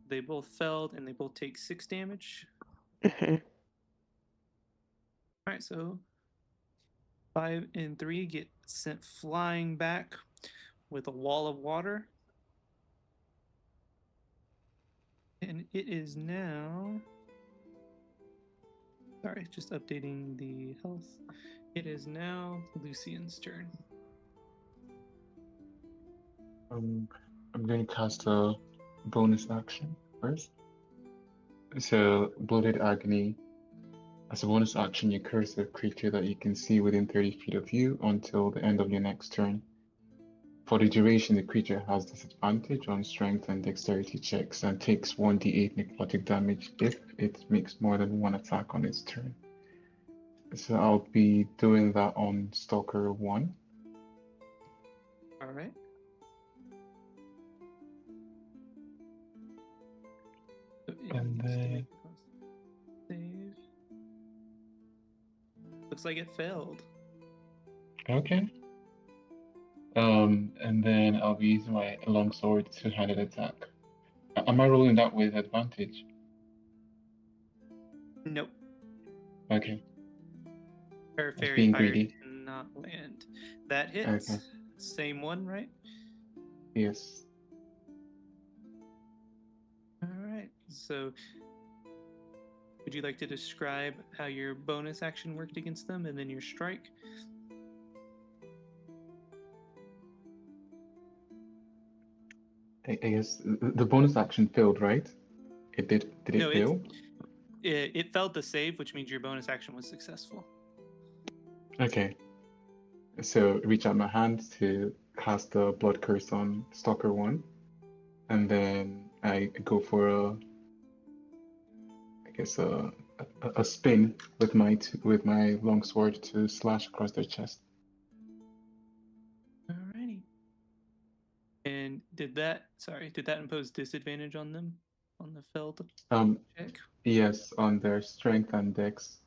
They both failed, and they both take 6 damage. Alright, so 5 and 3 get sent flying back with a wall of water. And it is now... Sorry, just updating the health. It is now Lucian's turn. I'm going to cast a bonus action first. So, Bloated Agony. As a bonus action, you curse a creature that you can see within 30 feet of you until the end of your next turn. For the duration, the creature has disadvantage on strength and dexterity checks and takes 1d8 necrotic damage if it makes more than one attack on its turn. So I'll be doing that on Stalker 1. Alright. So And then... Save. Looks like it failed. Okay. And then I'll be using my longsword two-handed attack. Am I rolling that with advantage? Nope. Okay. Her That's fairy being fire greedy. did not land. That hits. Okay. Same one, right? Yes. Alright. So would you like to describe how your bonus action worked against them and then your strike? I guess the bonus action failed, right? It did. Did it No, fail? it failed the save, which means your bonus action was successful. Okay. So reach out my hand to cast the blood curse on Stalker 1, and then I go for I guess a spin with my longsword to slash across their chest. Alrighty. And did that impose disadvantage on them on the failed check? Yes, on their strength and dex.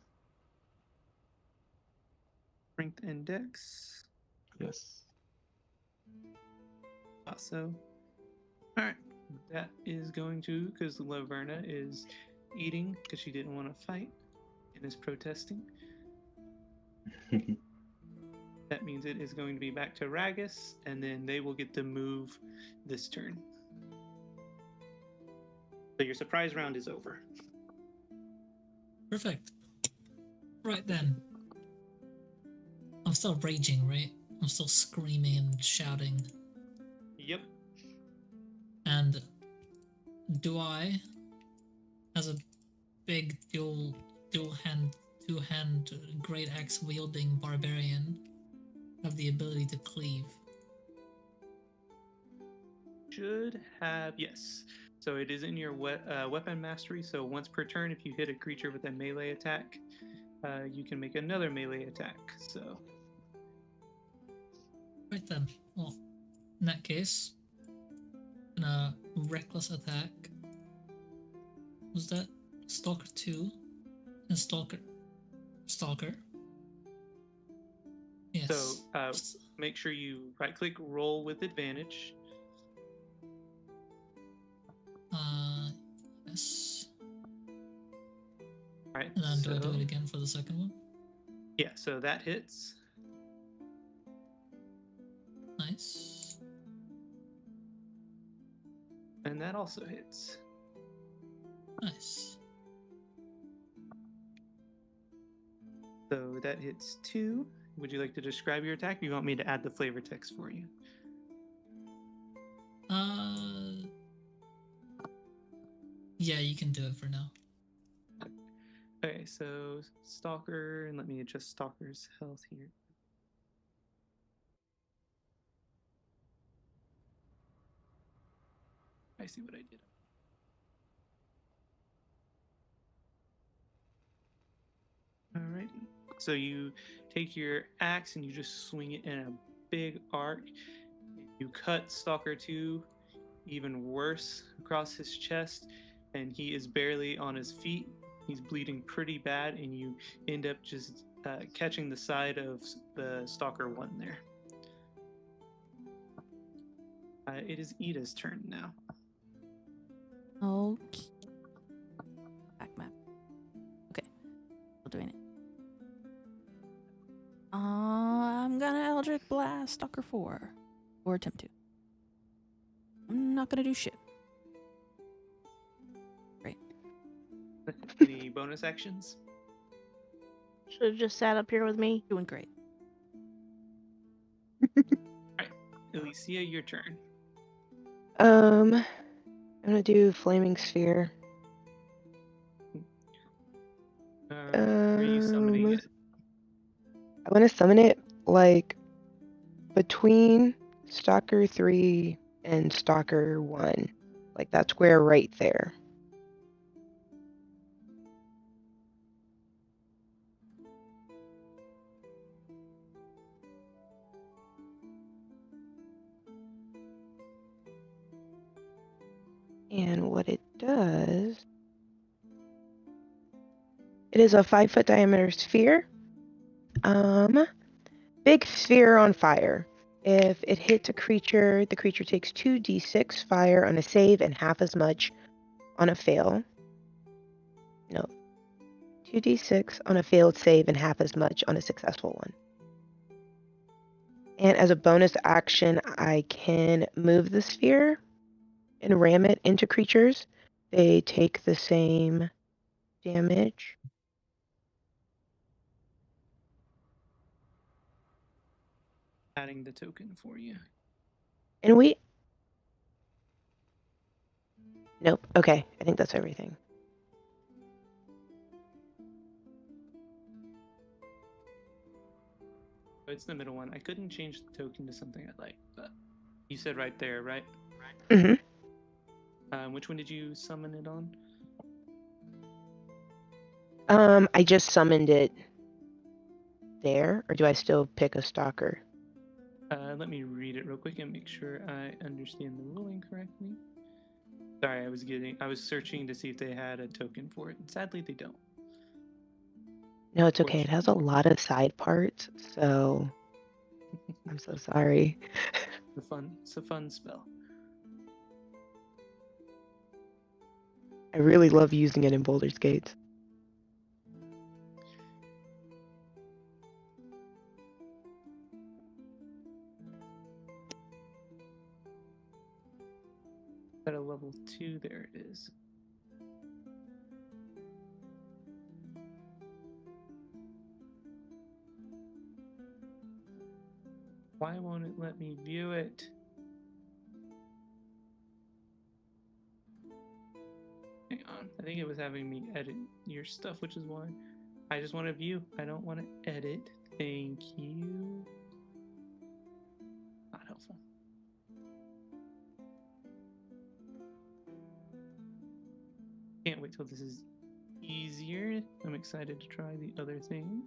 Strength and dex. Yes. So, alright. That is going to, because Laverna is eating because she didn't want to fight and is protesting. That means it is going to be back to Ragus, and then they will get to move this turn. So your surprise round is over. Perfect. Right then. I'm still raging, right? I'm still screaming and shouting. Yep. And do I, as a big two-hand great axe wielding barbarian, have the ability to cleave? Should have, yes. So it is in your weapon mastery. So once per turn, if you hit a creature with a melee attack, you can make another melee attack. So. Right then. Well, in that case, a reckless attack. Was that Stalker 2 and Stalker? Yes. So make sure you right click roll with advantage. Yes. All right. And then do I do it again for the second one? Yeah, so that hits. Nice. And that also hits. Nice. So that hits 2. Would you like to describe your attack? Or you want me to add the flavor text for you? Yeah, you can do it for now. Okay, so Stalker, and let me adjust Stalker's health here. I see what I did. Alright, so you take your axe and you just swing it in a big arc. You cut Stalker 2 even worse across his chest, and he is barely on his feet. He's bleeding pretty bad, and you end up just catching the side of the Stalker 1 there. It is Ida's turn now. Okay. Back map. Okay. Still doing it. I'm gonna Eldritch Blast Stalker 4. Or attempt to. I'm not gonna do shit. Great. Any bonus actions? Should have just sat up here with me. Doing great. Alright, Alicia, your turn. I'm gonna do Flaming Sphere. Where are you summoning it? I want to summon it like between Stalker 3 and Stalker 1. Like that square right there. And what it does, it is a 5-foot diameter sphere. Big sphere on fire. If it hits a creature, the creature takes 2d6 fire on a save and half as much on a fail. No. 2d6 on a failed save and half as much on a successful one. And as a bonus action, I can move the sphere and ram it into creatures. They take the same damage. Adding the token for you. And Nope. Okay, I think that's everything. Oh, it's the middle one. I couldn't change the token to something I like, but you said right there, right? Mm-hmm. Which one did you summon it on? I just summoned it there, or do I still pick a stalker? Let me read it real quick and make sure I understand the ruling correctly. Sorry, I was searching to see if they had a token for it, and sadly they don't. No, it's okay. It has a lot of side parts, so I'm so sorry. It's a fun spell. I really love using it in Boulder's Gates. At a level 2, there it is. Why won't it let me view it? Hang on. I think it was having me edit your stuff, which is why. I just want to view. I don't want to edit. Thank you. Not helpful. Can't wait till this is easier. I'm excited to try the other thing.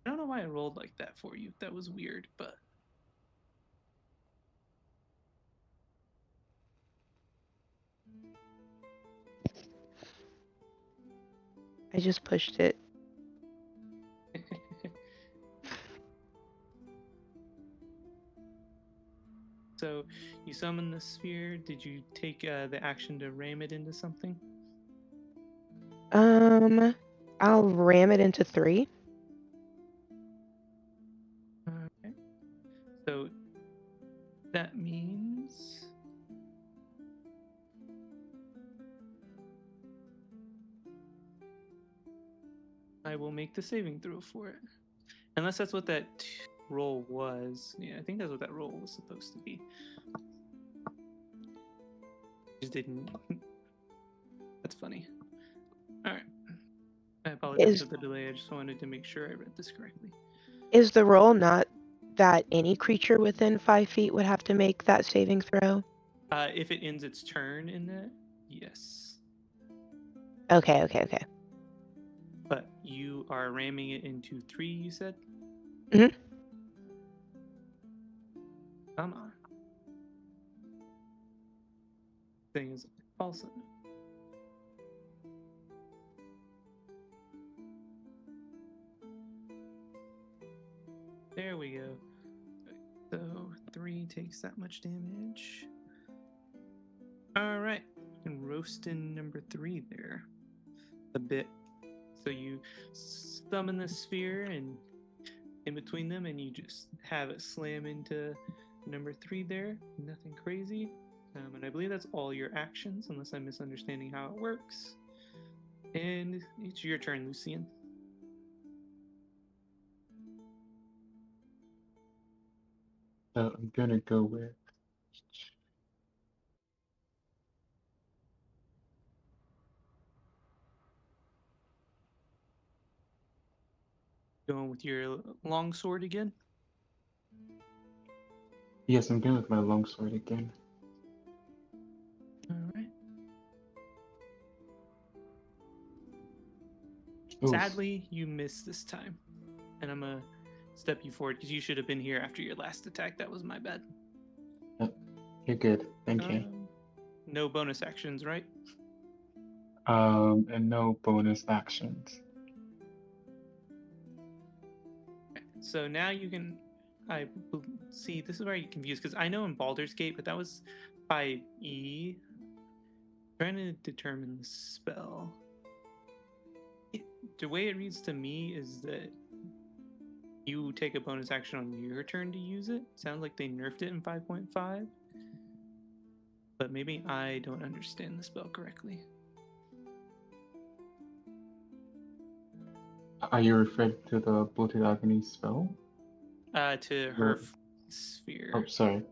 I don't know why it rolled like that for you. That was weird, but I just pushed it. So you summon the sphere. Did you take the action to ram it into something? I'll ram it into 3. Okay. So that means I will make the saving throw for it. Unless that's what that roll was. Yeah, I think that's what that roll was supposed to be. Just didn't. That's funny. All right. I apologize for the delay. I just wanted to make sure I read this correctly. Is the roll not that any creature within 5 feet would have to make that saving throw? If it ends its turn in that, yes. Okay. But you are ramming it into 3, you said? Mm-hmm. Come on. Thing is also. There we go. So 3 takes that much damage. All right. And roasting number 3 there. A bit. So you summon the sphere and in between them, and you just have it slam into number 3 there. Nothing crazy. And I believe that's all your actions, unless I'm misunderstanding how it works. And it's your turn, Lucian. So I'm gonna go with Going with your longsword again. yes, I'm going with my longsword again. All right. Ooh, Sadly, you missed this time. And I'm going to step you forward because you should have been here after your last attack. That was my bad. you're good. Thank you. No bonus actions, right? And no bonus actions. So now you can. See. This is where I get confused because I know in Baldur's Gate, but that was 5e. Trying to determine the spell. the way it reads to me is that you take a bonus action on your turn to use it. Sounds like they nerfed it in 5.5. But maybe I don't understand the spell correctly. Are you referring to the Bloated Agony spell? To her sphere. Oh, sorry.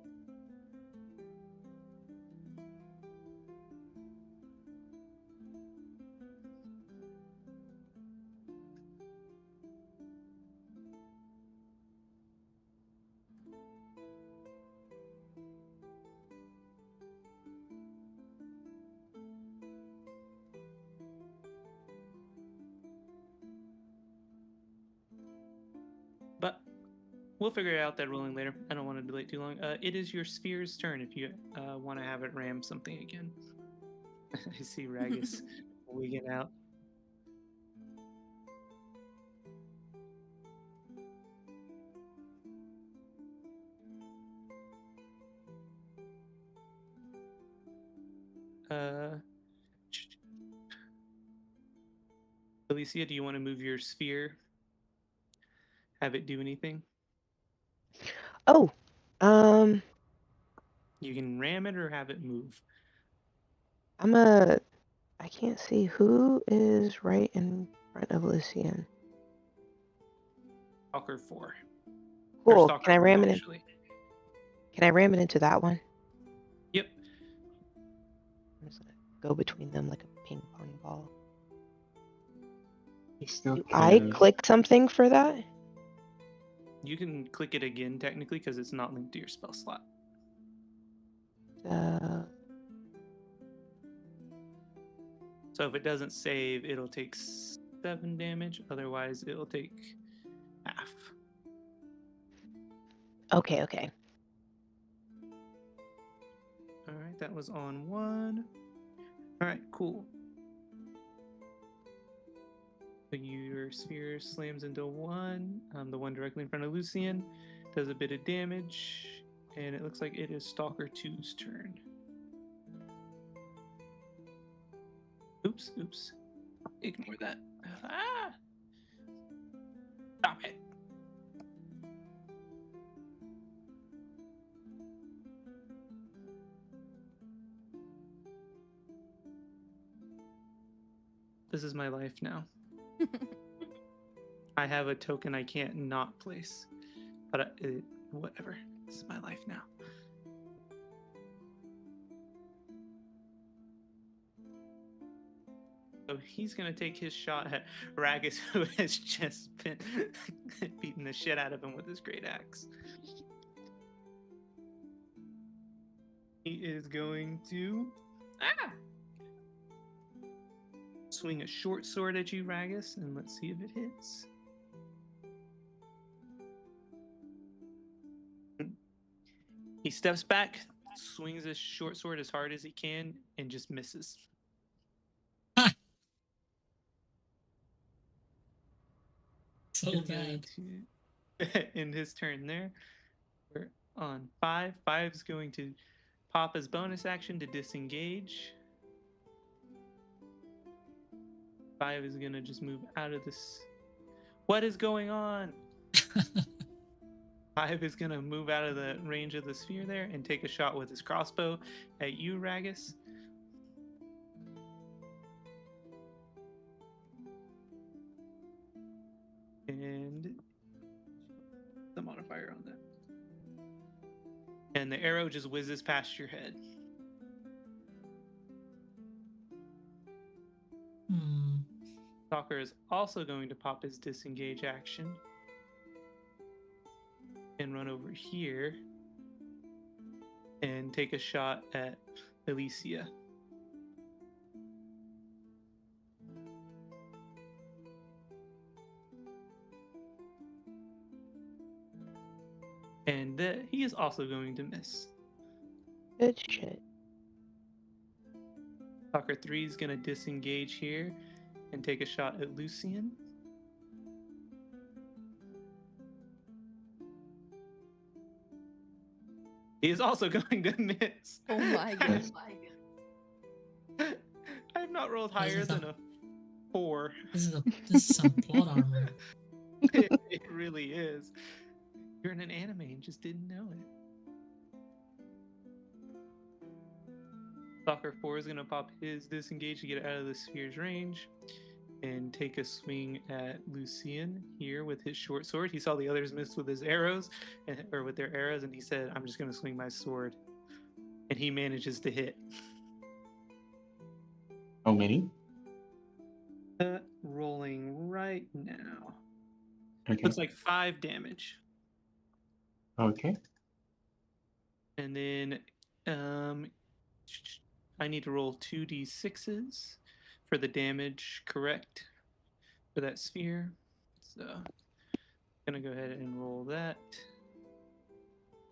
But we'll figure out that ruling later. I don't want to delay too long. It is your sphere's turn if you want to have it ram something again. I see Ragus wigging out. Alicia, do you want to move your sphere? Have it do anything? Oh, You can ram it or have it move. I can't see who is right in front of Lucian. Stalker 4. Cool. Stalker Can I 3, ram it in? actually. Can I ram it into that one? Yep. I'm just gonna go between them like a ping pong ball. You still Do I can. click something for that? You can click it again technically because it's not linked to your spell slot. So if it doesn't save, it'll take 7 damage. Otherwise, it'll take half. Okay. All right, that was on 1. All right, cool. So your sphere slams into 1. The one directly in front of Lucian does a bit of damage, and it looks like it is Stalker 2's turn. Oops. Ignore that. Ah! Stop it. This is my life now. I have a token I can't not place. But whatever. This is my life now. So he's going to take his shot at Ragus, who has just been beating the shit out of him with his great axe. He is going to swing a short sword at you, Ragus, and let's see if it hits. He steps back, swings his short sword as hard as he can, and just misses. So bad. In his turn there. We're on 5. 5's going to pop his bonus action to disengage. 5 is going to just move out of this. What is going on? 5 is going to move out of the range of the sphere there and take a shot with his crossbow at you, Ragus. And the modifier on that. And the arrow just whizzes past your head. Stalker is also going to pop his disengage action and run over here and take a shot at Alicia. And he is also going to miss. Good shit. Stalker 3 is going to disengage here and take a shot at Lucian. He is also going to miss. Oh my god. I have not rolled higher than a 4. This is some plot armor. It really is. You're in an anime and just didn't know it. Stalker 4 is going to pop his disengage to get out of the sphere's range and take a swing at Lucian here with his short sword. He saw the others miss with his arrows, or with their arrows, and he said, I'm just going to swing my sword. And he manages to hit. How many? Rolling right now. Okay. Looks like 5 damage. Okay. And then I need to roll 2d6s for the damage correct for that sphere. So I'm gonna go ahead and roll that.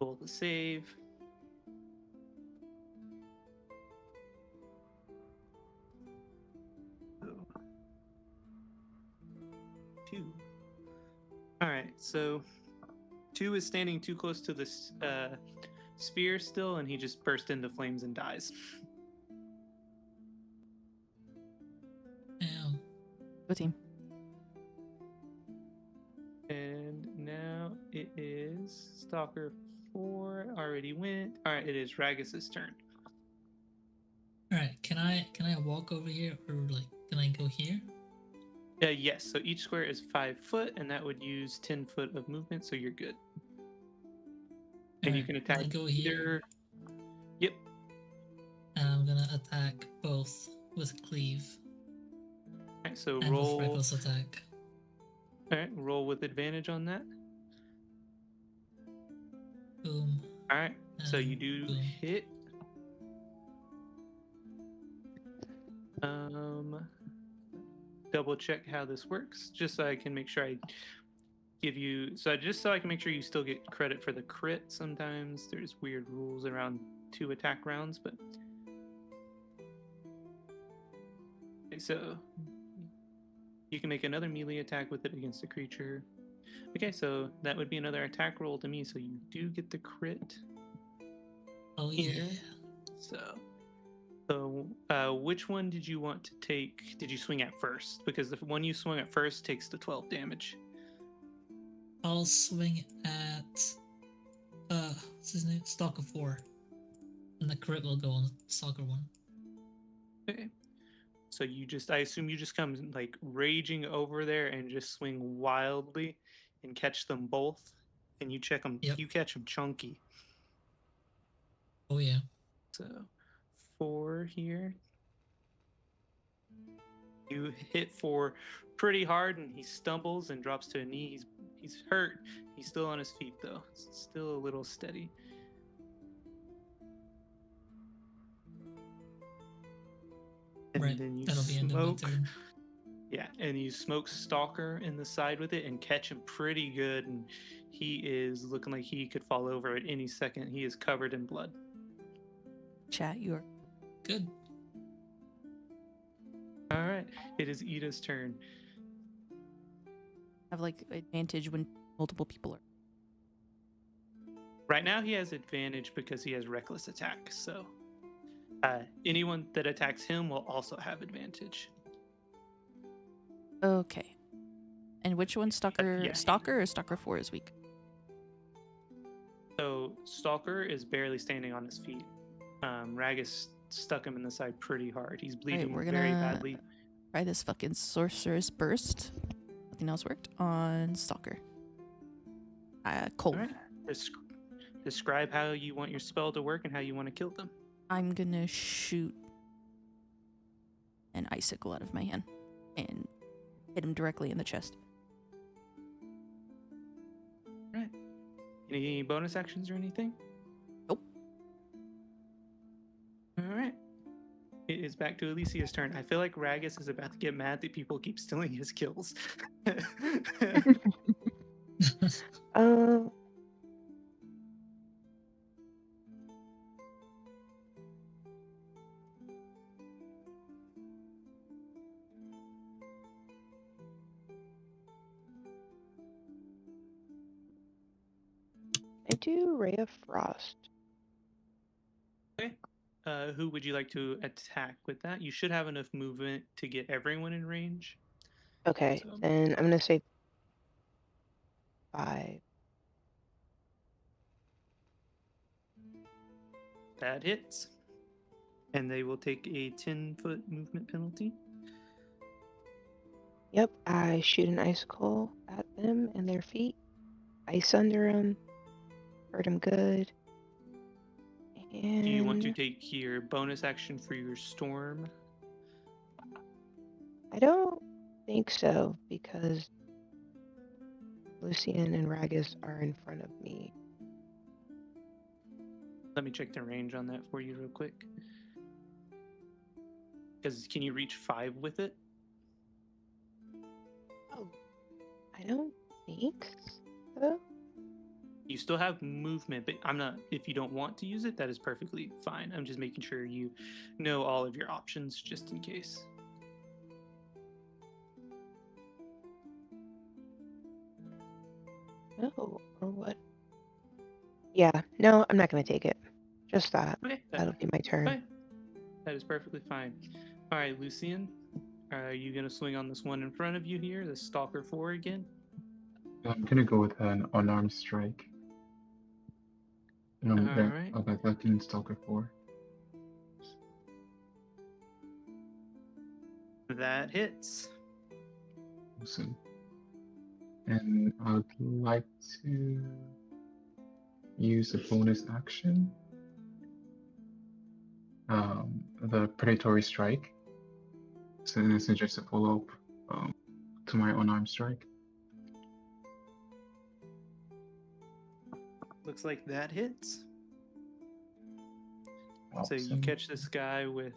Roll the save. So, 2. Alright, so 2 is standing too close to this sphere still, and he just bursts into flames and dies. Damn. Go team. And now it is Stalker 4 already went. Alright, it is Ragus's turn. Alright, can I walk over here, or like can I go here? Yes, so each square is 5 foot, and that would use 10 foot of movement, so you're good. And you Alright, can then attack I go here. Yep. And I'm gonna attack both with cleave Alright, so and with roll. reckless attack. Alright, roll with advantage on that. Boom. Alright, so you and do boom. hit. Double check how this works, just so I can make sure I give you. So I can make sure you still get credit for the crit. Sometimes there's weird rules around 2 attack rounds, but okay, so you can make another melee attack with it against a creature. Okay, so that would be another attack roll to me. So you do get the crit. Oh Here. yeah. So, which one did you want to take? Did you swing at first? Because the one you swung at first takes the 12 damage. I'll swing at what's his name? Stalker 4. And the crit will go on Stalker 1. Okay. So I assume you just come like raging over there and just swing wildly and catch them both, and you check them. Yep. You catch them chunky. Oh yeah. So 4 here. You hit 4 pretty hard, and he stumbles and drops to a knee. He's hurt. He's still on his feet though. Still a little steady. And Right. then you That'll be end of my smoke. turn. Yeah, and you smoke Stalker in the side with it and catch him pretty good, and he is looking like he could fall over at any second. He is covered in blood. Chat, you're Good. All right, it is Ida's turn. have like advantage when multiple people are. Right now he has advantage because he has reckless attack, so anyone that attacks him will also have advantage. Okay. And which one's Stalker? yeah. Stalker or Stalker 4 is weak? So Stalker is barely standing on his feet. Ragus stuck him in the side pretty hard. He's bleeding we're very gonna badly. Try this fucking Sorceress Burst. Nothing else worked on Stalker. Cold. All right. Describe how you want your spell to work and how you want to kill them. I'm gonna shoot an icicle out of my hand and hit him directly in the chest. All right. Any bonus actions or anything? Nope. All right. It is back to Alicia's turn. I feel like Ragus is about to get mad that people keep stealing his kills. I do Ray of Frost. Okay. Who would you like to attack with that? You should have enough movement to get everyone in range. Okay, So then I'm gonna say 5. that hits. And they will take a 10-foot movement penalty. Yep, I shoot an icicle at them and their feet. Ice under them. Hurt them good. And Do you want to take your bonus action for your storm? I don't think so because Lucian and Ragus are in front of me. Let me check the range on that for you real quick. Because can you reach 5 with it? Oh, I don't think so. You still have movement, but I'm not. If you don't want to use it, that is perfectly fine. I'm just making sure you know all of your options just in case. No, or what? Yeah, no, I'm not gonna take it. Just that. Okay, That'll be my turn. fine. That is perfectly fine. All right, Lucian, are you gonna swing on this one in front of you here, the Stalker 4 again? I'm gonna go with an unarmed strike. And I'm Alright. I'll bet that in Stalker 4. That hits. Awesome. And I'd like to use a bonus action. The predatory strike. So this is just a follow-up to my unarmed strike. Looks like that hits. So you Awesome. catch this guy with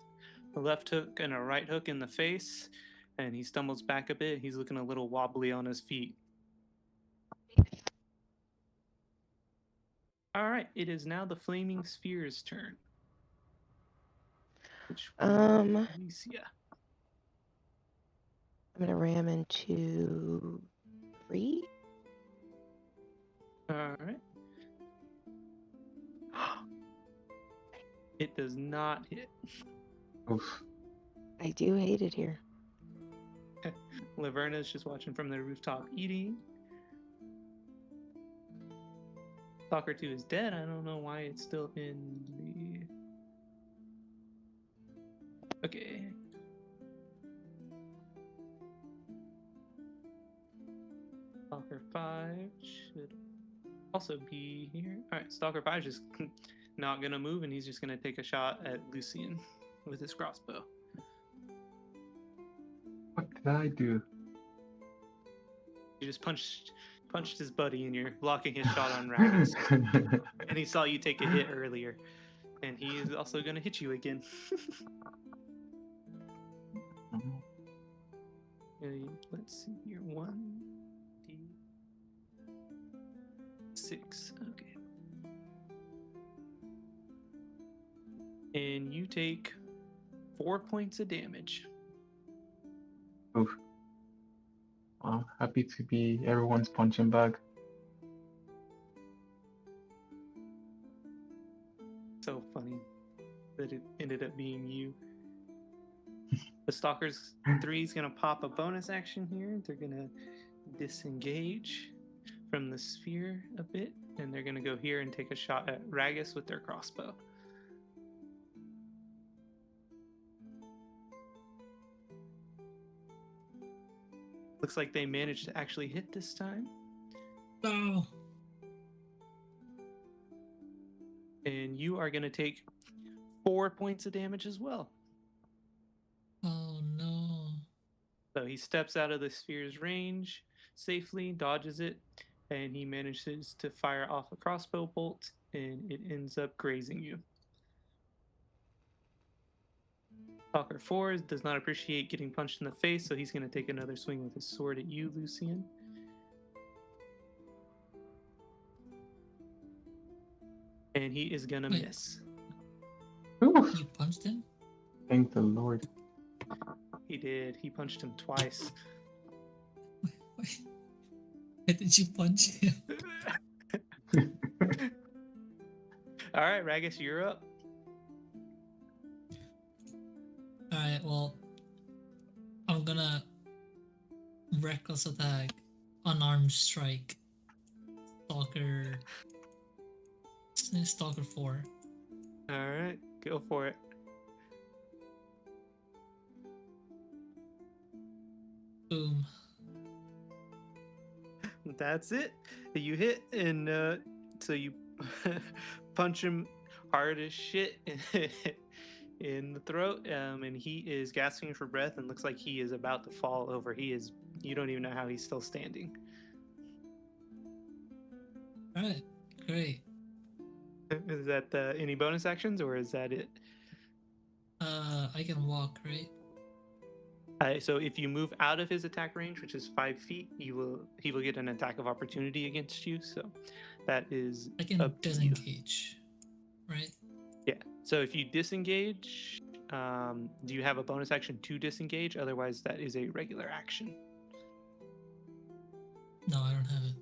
a left hook and a right hook in the face, and he stumbles back a bit. He's looking a little wobbly on his feet. All right, it is now the Flaming Sphere's turn. Which I'm Alicia. gonna ram into 3. All right. It does not hit. Oof. I do hate it here. Laverna's just watching from the rooftop eating. Stalker 2 is dead. I don't know why it's still in the... Okay. Stalker 5 should also be here. Alright, Stalker 5 is just not gonna move, and he's just gonna take a shot at Lucian with his crossbow. What did I do? You just punched his buddy, and you're blocking his shot on Ragus. And he saw you take a hit earlier, and he is also gonna hit you again. Let's see here. 1d6. Okay. And you take 4 points of damage. Oof. Well, happy to be everyone's punching bag. So funny that it ended up being you. The Stalker's 3 is going to pop a bonus action here. They're going to disengage from the sphere a bit, and they're going to go here and take a shot at Ragus with their crossbow. Looks like they managed to actually hit this time. No. And you are going to take 4 points of damage as well. Oh no. So he steps out of the sphere's range safely, dodges it, and he manages to fire off a crossbow bolt, and it ends up grazing you. Stalker 4 does not appreciate getting punched in the face, so he's going to take another swing with his sword at you, Lucian. And he is going to Wait. miss. Oof. You punched him? Thank the Lord. He did. He punched him twice. Wait. Why did you punch him? All right, Ragus, you're up. Alright, well, I'm gonna reckless attack, unarmed strike, Stalker 4. All right, go for it. Boom. That's it. You hit, and so you punch him hard as shit in the throat, and he is gasping for breath and looks like he is about to fall over. You don't even know how he's still standing. Alright, great. Is that any bonus actions, or is that it? I can walk, right? So if you move out of his attack range, which is 5 feet, he will get an attack of opportunity against you. So that is I can up to you. disengage, right? Yeah. So if you disengage, do you have a bonus action to disengage? Otherwise, that is a regular action. No, I don't have it.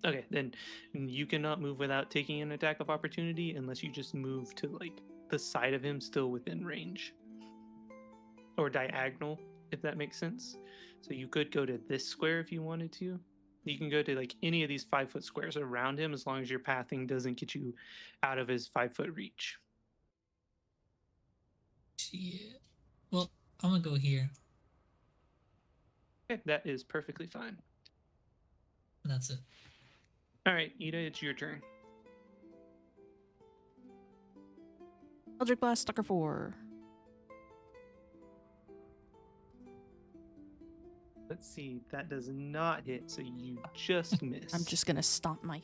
Okay, then you cannot move without taking an attack of opportunity unless you just move to like the side of him, still within range, or diagonal, if that makes sense. So you could go to this square if you wanted to. You can go to like any of these 5-foot squares around him, as long as your pathing doesn't get you out of his 5-foot reach. Yeah. Well, I'm gonna go here. Okay, that is perfectly fine. And that's it. All right, Ida, it's your turn. Eldritch Blast, Stalker 4. Let's see, that does not hit, so you just missed. I'm just gonna stomp my.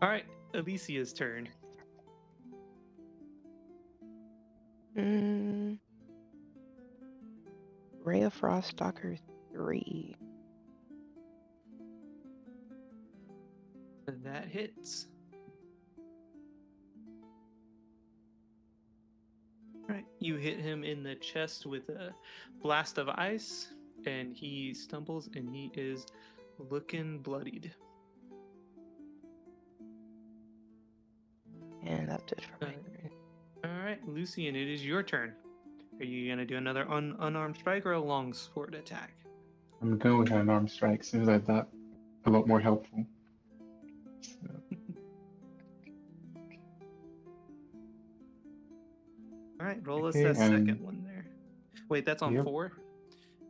All right, Alicia's turn. Ray of Frost Stalker 3. That hits. All right, you hit him in the chest with a blast of ice, and he stumbles, and he is looking bloodied. And that's it for my turn. All right, Lucian, it is your turn. Are you gonna do another unarmed strike or a longsword attack? I'm going with an arm strike. Seems like that a lot more helpful. So, All right, roll us Okay, that second and- one there. Wait, that's on Yep. 4?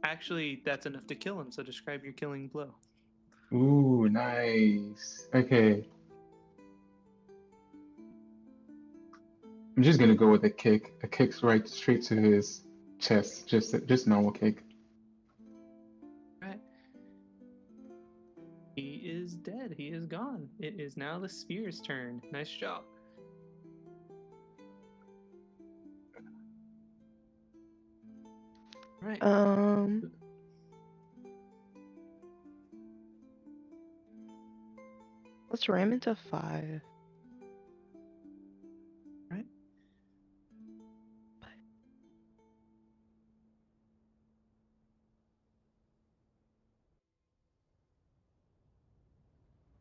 Actually, that's enough to kill him, so describe your killing blow. Ooh, nice. Okay. I'm just gonna go with a kick. A kick's right straight to his chest. Just normal kick. All right. He is dead. He is gone. It is now the sphere's turn. Nice job. All right. Let's ram into 5. Right.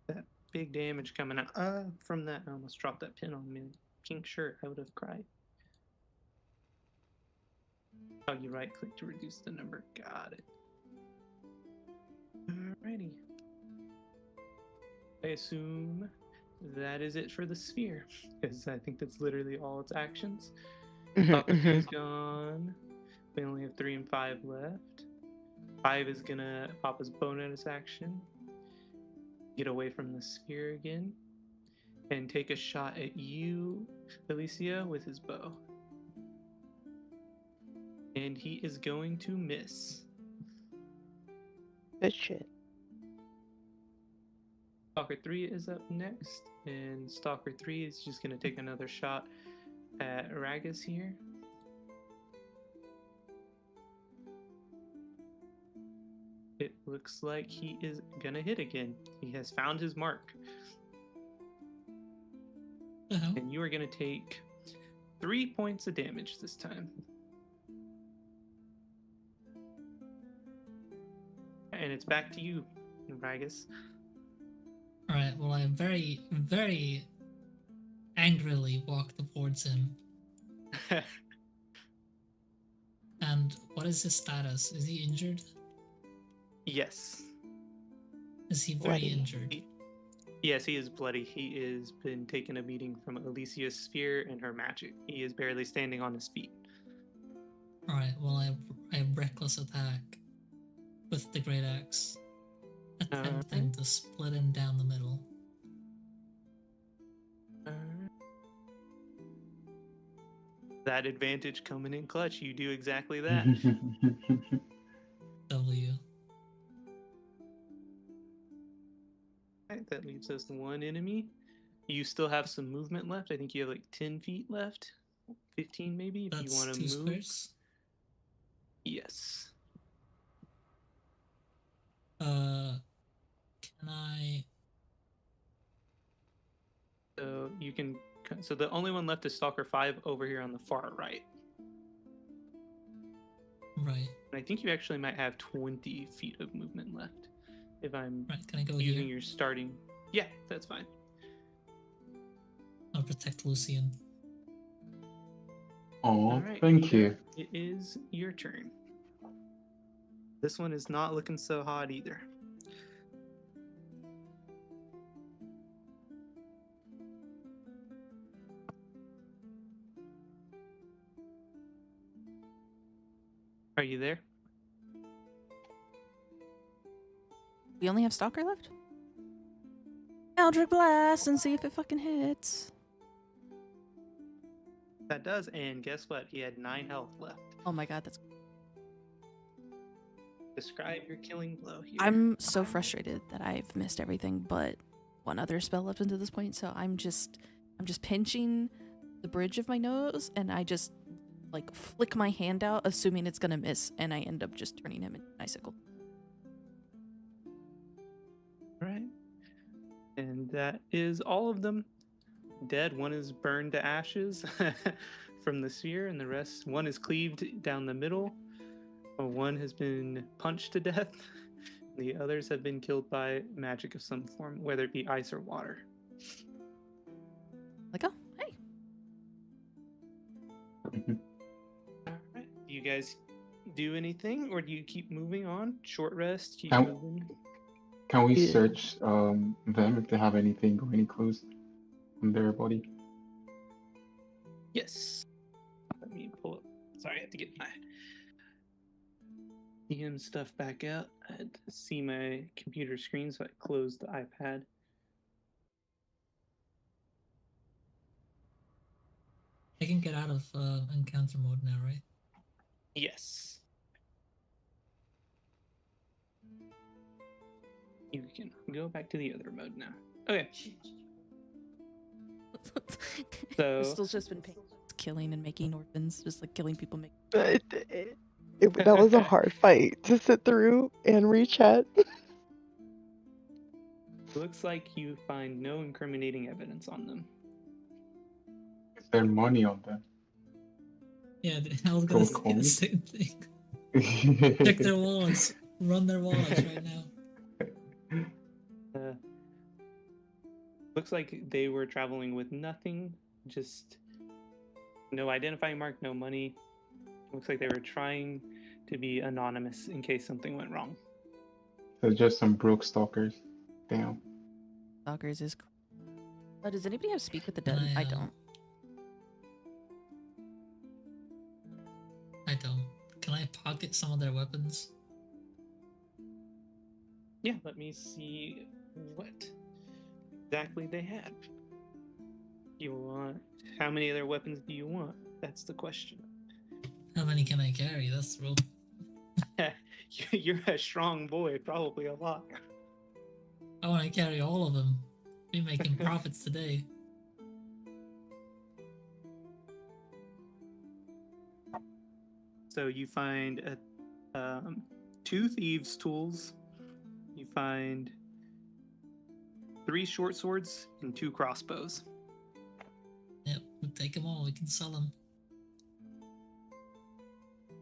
That big damage coming out from that. I almost dropped that pin on me. Pink shirt. I would have cried. Oh, you right click to reduce the number. Got it. Alrighty. I assume that is it for the sphere, because I think that's literally all its actions. Stalker 2 is gone. We only have 3 and 5 left. 5 is gonna pop his bonus action, get away from the sphere again, and take a shot at you, Alicia, with his bow. And he is going to miss. Good shit. Stalker 3 is up next, and Stalker 3 is just going to take another shot at Ragus here. It looks like he is going to hit again. He has found his mark. And you are going to take 3 points of damage this time. And it's back to you, Ragus. Alright, well, I very, very angrily walk towards him And what is his status? Is he injured? Yes. Is he very Bloody. injured? Yes, he is bloody. He has been taking a beating from Alicia's spear and her magic. He is barely standing on his feet. Alright, well, I reckless attack with the great axe, attempting to split him down the middle. That advantage coming in clutch. You do exactly that. W. Alright, that leaves us one enemy. You still have some movement left. I think you have like 10 feet left. 15 maybe, if That's you want to 2 move. squares. Yes. Can I? So you can. So the only one left is Stalker 5 over here on the far right. Right. And I think you actually might have 20 feet of movement left. If I'm Right. Can I go using here? your starting. Yeah, that's fine. I'll protect Lucian. Oh, Alright, thank Ida, you. It is your turn. This one is not looking so hot either. Are you there? We only have Stalker left? Eldritch Blast and see if it fucking hits. That does, and guess what? He had 9 health left. Oh my god, that's. Describe your killing blow here. I'm so frustrated that I've missed everything but one other spell up until this point, so I'm just pinching the bridge of my nose and I just like flick my hand out assuming it's gonna miss, and I end up just turning him into an icicle. Right. And that is all of them dead. One is burned to ashes from the sphere, and the rest, one is cleaved down the middle. One has been punched to death. The others have been killed by magic of some form, whether it be ice or water. Like, oh, hey. Alright. Do you guys do anything, or do you keep moving on? Short rest, keep Can- moving. Can we Yeah. search them if they have anything or any clues on their body? Yes. Let me pull up. Sorry, I have to get my DM stuff back out. I had to see my computer screen, so I closed the iPad. I can get out of encounter mode now, right? Yes. You can go back to the other mode now. Okay. So Crystal's just been killing and making orphans, just like killing people. That was a hard fight to sit through and rechat. looks like you find no incriminating evidence on them. Is there money on them? Yeah, I was gonna Gold say the coins? same thing. Check their wallets. Run their wallets right now. Looks like they were traveling with nothing, just no identifying mark, no money. Looks like they were trying to be anonymous in case something went wrong. So just some broke stalkers. Damn. Stalkers is. Does anybody have speak with the Can dead? I, I don't. I don't. Can I pocket some of their weapons? Yeah, let me see what exactly they had. You want how many other weapons do you want? That's the question. How many can I carry? That's real. You're a strong boy, probably a lot. I want to carry all of them. Be making profits today. So you find 2 thieves' tools. You find 3 short swords and 2 crossbows. Yep, we'll take them all. We can sell them.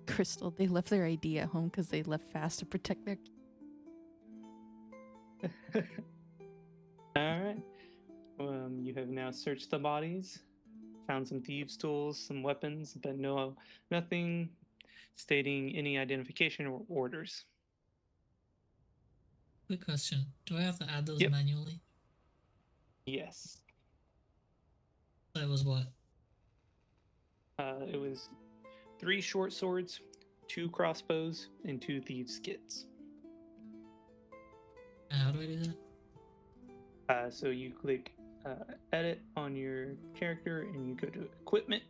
Crystal, they left their ID at home because they left fast to protect their. All right. You have now searched the bodies, found some thieves' tools, some weapons, but nothing stating any identification or orders. Quick question: do I have to add those Yep. manually? Yes. That was what? It was 3 short swords, 2 crossbows, and 2 thieves' skits. How do I do that? So you click edit on your character and you go to equipment.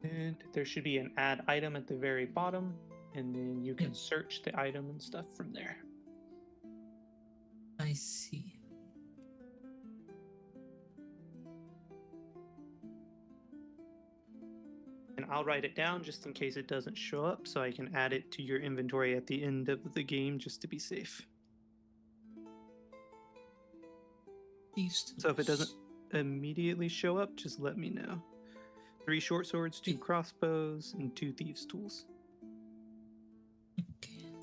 And there should be an add item at the very bottom. And then you can search the item and stuff from there. I see. And I'll write it down just in case it doesn't show up so I can add it to your inventory at the end of the game just to be safe. Thieves' So if it doesn't tools. immediately show up, just let me know. 3 short swords, 2 crossbows, and 2 thieves' tools. Okay.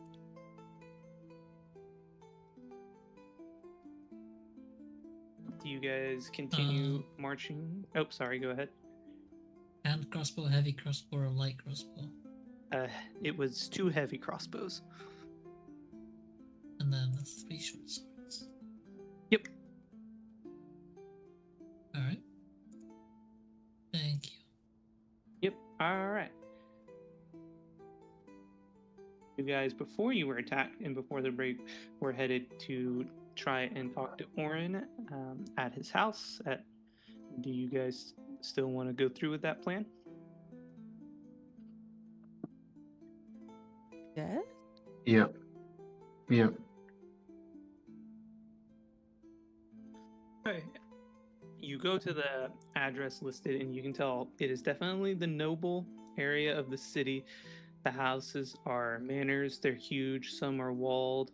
Do you guys continue marching? Oh, sorry, go ahead. Hand crossbow, heavy crossbow, or light crossbow? It was 2 heavy crossbows. And then the 3 short swords. Yep. Alright. Thank you. Yep. All right. You guys, before you were attacked and before the break, were headed to try and talk to Orin at his house. Do you guys still want to go through with that plan? Yes. Yep. Yep. Okay. You go to the address listed and you can tell it is definitely the noble area of the city. The houses are manors, they're huge, some are walled.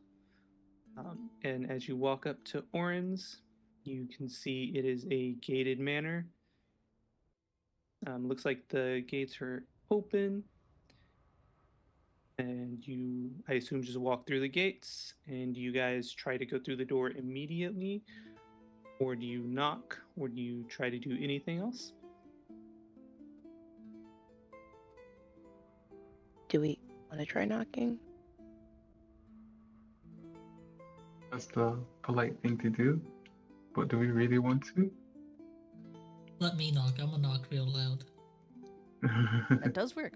And as you walk up to Orin's, you can see it is a gated manor. Looks like the gates are open. And you, I assume, just walk through the gates. And do you guys try to go through the door immediately? Or do you knock? Or do you try to do anything else? Do we want to try knocking? That's the polite thing to do. But do we really want to? Let me knock. I'm gonna knock real loud. That does work.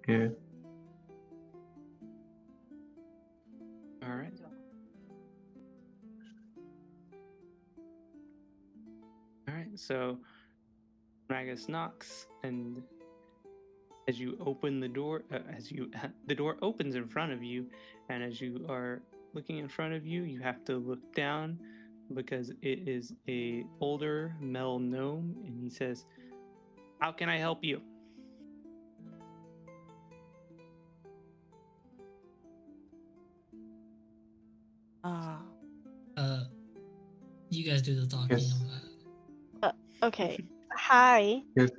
Yeah. All right. All right. So Ragus knocks, and as you open the door, the door opens in front of you, and as you are looking in front of you, you have to look down because it is a older male gnome, and he says, "How can I help you?" You guys do the talking. Yes. Okay. Hi. Yes.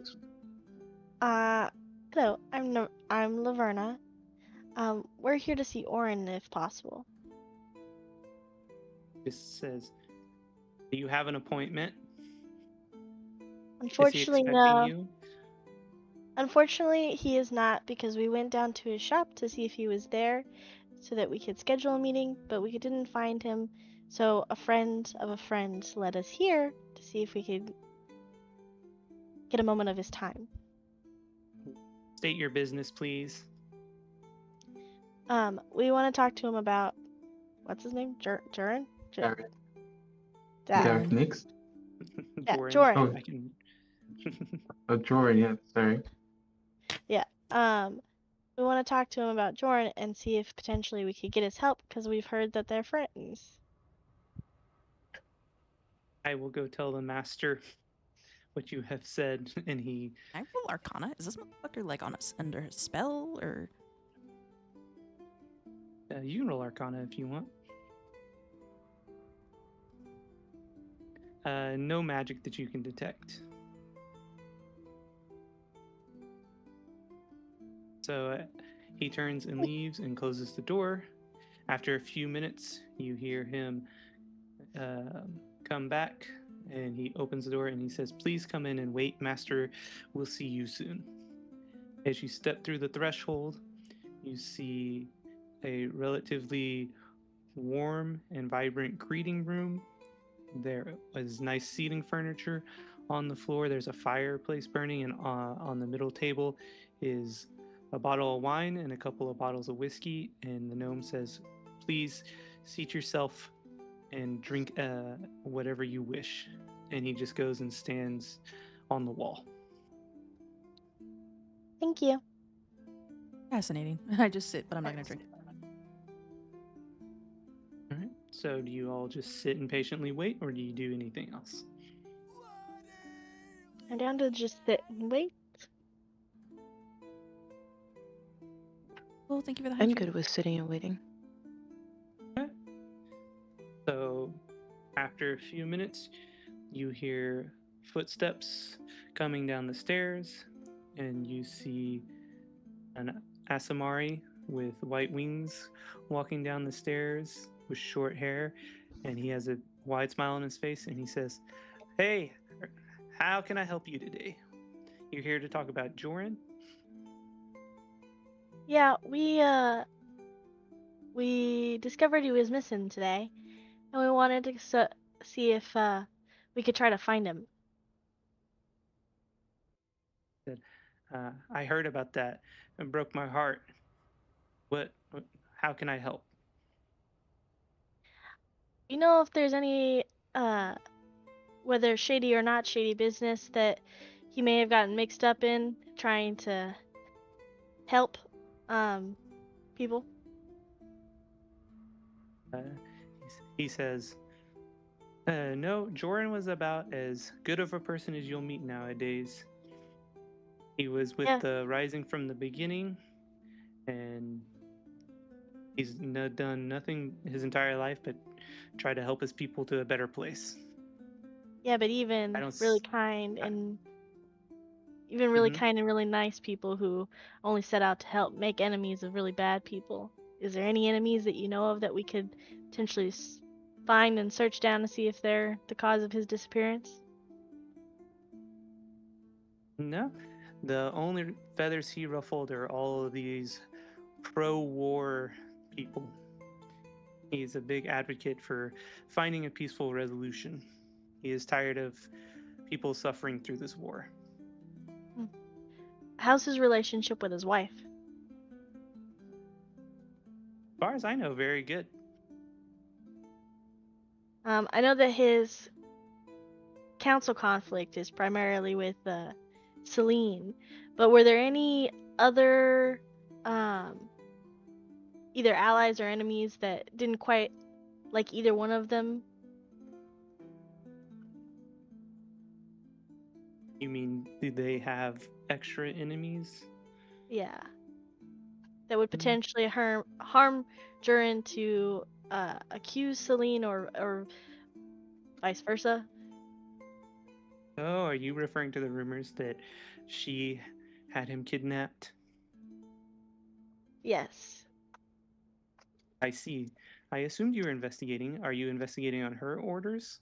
Hello. I'm Laverna. We're here to see Orin if possible. This says, "Do you have an appointment? Unfortunately, Is he expecting no. you?" Unfortunately, he is not because we went down to his shop to see if he was there so that we could schedule a meeting, but we didn't find him. So a friend of a friend led us here to see if we could get a moment of his time. State your business, please. We want to talk to him about what's his name? Jurin? Derek. That. Derek next. Yeah, Jorin. Jorin. Oh. I can... Jorin, yeah, sorry. Yeah. We want to talk to him about Jorin and see if potentially we could get his help because we've heard that they're friends. I will go tell the master what you have said, and he... Can I roll Arcana? Is this motherfucker like under a spell or? you can roll Arcana if you want. No magic that you can detect. So he turns and leaves and closes the door. After a few minutes, you hear him come back, and he opens the door and he says, "Please come in and wait. Master will see you soon." As you step through the threshold, you see a relatively warm and vibrant greeting room. There is nice seating furniture on the floor. There's a fireplace burning, and on the middle table is a bottle of wine and a couple of bottles of whiskey. And the gnome says, "Please seat yourself and drink whatever you wish." And he just goes and stands on the wall. Thank you. Fascinating. I just sit, but I'm not gonna drink. All right. So do you all just sit and patiently wait, or do you do anything else? I'm down to just sit and wait. Well, thank you for the I'm hydration. good with sitting and waiting. So after a few minutes, you hear footsteps coming down the stairs, and you see an Asamari with white wings walking down the stairs with short hair, and he has a wide smile on his face, and he says, "Hey, how can I help you today? You're here to talk about Joran?" Yeah, we discovered he was missing today, and we wanted to see if we could try to find him. Said, "I heard about that and broke my heart. What? How can I help?" You know if there's any whether shady or not shady business that he may have gotten mixed up in trying to help people? He says, "No, Joran was about as good of a person as you'll meet nowadays. He was with Yeah. the Rising from the beginning, and he's done nothing his entire life but try to help his people to a better place." Yeah, but even I don't really s- kind I- and even really Mhm. kind and really nice people who only set out to help make enemies of really bad people. Is there any enemies that you know of that we could potentially find and search down to see if they're the cause of his disappearance? No, the only feathers he ruffled are all of these pro-war people. He's a big advocate for finding a peaceful resolution. He is tired of people suffering through this war. How's his relationship with his wife? As far as I know, very good. I know that his council conflict is primarily with Celine, but were there any other either allies or enemies that didn't quite like either one of them? You mean, do they have extra enemies? Yeah, that would Mm. potentially harm Durin to accuse Celine or vice versa. Oh, are you referring to the rumors that she had him kidnapped? Yes. I see. I assumed you were investigating. Are you investigating on her orders?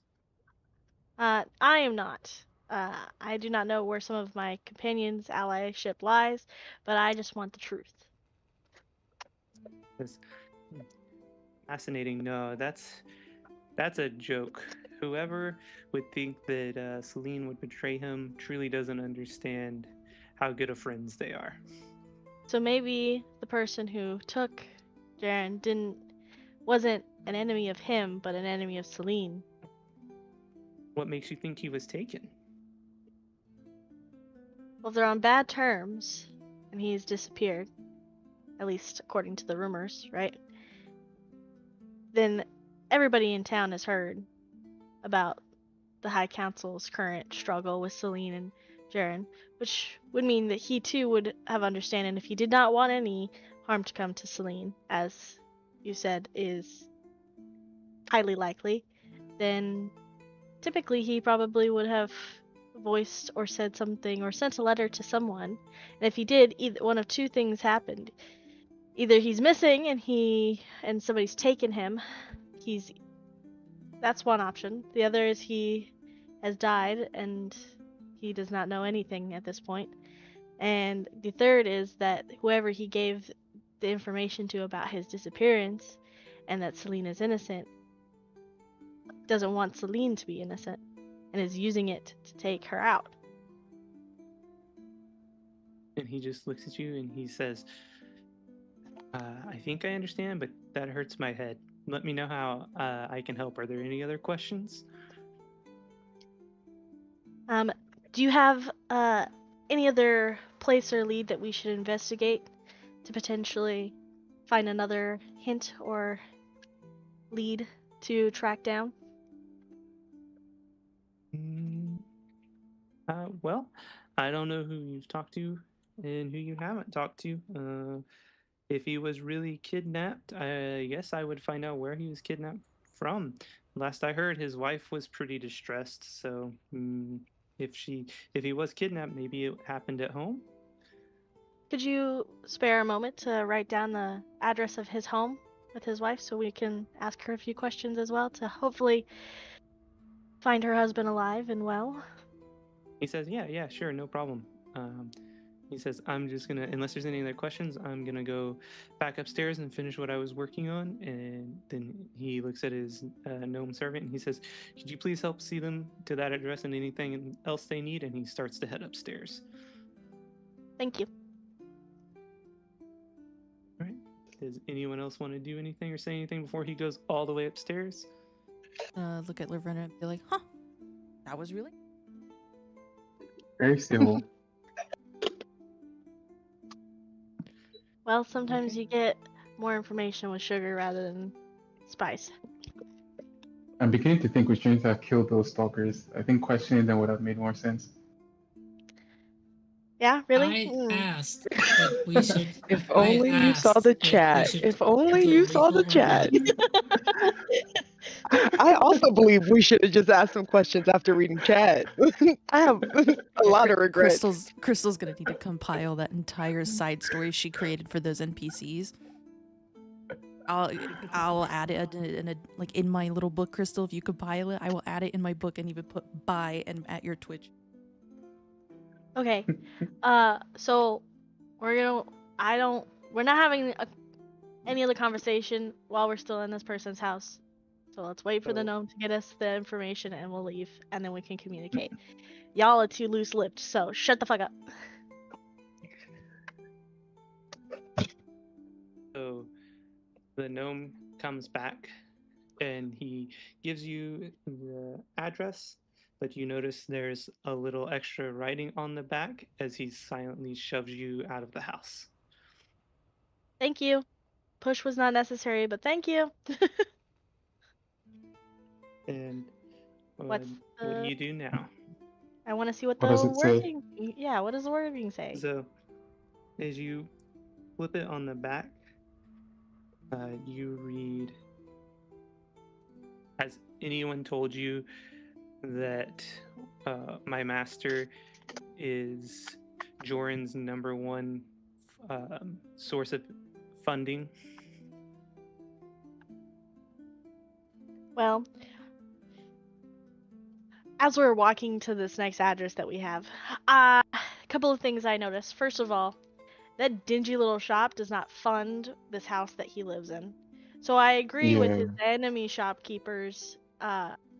I am not. I do not know where some of my companions' allyship lies, but I just want the truth. That's fascinating. No, that's a joke. Whoever would think that Celine would betray him truly doesn't understand how good of friends they are. So maybe the person who took Jaren wasn't an enemy of him, but an enemy of Celine. What makes you think he was taken? Well, if they're on bad terms, and he's disappeared, at least according to the rumors, right? Then everybody in town has heard about the High Council's current struggle with Celine and Jaren, which would mean that he too would have understanding if he did not want any harm to come to Celine, as you said is highly likely, then typically he probably would have voiced or said something or sent a letter to someone. And if he did, either one of two things happened. Either he's missing and somebody's taken him. That's one option. The other is he has died and he does not know anything at this point. And the third is that whoever he gave the information to about his disappearance and that Celine is innocent doesn't want Celine to be innocent and is using it to take her out. And he just looks at you and he says, I think I understand, but that hurts my head. Let me know how I can help. Are there any other questions? Do you have any other place or lead that we should investigate to potentially find another hint or lead to track down? Well, I don't know who you've talked to and who you haven't talked to. If he was really kidnapped, I guess I would find out where he was kidnapped from. Last I heard, his wife was pretty distressed. So if he was kidnapped, maybe it happened at home. Could you spare a moment to write down the address of his home with his wife so we can ask her a few questions as well to hopefully find her husband alive and well? He says, yeah, sure, no problem. He says, I'm just gonna, unless there's any other questions, I'm gonna go back upstairs and finish what I was working on. And then he looks at his gnome servant and he says, could you please help see them to that address and anything else they need? And he starts to head upstairs. Thank you. All right. Does anyone else want to do anything or say anything before he goes all the way upstairs? Look at Laverna and be like, huh, that was really... Very civil. Well, sometimes you get more information with sugar rather than spice. I'm beginning to think we shouldn't have killed those stalkers. I think questioning them would have made more sense. Yeah, really? I asked if we should. If only you saw the chat. If only you saw the chat. I also believe we should have just asked some questions after reading chat. I have a lot of regrets. Crystal's gonna need to compile that entire side story she created for those NPCs. I'll add it in my little book, Crystal. If you compile it, I will add it in my book and even put by and at your Twitch. Okay. So we're not having any other conversation while we're still in this person's house. So let's wait for the gnome to get us the information and we'll leave and then we can communicate. Y'all are too loose-lipped, so shut the fuck up. So the gnome comes back and he gives you the address, but you notice there's a little extra writing on the back as he silently shoves you out of the house. Thank you. Push was not necessary, but thank you. And What's what do you do now? I want to see what What the does it say? wording. Yeah, what does the wording say? So as you flip it on the back, you read, has anyone told you that my master is Joran's #1 source of funding? Well, as we're walking to this next address that we have, a couple of things I noticed. First of all, that dingy little shop does not fund this house that he lives in. So I agree with his enemy shopkeeper's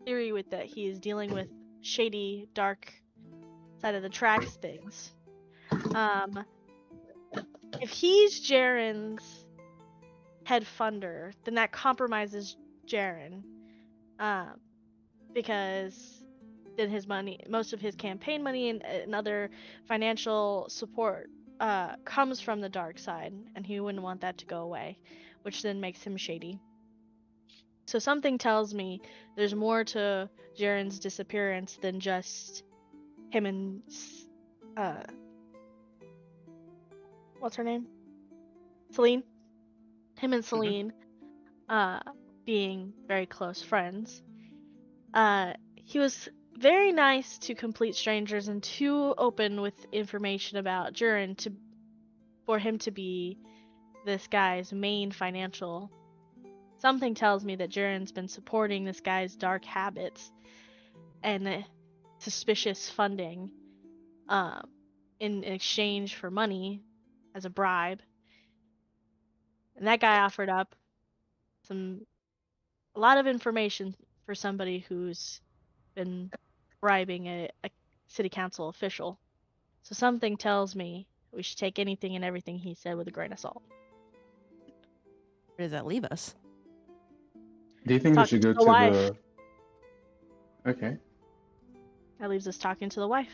theory with that he is dealing with shady, dark side of the tracks things. If he's Jaren's head funder, then that compromises Jaren. Because then his money, most of his campaign money and other financial support comes from the dark side, and he wouldn't want that to go away, which then makes him shady. So something tells me there's more to Jaren's disappearance than just him and what's her name? Celine. Him and Celine being very close friends. He was very nice to complete strangers and too open with information about Jaren for him to be this guy's main financial something tells me that Jiren's been supporting this guy's dark habits and suspicious funding in exchange for money as a bribe. And that guy offered up a lot of information for somebody who's been bribing a city council official. So something tells me we should take anything and everything he said with a grain of salt. Where does that leave us? Do you think we Talking should to go the to wife. the? Okay. That leaves us talking to the wife.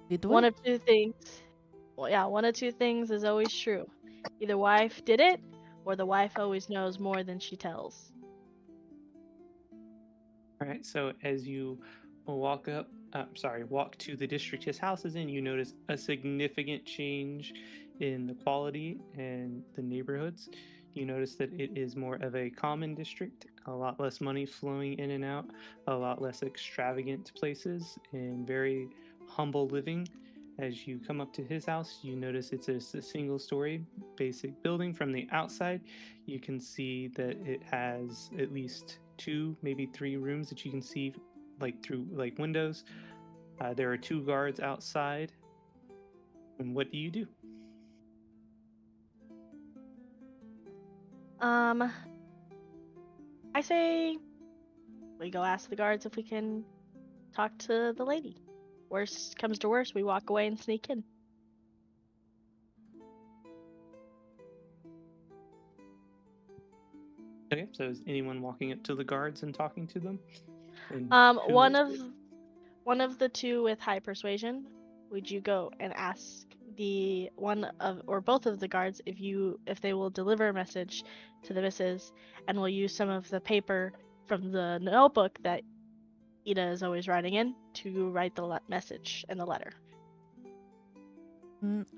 Lead the One way. of two things. Well, yeah, one of two things is always true. Either wife did it, or the wife always knows more than she tells. All right. So as you walk walk to the district his house is in, you notice a significant change in the quality and the neighborhoods. You notice that it is more of a common district, a lot less money flowing in and out, a lot less extravagant places, and very humble living. As you come up to his house, you notice it's a single story basic building. From the outside, you can see that it has at least 2, maybe 3 rooms that you can see like through like windows. There are 2 guards outside. And what do you do? I say we go ask the guards if we can talk to the lady. Worst comes to worst, we walk away and sneak in. Okay, so is anyone walking up to the guards and talking to them? And who One is it? one of the two with high persuasion, would you go and ask the one of or both of the guards if they will deliver a message to the missus and will use some of the paper from the notebook that Ida is always writing in to write the message and the letter.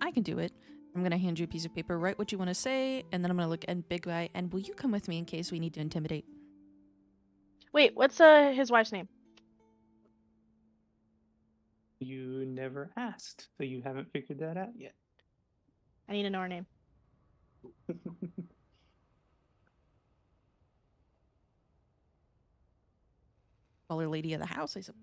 I can do it. I'm going to hand you a piece of paper, write what you want to say, and then I'm going to look at Big Guy, and will you come with me in case we need to intimidate? Wait, what's his wife's name? You never asked, so you haven't figured that out yet. I need to know her name. Call her lady of the house, I suppose.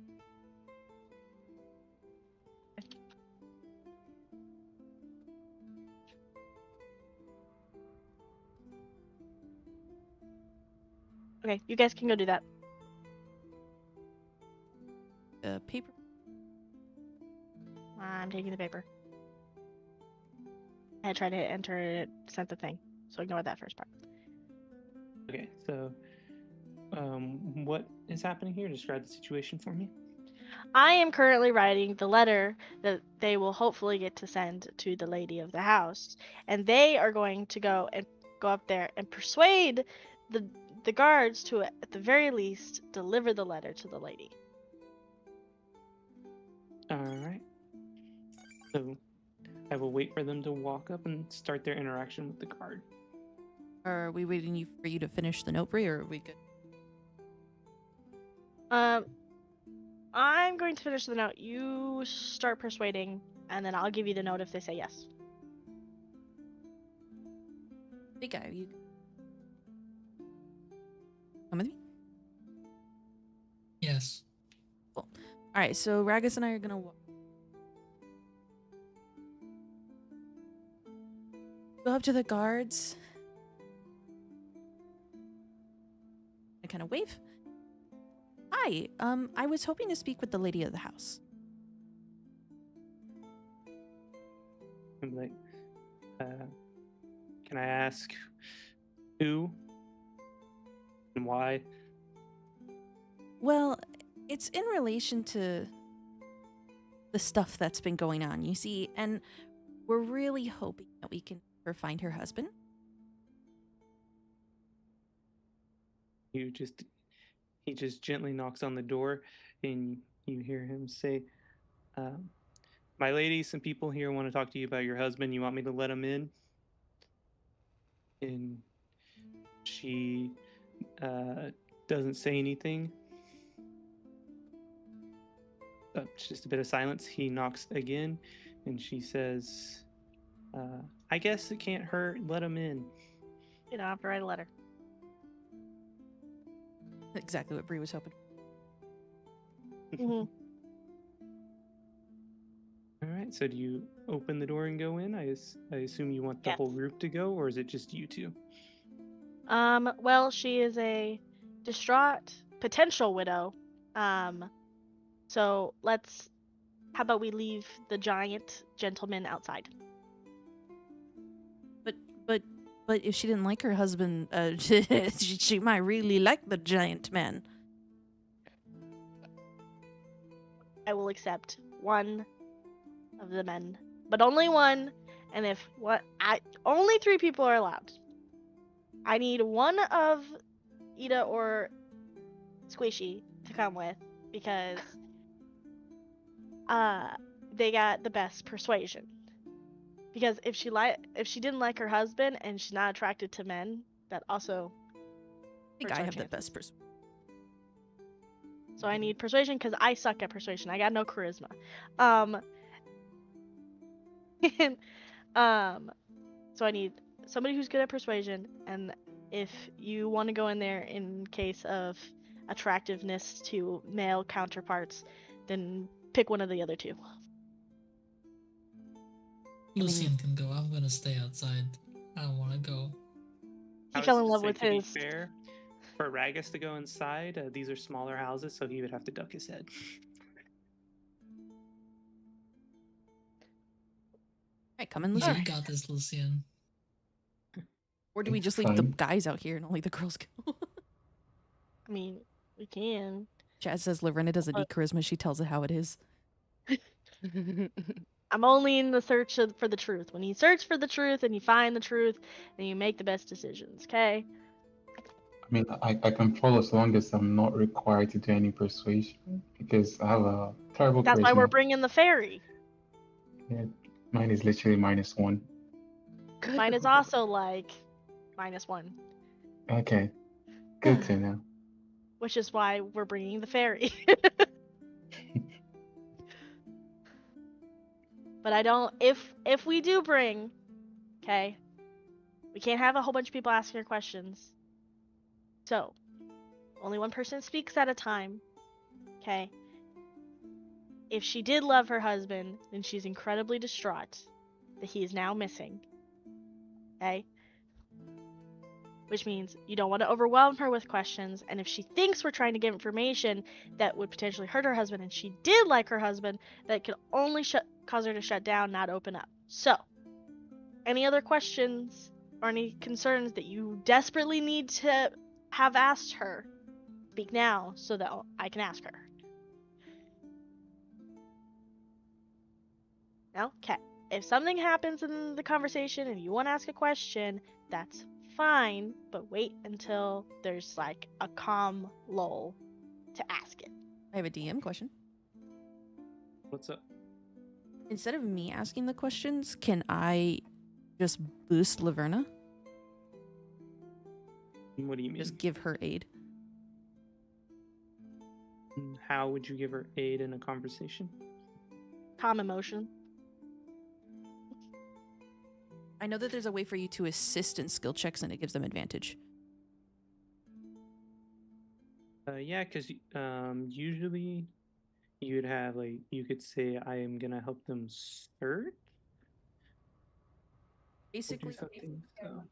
Okay, you guys can go do that. Paper. I'm taking the paper. I tried to enter it, sent the thing, so ignore that first part. Okay, so what is happening here? Describe the situation for me. I am currently writing the letter that they will hopefully get to send to the lady of the house, and they are going to go up there and persuade the guards to, at the very least, deliver the letter to the lady. All right. So I will wait for them to walk up and start their interaction with the guard. Are we waiting for you to finish the note, Bree, or are we good? I'm going to finish the note. You start persuading, and then I'll give you the note if they say yes. Big Guy, you come with me? Yes. Cool. All right, so Ragus and I are going to walk. Go up to the guards. I kind of wave. Hi, I was hoping to speak with the lady of the house. I'm like, can I ask who and why? Well, it's in relation to the stuff that's been going on, you see, and we're really hoping that we can find her husband. He just gently knocks on the door, and you hear him say, "My lady, some people here want to talk to you about your husband. You want me to let them in?" And she doesn't say anything. Just a bit of silence. He knocks again, and she says, "I guess it can't hurt. Let him in." You don't have to write a letter. Exactly what Bree was hoping. Mhm. All right. So do you open the door and go in? I assume you want the Yes. whole group to go, or is it just you two? Well, she is a distraught potential widow. So how about we leave the giant gentleman outside? But if she didn't like her husband, she might really like the giant man. I will accept one of the men, but only one. And only 3 people are allowed. I need one of Ida or Squishy to come with because they got the best persuasion. Because if she didn't like her husband and she's not attracted to men, that also I think hurts I our have the chances. best person. So I need persuasion because I suck at persuasion. I got no charisma. And, so I need somebody who's good at persuasion, and if you want to go in there in case of attractiveness to male counterparts, then pick one of the other 2. Lucian can go. I'm gonna stay outside. I don't want to go. He I fell was in to love say, with to be his. fair, for Ragus to go inside, these are smaller houses, so he would have to duck his head. Right, come in, Yeah, Lucian. you got this, Lucian. Or do we It's just leave the fine. guys out here and only the girls go? I mean, we can. Chad says Laverna doesn't need charisma. She tells it how it is. I'm only in the search for the truth. When you search for the truth and you find the truth, then you make the best decisions, okay? I mean, I can follow as long as I'm not required to do any persuasion because I have a terrible That's why we're charisma. bringing the fairy. Yeah, mine is literally -1. Good. Mine is also like -1, Okay, good to know. which is why we're bringing the fairy. But I don't. If we do bring, okay, we can't have a whole bunch of people asking her questions. So, only one person speaks at a time, okay? If she did love her husband, then she's incredibly distraught that he is now missing, okay? Which means you don't want to overwhelm her with questions, and if she thinks we're trying to give information that would potentially hurt her husband, and she did like her husband, that could only cause her to shut down, not open up. So, any other questions or any concerns that you desperately need to have asked her, speak now so that I can ask her. No? Okay. If something happens in the conversation and you want to ask a question, that's fine, but wait until there's like a calm lull to ask it. I have a DM question. What's up? Instead of me asking the questions, can I just boost Laverna? What do you mean? Just give her aid? How would you give her aid in a conversation? Calm emotion. I know that there's a way for you to assist in skill checks and it gives them advantage. Yeah, because usually you'd have you could say, I am gonna help them search. Or do Basically, something. So.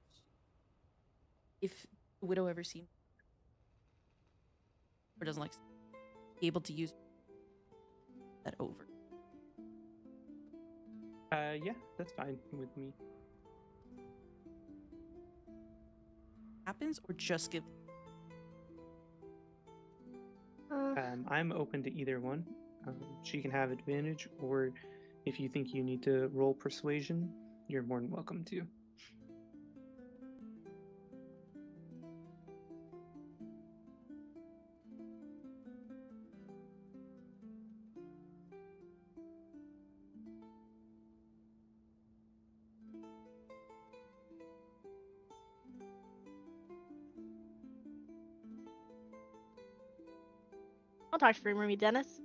if the widow ever seen or doesn't like be able to use that over. Yeah, that's fine with me. Happens or just give. I'm open to either one. She can have advantage, or if you think you need to roll persuasion, you're more than welcome to. I'll talk for me, Dennis.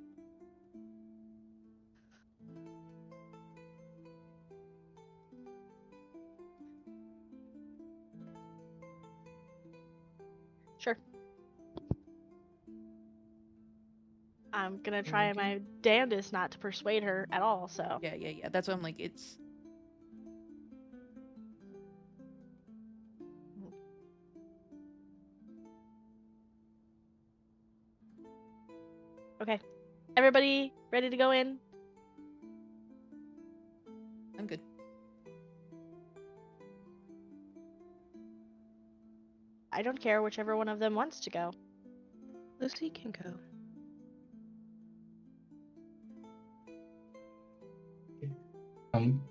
I'm gonna try Okay. my damnedest not to persuade her at all. So Yeah. That's what I'm like. It's okay, everybody ready to go in? I'm good. I don't care whichever one of them wants to go. Lucy can go. Um,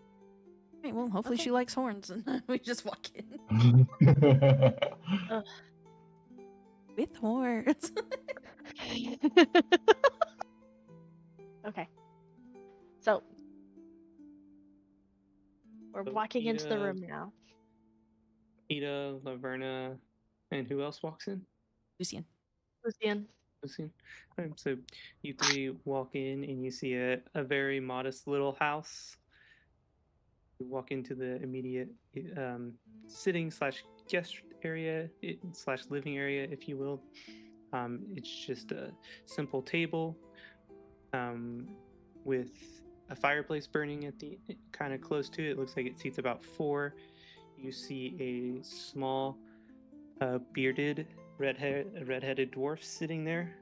Right, well, hopefully Okay. she likes horns, and we just walk in Ugh. with horns. Okay. So we're So walking into the Ida, room now. Ida, Laverna, and who else walks in? Lucian. Lucian. Lucian. So you three walk in and you see a very modest little house. You walk into the immediate sitting slash guest area slash living area, if you will. It's just a simple table with a fireplace burning at the kind of close to it. It looks like it seats about 4. You see a small bearded redheaded dwarf sitting there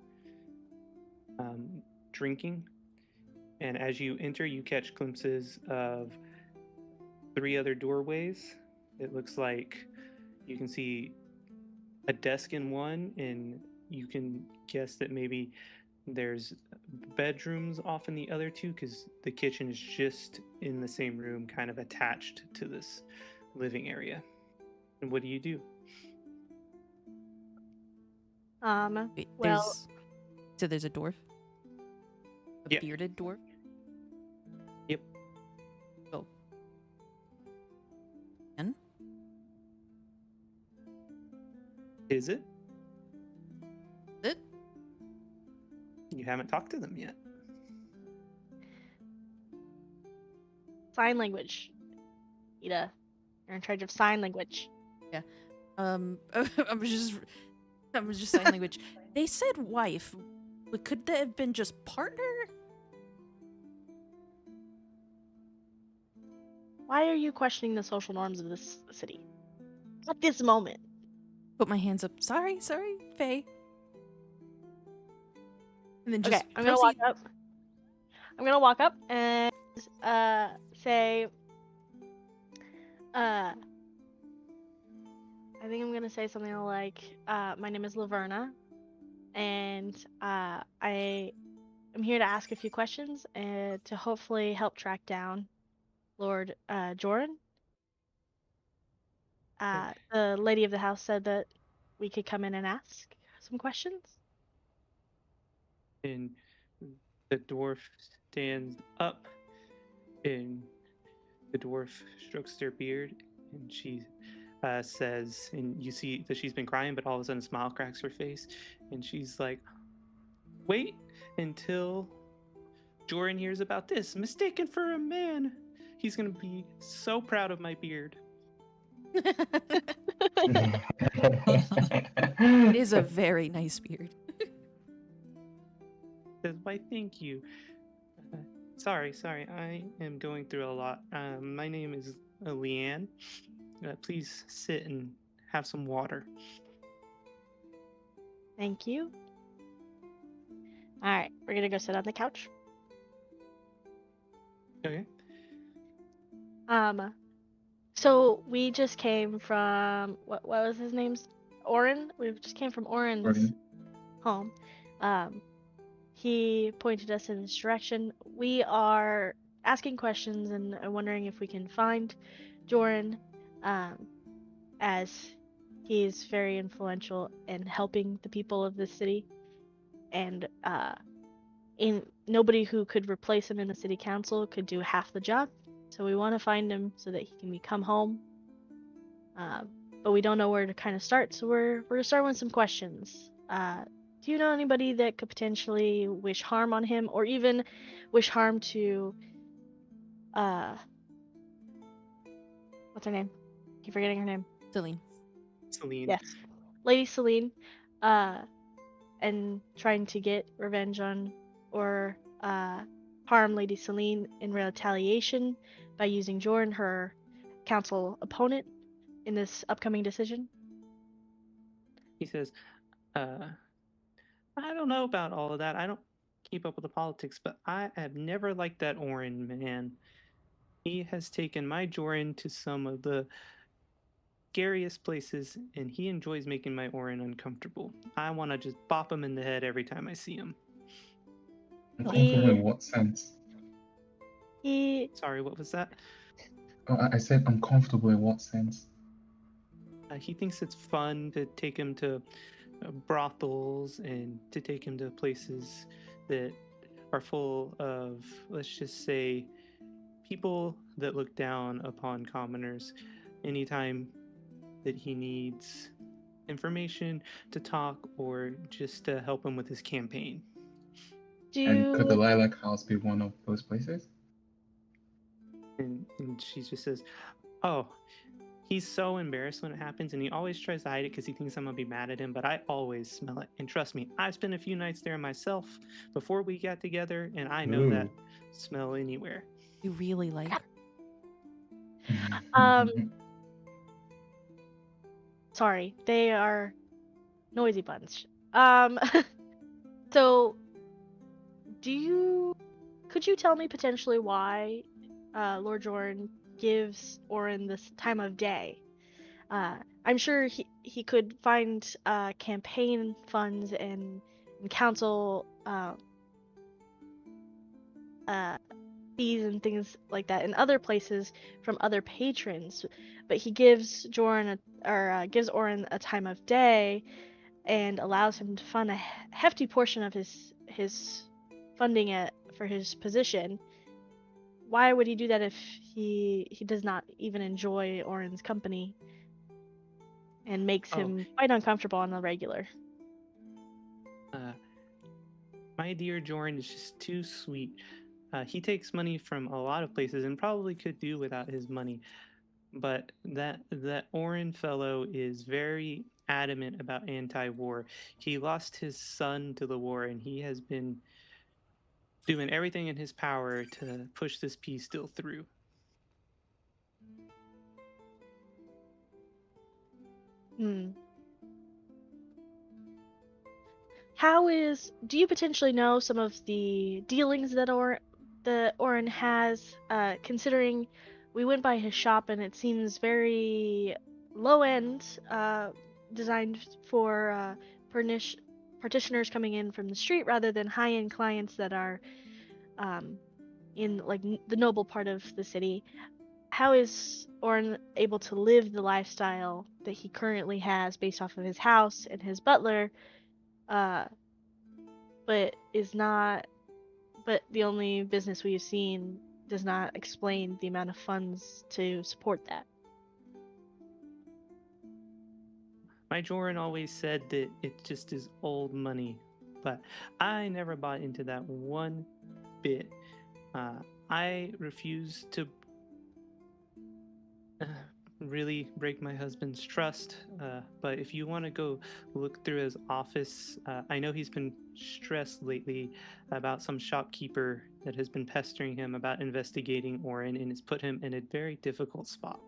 drinking. And as you enter, you catch glimpses of 3 other doorways. It looks like you can see a desk in one, and you can guess that maybe there's bedrooms off in the other 2 because the kitchen is just in the same room, kind of attached to this living area. And what do you do? Wait, Well, there's a dwarf? A Yeah. bearded dwarf? Yep. Oh. And? Is it? It? You haven't talked to them yet. sign language. Ida, you're in charge of sign language. I'm just sign language. They said wife, but could that have been just partner? Why are you questioning the social norms of this city? At this moment. Put my hands up. Sorry, Faye. And then just Okay, I'm gonna walk up. I'm gonna walk up and say I think I'm gonna say something like, my name is Laverna, and I am here to ask a few questions and to hopefully help track down Lord Joran. The lady of the house said that we could come in and ask some questions. And the dwarf stands up, and the dwarf strokes their beard, and she says, and you see that she's been crying, but all of a sudden a smile cracks her face, and she's like, wait until Joran hears about this. Mistaken for a man. He's gonna be so proud of my beard. It is a very nice beard. Says, why, thank you. Sorry, I am going through a lot. My name is Leanne. Please sit and have some water. Thank you. All right, we're gonna go sit on the couch. Okay. So we just came from what was his name's Oren? We just came from Oren's home. He pointed us in this direction. We are asking questions and wondering if we can find Joran, as he's very influential in helping the people of this city, and nobody who could replace him in the city council could do half the job. So we want to find him so that he can become home. But we don't know where to kind of start, so we're gonna start with some questions. Do you know anybody that could potentially wish harm on him, or even wish harm to what's her name? Keep forgetting her name. Celine. Celine. Yes, Lady Celine. And trying to get revenge on or harm Lady Celine in retaliation by using Jorn, her council opponent, in this upcoming decision? He says, I don't know about all of that. I don't keep up with the politics, but I have never liked that Orin man. He has taken my Jorin to some of the scariest places, and he enjoys making my Orin uncomfortable. I want to just bop him in the head every time I see him. Uncomfortable in what sense? Sorry, what was that? Oh, I said uncomfortable in what sense? He thinks it's fun to take him to brothels and to take him to places that are full of, let's just say, people that look down upon commoners. Anytime that he needs information to talk or just to help him with his campaign. And could the Lilac House be one of those places? And she just says, oh, he's so embarrassed when it happens, and he always tries to hide it because he thinks I'm going to be mad at him, but I always smell it. And trust me, I've spent a few nights there myself before we got together, and I know that smell anywhere. You really like her. Sorry, they are noisy bunch. So could you tell me potentially why Lord Jorn gives Orin this time of day? I'm sure he could find campaign funds and council fees and things like that in other places from other patrons, but he gives gives Orin a time of day and allows him to fund a hefty portion of his funding for his position. Why would he do that if he does not even enjoy Orin's company and makes him quite uncomfortable on the regular? My dear Jorn is just too sweet. He takes money from a lot of places and probably could do without his money. But that Orin fellow is very adamant about anti-war. He lost his son to the war, and he has been doing everything in his power to push this peace deal through. Do you potentially know some of the dealings that Orin has, considering we went by his shop and it seems very low end, designed for partitioners coming in from the street rather than high end clients that are in like the noble part of the city. How is Orin able to live the lifestyle that he currently has based off of his house and his butler, but the only business we've seen does not explain the amount of funds to support that? My Joran always said that it just is old money, but I never bought into that one bit. I refuse to really break my husband's trust, but if you want to go look through his office, I know he's been stressed lately about some shopkeeper that has been pestering him about investigating Orin, and it's put him in a very difficult spot.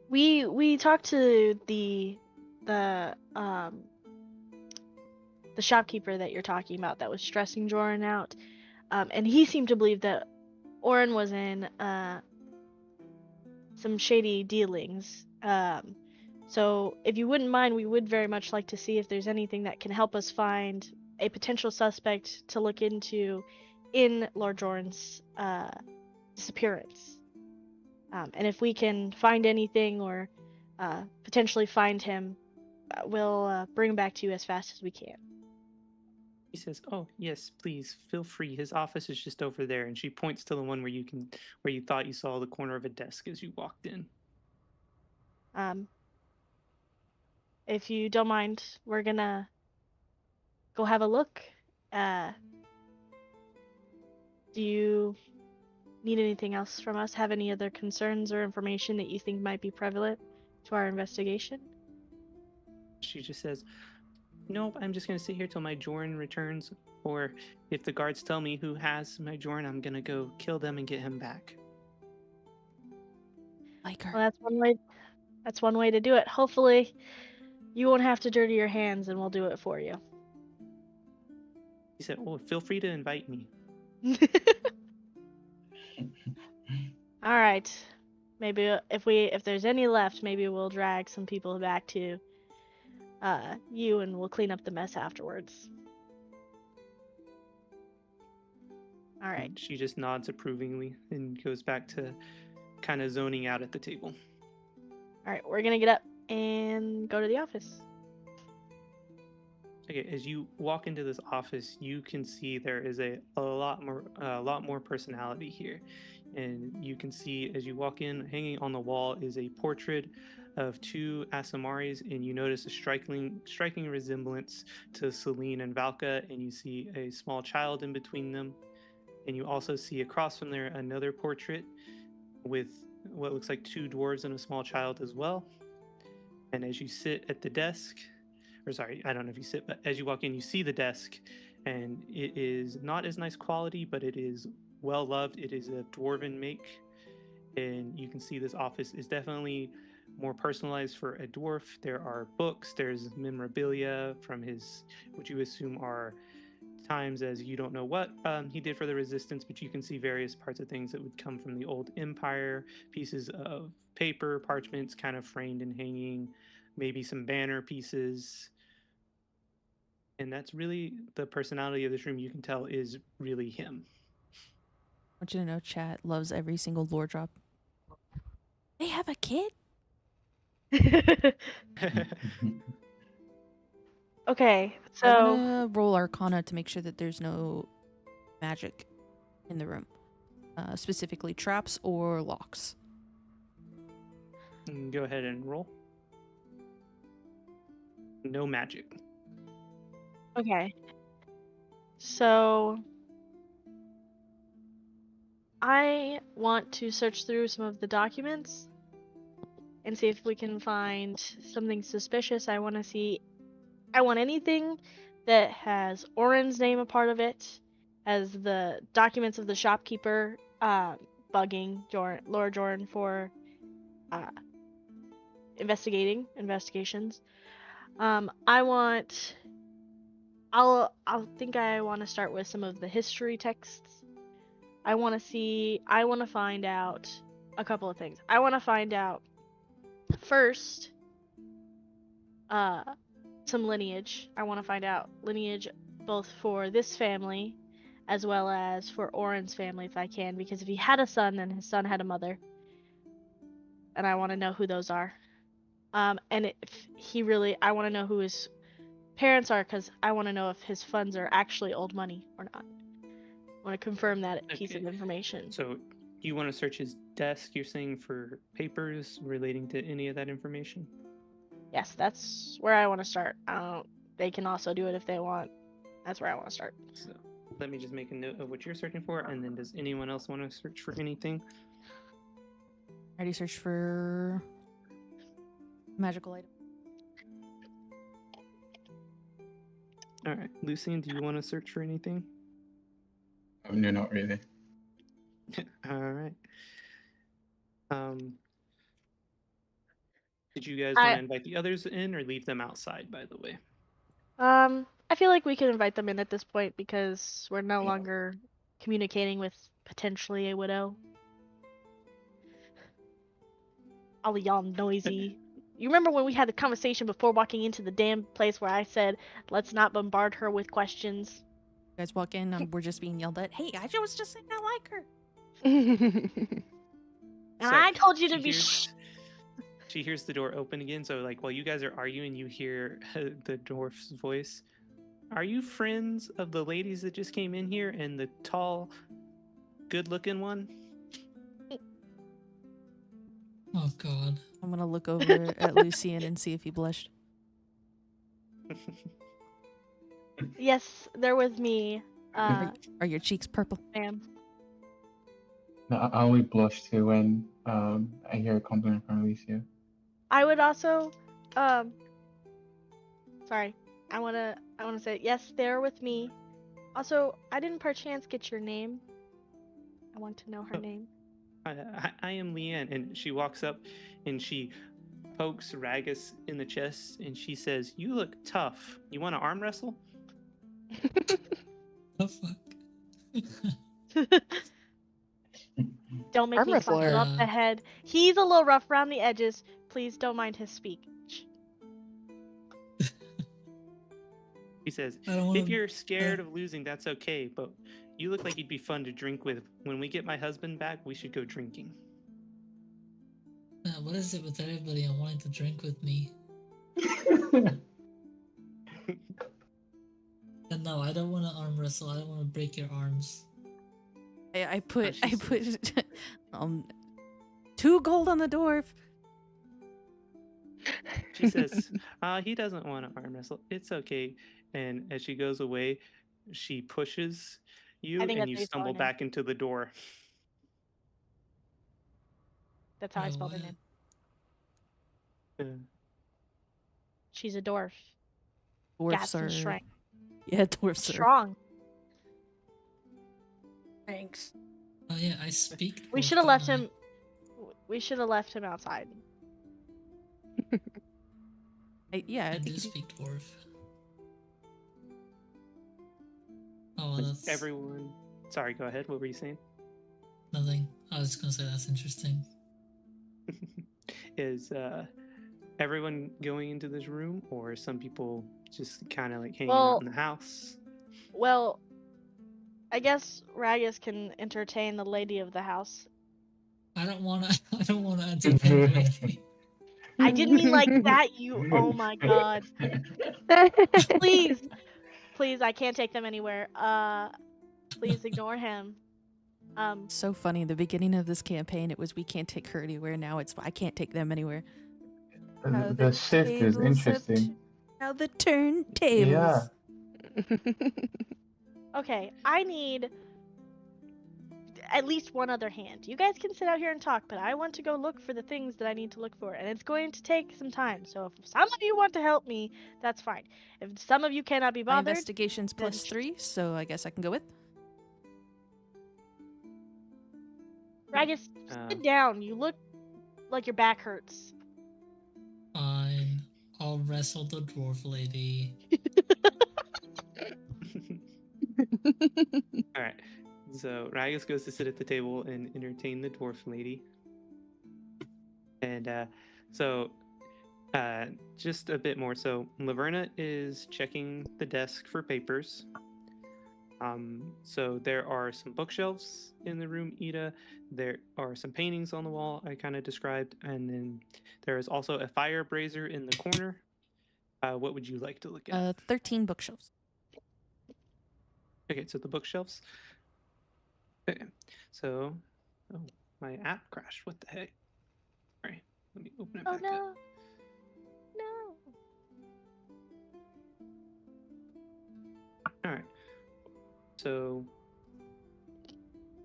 We talked to the shopkeeper that you're talking about that was stressing Joran out, and he seemed to believe that Orin was in some shady dealings. So if you wouldn't mind, we would very much like to see if there's anything that can help us find a potential suspect to look into in Lord Joran's disappearance. And if we can find anything or potentially find him, we'll bring him back to you as fast as we can. He says, "Oh yes, please feel free. His office is just over there." And she points to the one where you thought you saw the corner of a desk as you walked in. If you don't mind, we're gonna go have a look. Do you need anything else from us? Have any other concerns or information that you think might be prevalent to our investigation? She just says, nope, I'm just gonna sit here till my Jorn returns, or if the guards tell me who has my Jorn, I'm gonna go kill them and get him back. Like her. Well, that's one way. That's one way to do it. Hopefully, you won't have to dirty your hands, and we'll do it for you. He said, "Oh, feel free to invite me." All right. Maybe if there's any left, maybe we'll drag some people back to you, and we'll clean up the mess afterwards. All right. And she just nods approvingly and goes back to kind of zoning out at the table. All right. We're gonna get up and go to the office. Okay, as you walk into this office, you can see there is a lot more personality here, and you can see as you walk in, hanging on the wall is a portrait of two Asamaris, and you notice a striking resemblance to Celine and Valka, and you see a small child in between them, and you also see across from there another portrait with what looks like two dwarves and a small child as well. And as you sit at the desk, or sorry, I don't know if you sit, but as you walk in, you see the desk, and it is not as nice quality, but it is well loved. It is a dwarven make, and you can see this office is definitely more personalized for a dwarf. There are books, there's memorabilia from his, what you assume are times as you don't know what he did for the resistance, but you can see various parts of things that would come from the old empire, pieces of paper, parchments kind of framed and hanging, maybe some banner pieces. And that's really the personality of this room. You can tell is really him. I want you to know chat loves every single lore drop. They have a kid? Okay, I so want to roll Arcana to make sure that there's no magic in the room. Specifically traps or locks. Go ahead and roll. No magic. okay. So I want to search through some of the documents and see if we can find something suspicious. I want anything that has Oren's name a part of it, as the documents of the shopkeeper bugging Lord Jordan for investigations. I think I want to start with some of the history texts. I want to find out a couple of things. I want to find out first some lineage. I want to find out lineage both for this family as well as for Oren's family if I can, because if he had a son, then his son had a mother. And I want to know who those are. And if he really, I want to know who his parents are, because I want to know if his funds are actually old money or not. I want to confirm that piece of information. So you want to search his desk, you're saying, for papers relating to any of that information? Yes, that's where I want to start. They can also do it if they want. That's where I want to start. So let me just make a note of what you're searching for, and then does anyone else want to search for anything? I already searched for magical item. All right, Lucien, do you want to search for anything? No, not really. All right. Did you guys want to invite the others in or leave them outside, by the way? I feel like we can invite them in at this point because we're no longer communicating with potentially a widow. All of y'all noisy. You remember when we had the conversation before walking into the damn place where I said, let's not bombard her with questions? You guys walk in, we're just being yelled at. Hey, I was just saying I like her. And So I told you to she be hears- She hears the door open again, so like while you guys are arguing, you hear the dwarf's voice. Are you friends of the ladies that just came in here and the tall, good-looking one? Oh God. I'm gonna look over at Lucien and see if he blushed. Yes, they're with me. Are your cheeks purple? Ma'am. No, I only blush too when I hear a compliment from Alicia. I would also, sorry. I wanna say yes, they're with me. Also, I didn't perchance get your name. I want to know her Oh. name. I am Leanne, and she walks up and she pokes Ragus in the chest and she says, "You look tough. You want to arm wrestle?" The fuck? Don't make Arm me fuck you wrestler. up the head. He's a little rough around the edges. Please don't mind his speech. He says, I don't wanna, "If you're scared of losing, that's okay, but you look like you'd be fun to drink with. When we get my husband back, we should go drinking." what is it with everybody and wanting to drink with me? And no, I don't want to arm wrestle. I don't want to break your arms. I put she says. 2 gold on the dwarf. She says, "He doesn't want to arm wrestle. It's okay." And as she goes away, she pushes you I think and that's you how you spell her stumble name. back into the door. That's how I Wait, spelled her what? name. Uh, She's a dwarf. Dwarfs Got some are strength. yeah, dwarfs are Strong. thanks. Oh yeah, I speak. We dwarf, should have left don't I? him. We should have left him outside. Yeah, I I do think you do. speak dwarf. Oh, well, that's everyone. Sorry, go ahead. What were you saying? nothing. I was just gonna say that's interesting. Is everyone going into this room, or some people just kind of like hanging Well- out in the house? Well, I guess Ragus can entertain the lady of the house. I don't wanna. I don't wanna entertain the lady. I didn't mean like that, you. Oh my god. Please. Please, I can't take them anywhere. Please ignore him. So funny. The beginning of this campaign, it was we can't take her anywhere. Now it's I can't take them anywhere. How The shift is tables have interesting. How the turntables. Yeah. Okay, I need at least one other hand. You guys can sit out here and talk, but I want to go look for the things that I need to look for, and it's going to take some time. So if some of you want to help me, that's fine. If some of you cannot be My bothered, investigation's then plus 3, so I guess I can go with. Ragus, sit down. You look like your back hurts. Fine. I'll wrestle the dwarf lady. All right. So Ragus goes to sit at the table and entertain the dwarf lady. And just a bit more. So Laverna is checking the desk for papers. So there are some bookshelves in the room, Ida. There are some paintings on the wall I kind of described. And then there is also a fire brazier in the corner. What would you like to look at? 13 bookshelves. Okay, so the bookshelves. Okay, so my app crashed. What the heck? All right, let me open it Oh back no. up. No. All right. So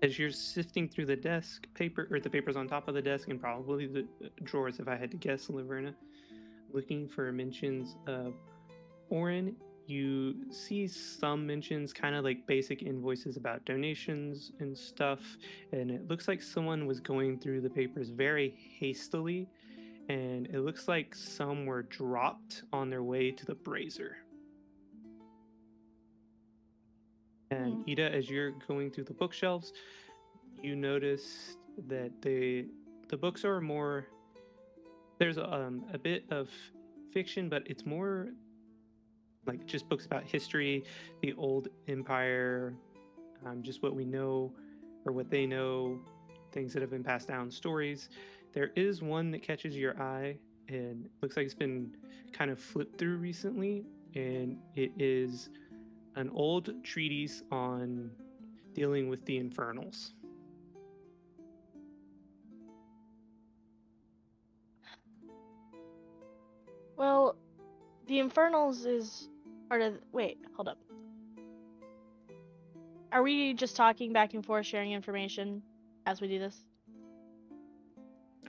as you're sifting through the desk paper, or the papers on top of the desk, and probably the drawers, if I had to guess, Laverna, looking for mentions of Orin, you see some mentions, kind of like basic invoices about donations and stuff, and it looks like someone was going through the papers very hastily, and it looks like some were dropped on their way to the brazier. And Ida, as you're going through the bookshelves, you notice that the books are more. There's a bit of fiction, but it's more like just books about history, the old empire, just what we know or what they know, things that have been passed down, stories. There is one that catches your eye and looks like it's been kind of flipped through recently, and it is an old treatise on dealing with the infernals. Well, the Infernals is part of. Wait, hold up. Are we just talking back and forth, sharing information as we do this?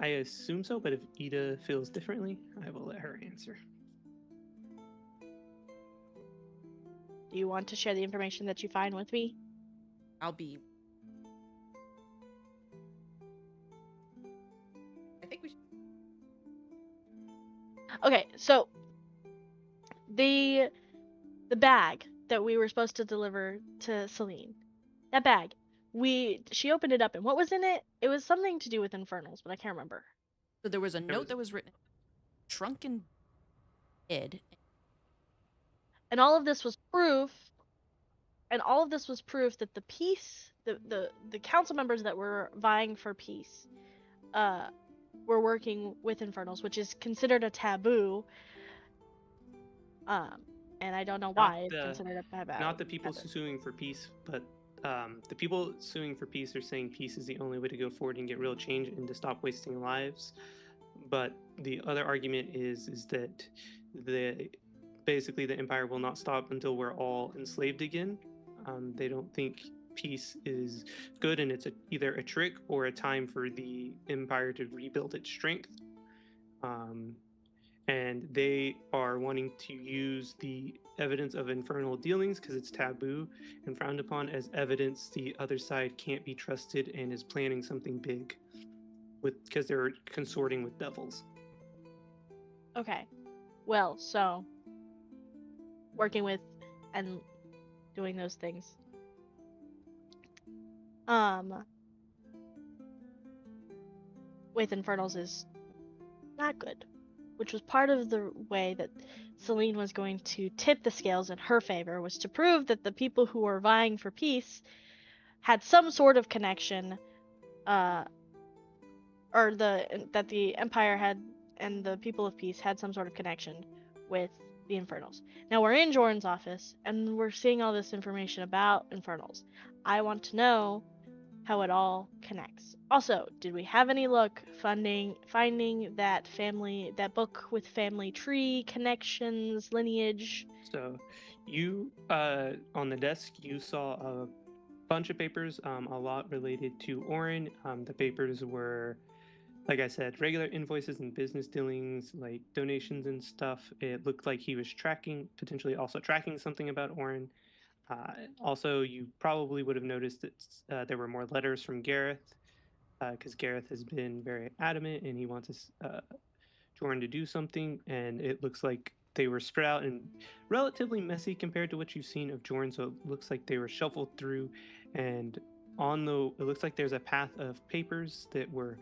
I assume so, but if Ida feels differently, I will let her answer. Do you want to share the information that you find with me? I'll be. I think we should. Okay, so the bag that we were supposed to deliver to Celine, that bag, she opened it up, and what was in it? It was something to do with infernals, but I can't remember. So there was a There note was- that was written, "Shrunken Ed." And all of this was proof. And all of this was proof that the peace, the council members that were vying for peace, were working with infernals, which is considered a taboo. And I don't know why it's considered a taboo. Not the people suing for peace, but the people suing for peace are saying peace is the only way to go forward and get real change and to stop wasting lives. But the other argument is that basically the empire will not stop until we're all enslaved again. They don't think peace is good, and it's either a trick or a time for the empire to rebuild its strength. And they are wanting to use the evidence of infernal dealings because it's taboo and frowned upon as evidence the other side can't be trusted and is planning something big because they're consorting with devils. Okay. Well, so working with and doing those things. With infernals is not good, which was part of the way that Celine was going to tip the scales in her favor, was to prove that the people who were vying for peace had some sort of connection, that the Empire had and the people of peace had some sort of connection with the infernals. Now we're in Jordan's office and we're seeing all this information about infernals. I want to know how it all connects. Also, did we have any luck finding that book with family tree connections, lineage? So you on the desk you saw a bunch of papers, a lot related to Orin. The papers were, like I said, regular invoices and business dealings, like donations and stuff. It looked like he was potentially also tracking something about Orin. Also, you probably would have noticed that there were more letters from Gareth, because Gareth has been very adamant and he wants Jordan to do something. And it looks like they were spread out and relatively messy compared to what you've seen of Jordan. So it looks like they were shuffled through, and it looks like there's a path of papers that were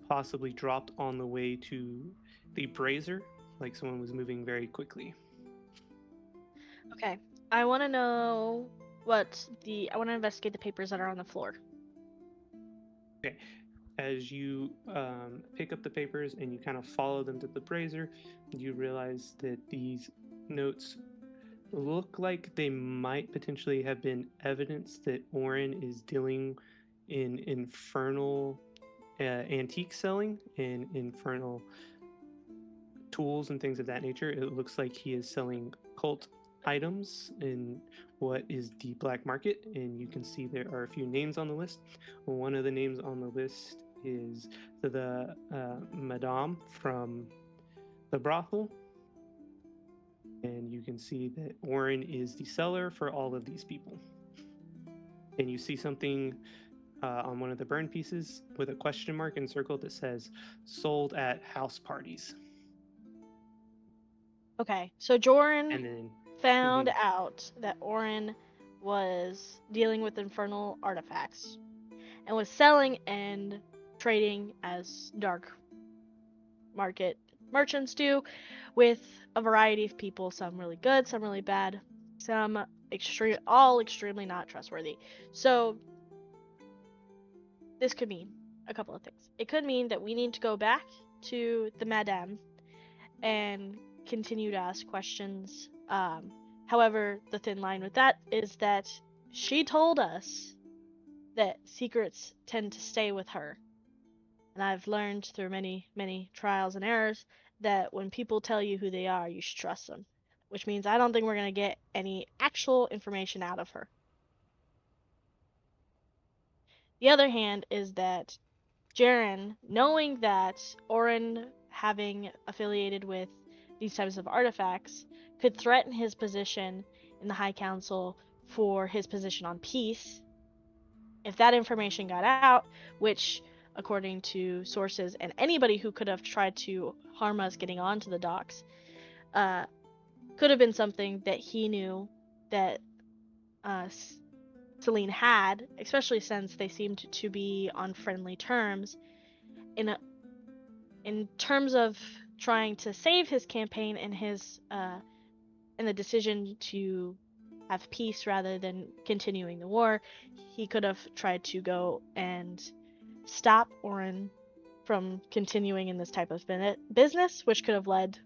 possibly dropped on the way to the brazier, like someone was moving very quickly. Okay. I want to know I want to investigate the papers that are on the floor. Okay. As you pick up the papers and you kind of follow them to the brazier, you realize that these notes look like they might potentially have been evidence that Orin is dealing in infernal antique selling and infernal tools and things of that nature. It looks like he is selling cult items in what is the black market, and you can see there are a few names on the list. One of the names on the list is the Madame from the brothel, and you can see that Orin is the seller for all of these people. And you see something on one of the burn pieces with a question mark encircled that says "sold at house parties." Okay, so Jordan And then found out that Orin was dealing with infernal artifacts and was selling and trading as dark market merchants do with a variety of people, some really good, some really bad, some extremely not trustworthy. So this could mean a couple of things. It could mean that we need to go back to the Madame and continue to ask questions. However, the thin line with that is that she told us that secrets tend to stay with her. And I've learned through many, many trials and errors that when people tell you who they are, you should trust them. Which means I don't think we're going to get any actual information out of her. The other hand is that Jaren, knowing that Orin having affiliated with these types of artifacts could threaten his position in the High Council for his position on peace. If that information got out, which according to sources and anybody who could have tried to harm us getting onto the docks, could have been something that he knew that Celine had, especially since they seemed to be on friendly terms. In terms of trying to save his campaign and his and the decision to have peace rather than continuing the war, he could have tried to go and stop Orin from continuing in this type of business, which could have led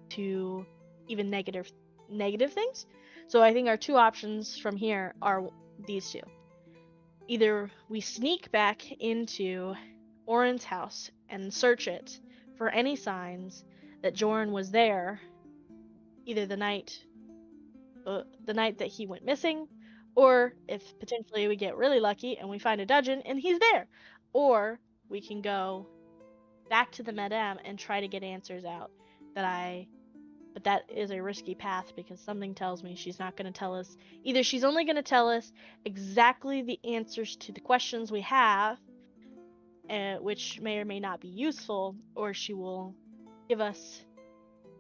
to even negative things. So I think our two options from here are these two. Either we sneak back into Orin's house and search it for any signs that Joran was there, either the night that he went missing, or if potentially we get really lucky and we find a dungeon and he's there, or we can go back to the Madame and try to get answers out. But that is a risky path because something tells me she's not going to tell us. Either she's only going to tell us exactly the answers to the questions we have, which may or may not be useful, or she will give us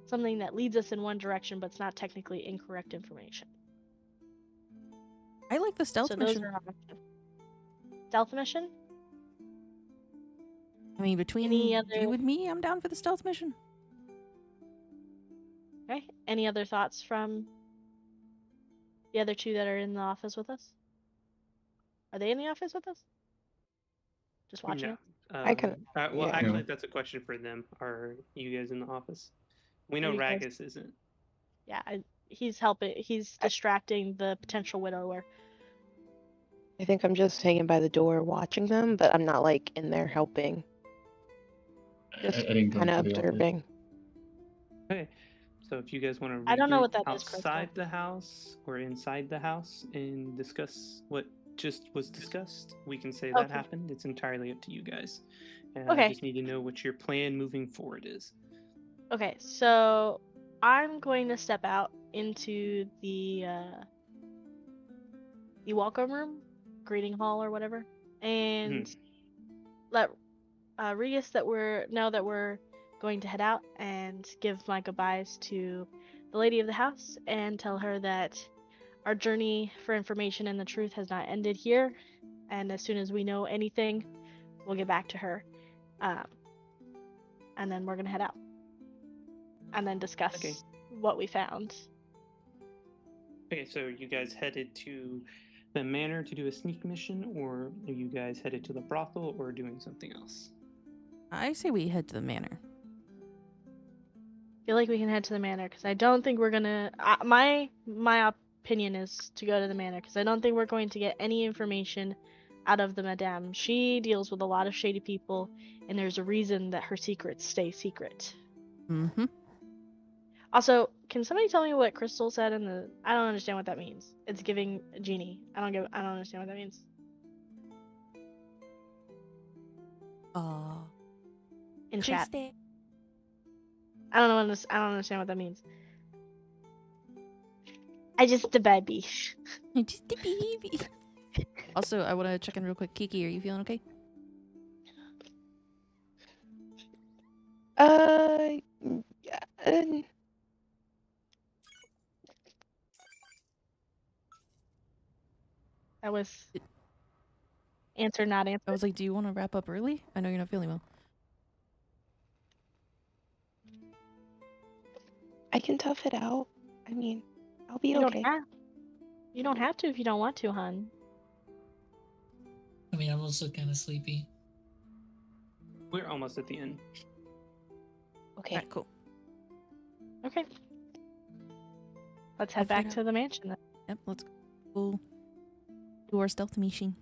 something that leads us in one direction but it's not technically incorrect information. I like the stealth So mission. those are options. Stealth mission? I mean, between Any other- you and me, I'm down for the stealth mission. Okay. Any other thoughts from the other two that are in the office with us? Are they in the office with us? Just watching us? I can- Well, yeah. actually, that's a question for them. Are you guys in the office? We know Maybe guys- Ragus isn't. Yeah, he's helping. He's distracting the potential widower. I think I'm just hanging by the door watching them, but I'm not like in there helping. Just I didn't go kind of into the office. observing. Okay. So if you guys want to I don't know what that is, outside Crystal. the house or inside the house and discuss what just was discussed, we can say that Okay. happened. It's entirely up to you guys. And Okay. I just need to know what your plan moving forward is. Okay, so I'm going to step out into the welcome room, greeting hall or whatever, and let Regis know that we're going to head out and give my goodbyes to the lady of the house and tell her that our journey for information and the truth has not ended here, and as soon as we know anything, we'll get back to her, and then we're gonna head out and then discuss Okay. what we found. Okay, so are you guys headed to the manor to do a sneak mission, or are you guys headed to the brothel or doing something else? I say we head to the manor. I feel like we can head to the manor because I don't think we're gonna. My opinion is to go to the manor because I don't think we're going to get any information out of the Madame. She deals with a lot of shady people, and there's a reason that her secrets stay secret. Mm-hmm. Also, can somebody tell me what Crystal said in the? I don't understand what that means. It's giving a genie. I don't understand what that means. In chat. I don't understand what that means. I just a baby. Just a baby. Also, I want to check in real quick. Kiki, are you feeling okay? Yeah, That was answer, not answer. I was like, do you want to wrap up early? I know you're not feeling well. I can tough it out. I mean, I'll be You okay. You don't have to if you don't want to, hun. I mean, I'm also kind of sleepy. We're almost at the end. Okay. Alright, cool. Okay. Let's head I'll back figure to the mansion then. Yep, let's go do our stealth mission.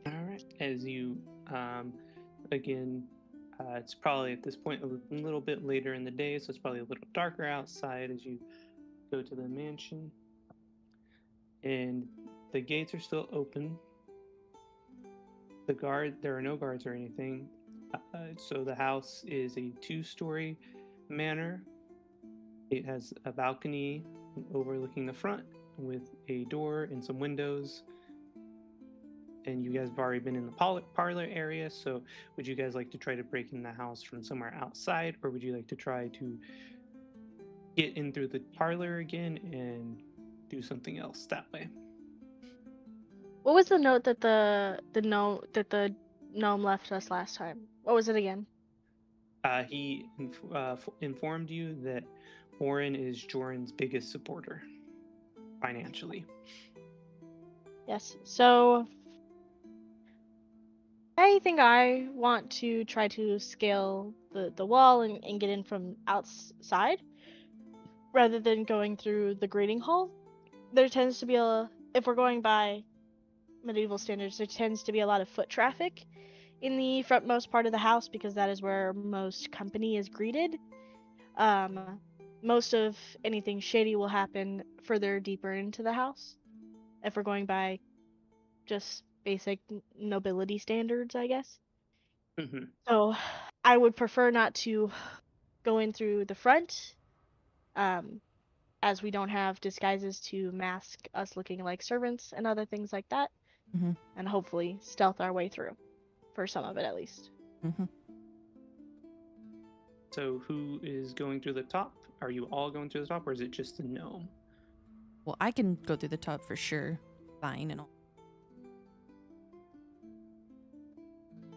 All right. As you, again, it's probably at this point a little bit later in the day, so it's probably a little darker outside as you go to the mansion. And the gates are still open. There are no guards or anything. So the house is a 2-story manor. It has a balcony overlooking the front with a door and some windows. And you guys have already been in the parlor area, so would you guys like to try to break in the house from somewhere outside, or would you like to try to get in through the parlor again and do something else that way? What was the note that the gnome left us last time? What was it again? He informed you that Oren is Joran's biggest supporter financially. Yes. So I think I want to try to scale the wall and get in from outside rather than going through the greeting hall. There tends to be if we're going by medieval standards, there tends to be a lot of foot traffic in the frontmost part of the house because that is where most company is greeted. Most of anything shady will happen further deeper into the house if we're going by just basic nobility standards, I guess. Mm-hmm. So I would prefer not to go in through the front, as we don't have disguises to mask us looking like servants and other things like that, Mhm. and hopefully stealth our way through, for some of it at least. Mhm. So who is going through the top? Are you all going through the top, or is it just the gnome? Well, I can go through the top for sure. Fine and all.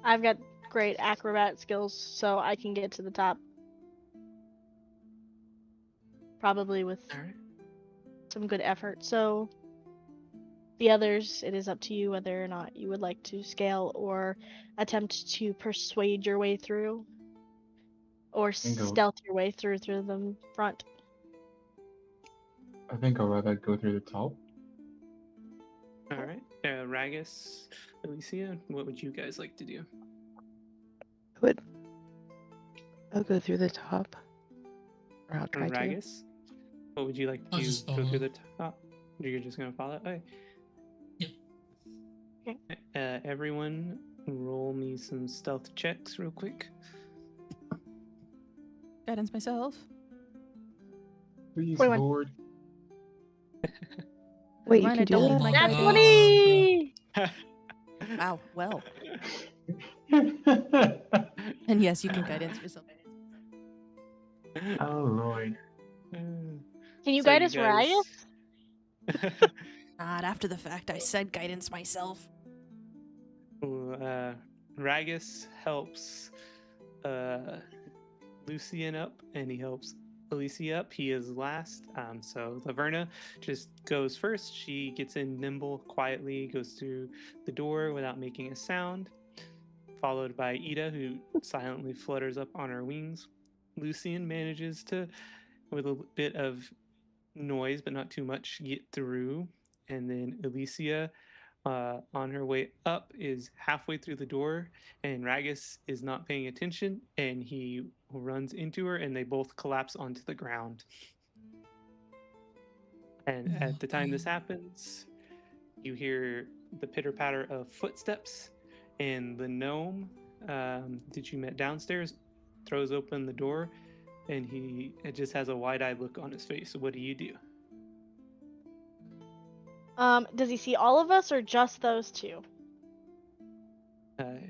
I've got great acrobat skills, so I can get to the top. Probably with All right. some good effort. So the others, it is up to you whether or not you would like to scale or attempt to persuade your way through, or Bingo. stealth your way through the front. I think I'd rather go through the top. All right. Ragus, Alicia, what would you guys like to do? I'll go through the top. Or I'll try to. Ragus, what would you like I'll to just go follow. through the top? You're just going to follow? Okay. Yep. Okay. Everyone, roll me some stealth checks real quick. Guidance myself. Please, 21. Lord. Wait, you Mine, can I do don't that? need my Nat guidance. 20! Wow. Well. And yes, you can guidance yourself. Oh, Lord. Can you So guide you us, guys- Riot? Not after the fact. I said guidance myself. Ragus helps Lucian up, and he helps Alicia up. He is last. So Laverna just goes first. She gets in nimble, quietly, goes through the door without making a sound, followed by Ida, who silently flutters up on her wings. Lucian manages to, with a bit of noise, but not too much, get through. And then Alicia, on her way up, is halfway through the door, and Ragus is not paying attention, and he runs into her, and they both collapse onto the ground. And at the time this happens, you hear the pitter patter of footsteps, and the gnome that you met downstairs throws open the door, and it just has a wide-eyed look on his face. So what do you do? Does he see all of us or just those two? Well,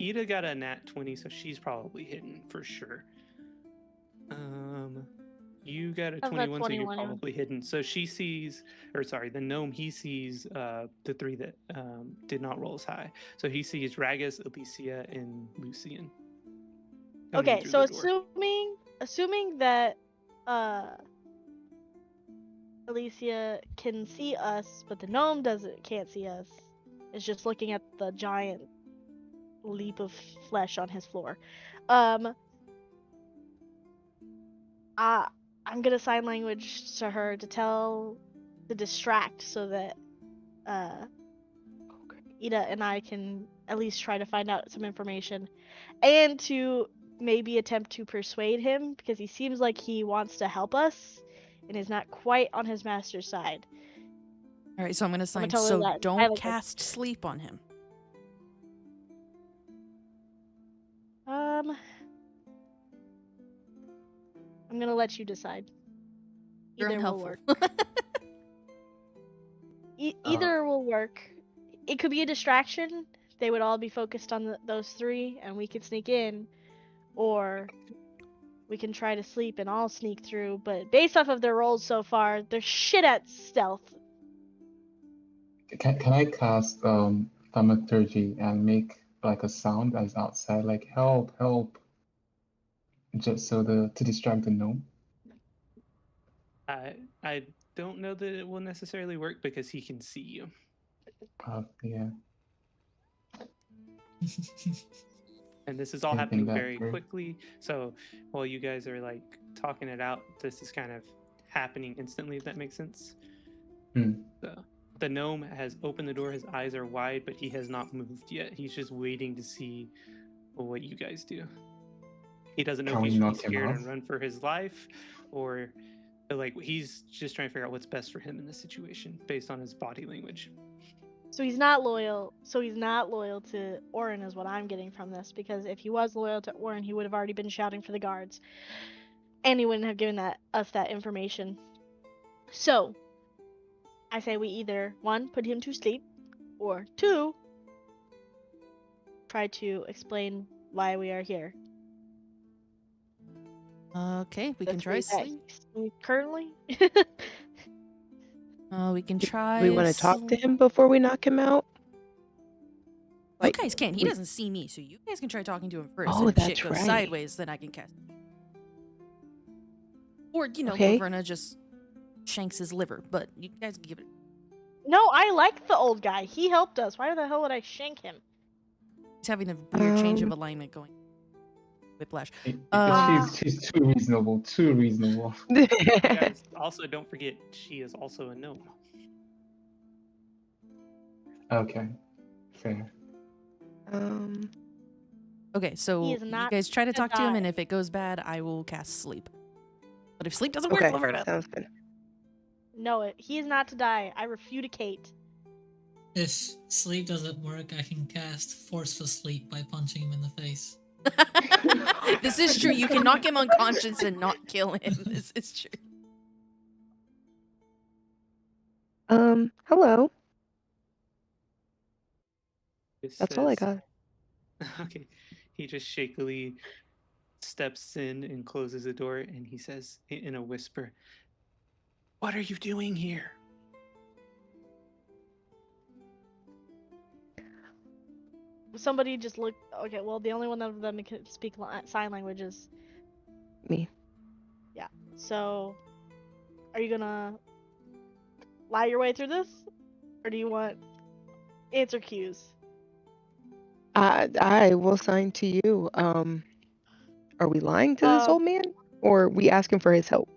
Ida got a nat 20, so she's probably hidden for sure. You got a I've got 21, so you're 21. probably hidden. So she sees, or sorry, the gnome, he sees the three that did not roll as high. So he sees Ragus, Alicia, and Lucian. coming Okay, through so the door. assuming that Alicia can see us, but the gnome can't see us. Is just looking at the giant leap of flesh on his floor. I'm gonna sign language to her to distract so that Ida and I can at least try to find out some information, and to maybe attempt to persuade him, because he seems like he wants to help us and is not quite on his master's side. All right, so I'm gonna sign. tell her So that. don't cast sleep on him. I'm gonna let you decide. You're Either will unhelpful. work. Either will work. It could be a distraction. They would all be focused on those three, and we could sneak in, or we can try to sleep and all sneak through. But based off of their rolls so far, they're shit at stealth. Can I cast thaumaturgy and make like a sound as outside, like help, help, just so to distract the gnome? I don't know that it will necessarily work because he can see you. Yeah. And this is all Thinking happening that very through. quickly. So while you guys are like talking it out, this is kind of happening instantly, if that makes sense. The gnome has opened the door, his eyes are wide, but he has not moved yet. He's just waiting to see what you guys do. He doesn't know Can if we he should be knock him scared off? and run for his life, or like he's just trying to figure out what's best for him in this situation based on his body language. So he's not loyal. So he's not loyal to Orin, is what I'm getting from this. Because if he was loyal to Orin, he would have already been shouting for the guards, and he wouldn't have given us that information. So I say we either 1, put him to sleep, or 2, try to explain why we are here. Okay, we can try sleep. Currently. We can try. We want to talk to him before we knock him out. You guys can. He doesn't see me, so you guys can try talking to him first. Oh, and if shit that's goes right. sideways, then I can cast. Or Okay. Laverna just shanks his liver. But you guys can give it. No, I like the old guy. He helped us. Why the hell would I shank him? He's having a weird change of alignment going. Whiplash. She's too reasonable. Too reasonable. You guys also don't forget she is also a gnome. Okay, fair. Okay, so He is you not guys try to gonna talk to him, die. and if it goes bad, I will cast sleep. But if sleep doesn't work, Okay, Laverna. sounds good. No, he is not to die. I refuticate. If sleep doesn't work, I can cast forceful sleep by punching him in the face. This is true. You can knock him unconscious and not kill him. This is true. Hello. That's all I got. Okay. He just shakily steps in and closes the door, and he says in a whisper, "What are you doing here?" Somebody just look. Okay, well, the only one of them can speak sign language is me. Yeah. So, are you gonna lie your way through this, or do you want answer cues? I will sign to you. Are we lying to this old man, or are we asking for his help?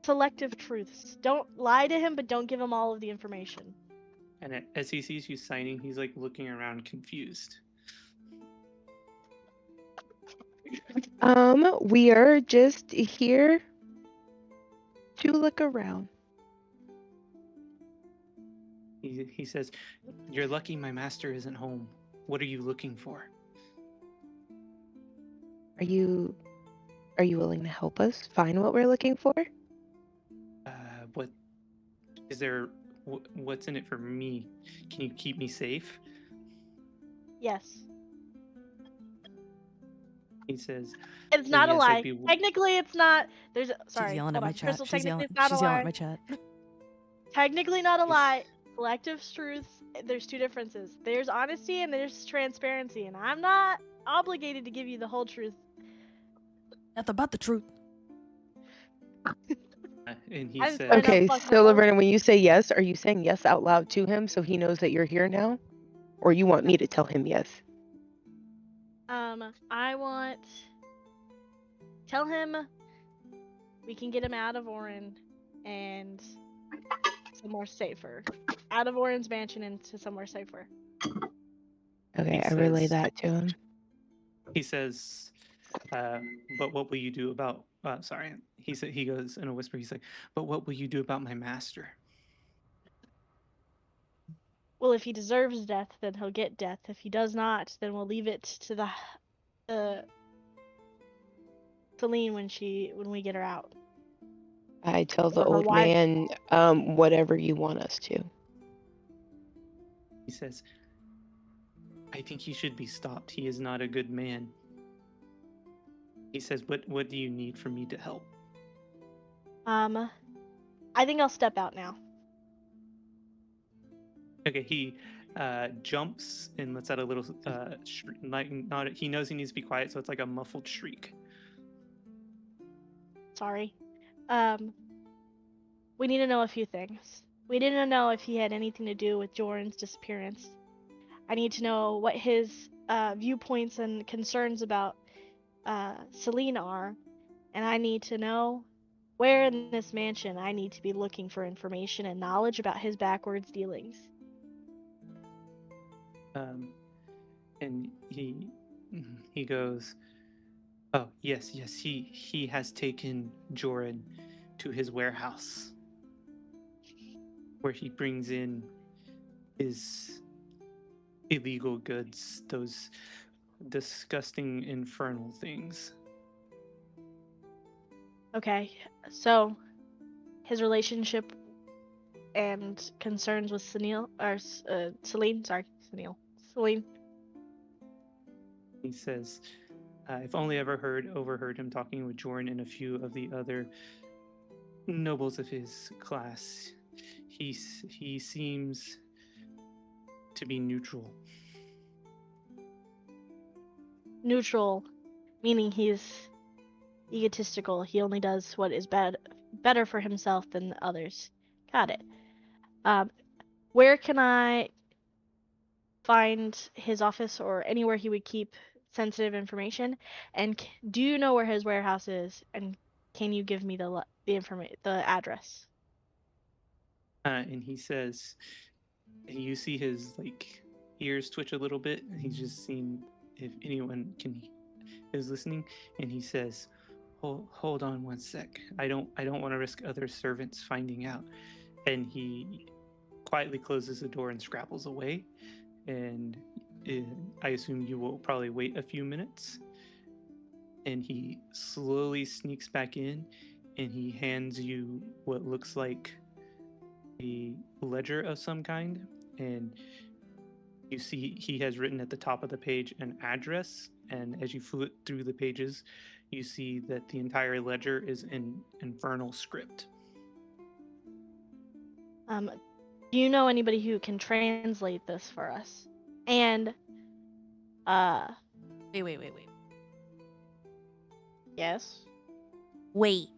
Selective truths. Don't lie to him, but don't give him all of the information. And as he sees you signing, he's like looking around confused. We are just here to look around. He says, "You're lucky my master isn't home. What are you looking for?" Are you willing to help us find what we're looking for? What is there? What's in it for me? Can you keep me safe? Yes. He says, It's not a yes, I'd lie. be- Technically, it's not. Sorry. She's yelling hold at my on. chat. Crystal, She's yelling, technically, it's not a lie. at my chat. Technically not a lie. Selective truths, there's two differences. There's honesty and there's transparency, and I'm not obligated to give you the whole truth. That's about the truth. And he I'm says, trying to Okay, fuck so my Laverna, when you say yes, are you saying yes out loud to him so he knows that you're here now? Or you want me to tell him yes? I want tell him we can get him out of Orin and somewhere safer. Out of Orin's mansion into somewhere safer. Okay, He I relay says- that to him. he says, "But what will you do about?" Sorry, he goes in a whisper. He's like, "But what will you do about my master?" Well, if he deserves death, then he'll get death. If he does not, then we'll leave it to the Celine when we get her out? I tell the Or her old wife? man, whatever you want us to. He says, I think he should be stopped. He is not a good man. He says, what do you need for me to help? I think I'll step out now. Okay, he jumps and lets out a little he knows he needs to be quiet, so it's like a muffled shriek. Sorry. We need to know a few things. We need to know if he had anything to do with Joran's disappearance. I need to know what his viewpoints and concerns about Celine are, and I need to know where in this mansion I need to be looking for information and knowledge about his backwards dealings. And he goes, oh yes, he has taken Joran to his warehouse, where he brings in his illegal goods, those disgusting infernal things. Okay, so his relationship and concerns with Celine. He says, I've only ever overheard him talking with Joran and a few of the other nobles of his class. He seems to be neutral. Neutral, meaning he's egotistical. He only does what is better for himself than others. Got it. Where can I find his office or anywhere he would keep sensitive information? And do you know where his warehouse is? And can you give me the address? And he says, you see his ears twitch a little bit. He's just seeing if anyone is listening, and he says, hold on one sec. I don't want to risk other servants finding out. And he quietly closes the door and scrabbles away. And I assume you will probably wait a few minutes. And he slowly sneaks back in, and he hands you what looks like a ledger of some kind. And you see he has written at the top of the page an address. And as you flip through the pages, you see that the entire ledger is in infernal script. Do you know anybody who can translate this for us? And Wait. Yes. Wait.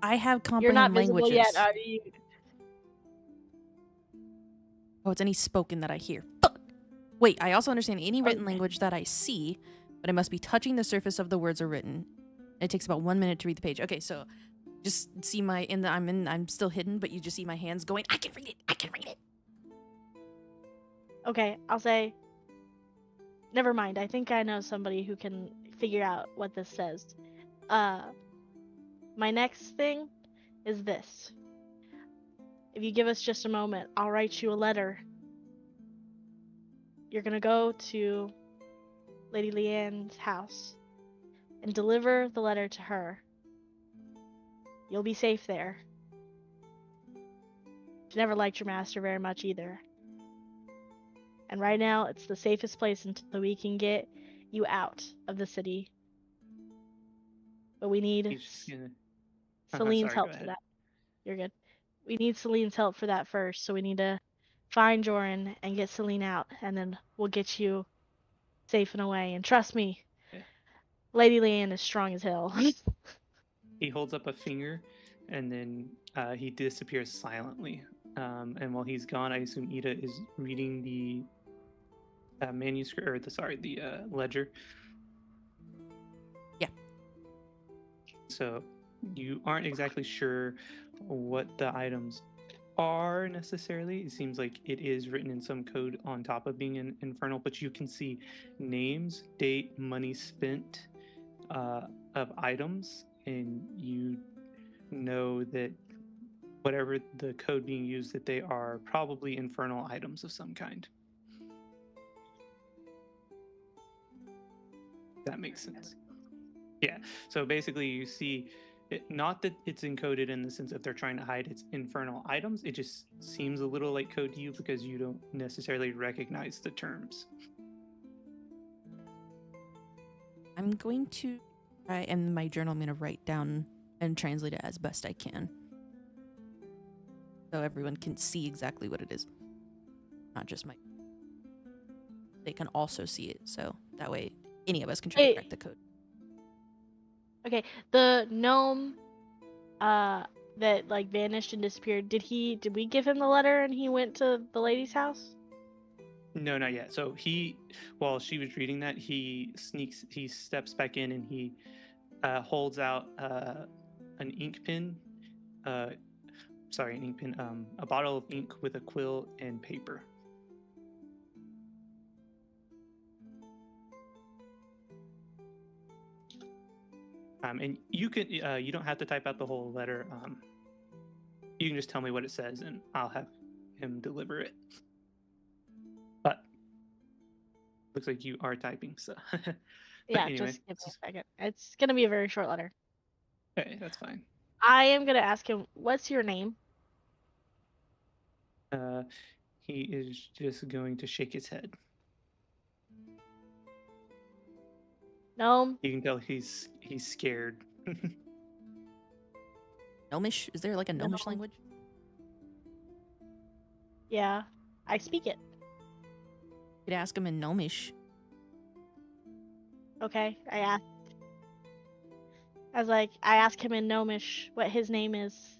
I have You're not comprehend visible languages. yet, are you? Oh, it's any spoken that I hear. Fuck. Wait, I also understand any written language that I see, but I must be touching the surface of the words are written. It takes about 1 minute to read the page. Okay, so just see I'm still hidden, but you just see my hands going, I can read it. Okay, I'll say, never mind. I think I know somebody who can figure out what this says. My next thing is this. If you give us just a moment, I'll write you a letter. You're gonna go to Lady Leanne's house and deliver the letter to her. You'll be safe there. She never liked your master very much either. And right now, it's the safest place until we can get you out of the city. But we need Celine's help for that. You're good. We need Celine's help for that first, so we need to find Joran and get Celine out, and then we'll get you safe and away. And trust me, Lady Leanne is strong as hell. He holds up a finger, and then he disappears silently. And while he's gone, I assume Ida is reading the manuscript, or the ledger. Yeah. So you aren't exactly sure what the items are necessarily. It seems like it is written in some code on top of being an infernal, but you can see names, date, money spent of items, and you know that whatever the code being used, that they are probably infernal items of some kind. That makes sense. Yeah. So basically, you see, not that it's encoded in the sense that they're trying to hide its infernal items. It just seems a little like code to you because you don't necessarily recognize the terms. I'm going to try, in my journal, I'm going to write down and translate it as best I can, so everyone can see exactly what it is. Not just they can also see it, so that way any of us can try to Hey. crack the code. Okay, the gnome that like vanished and disappeared, did we give him the letter and he went to the lady's house? No, not yet. So while she was reading that, he steps back in and he holds out an ink pen. Sorry, an ink pen. A bottle of ink with a quill and paper. And you can you don't have to type out the whole letter. You can just tell me what it says, and I'll have him deliver it. But looks like you are typing, so. Yeah, anyway, just give me a second. It's gonna be a very short letter. okay, that's fine. I am gonna ask him, what's your name? He is just going to shake his head. Gnome? You can tell he's scared. Gnomish? Is there like a gnomish No. language? Yeah, I speak it. You could ask him in gnomish. Okay, I ask him in Gnomish what his name is,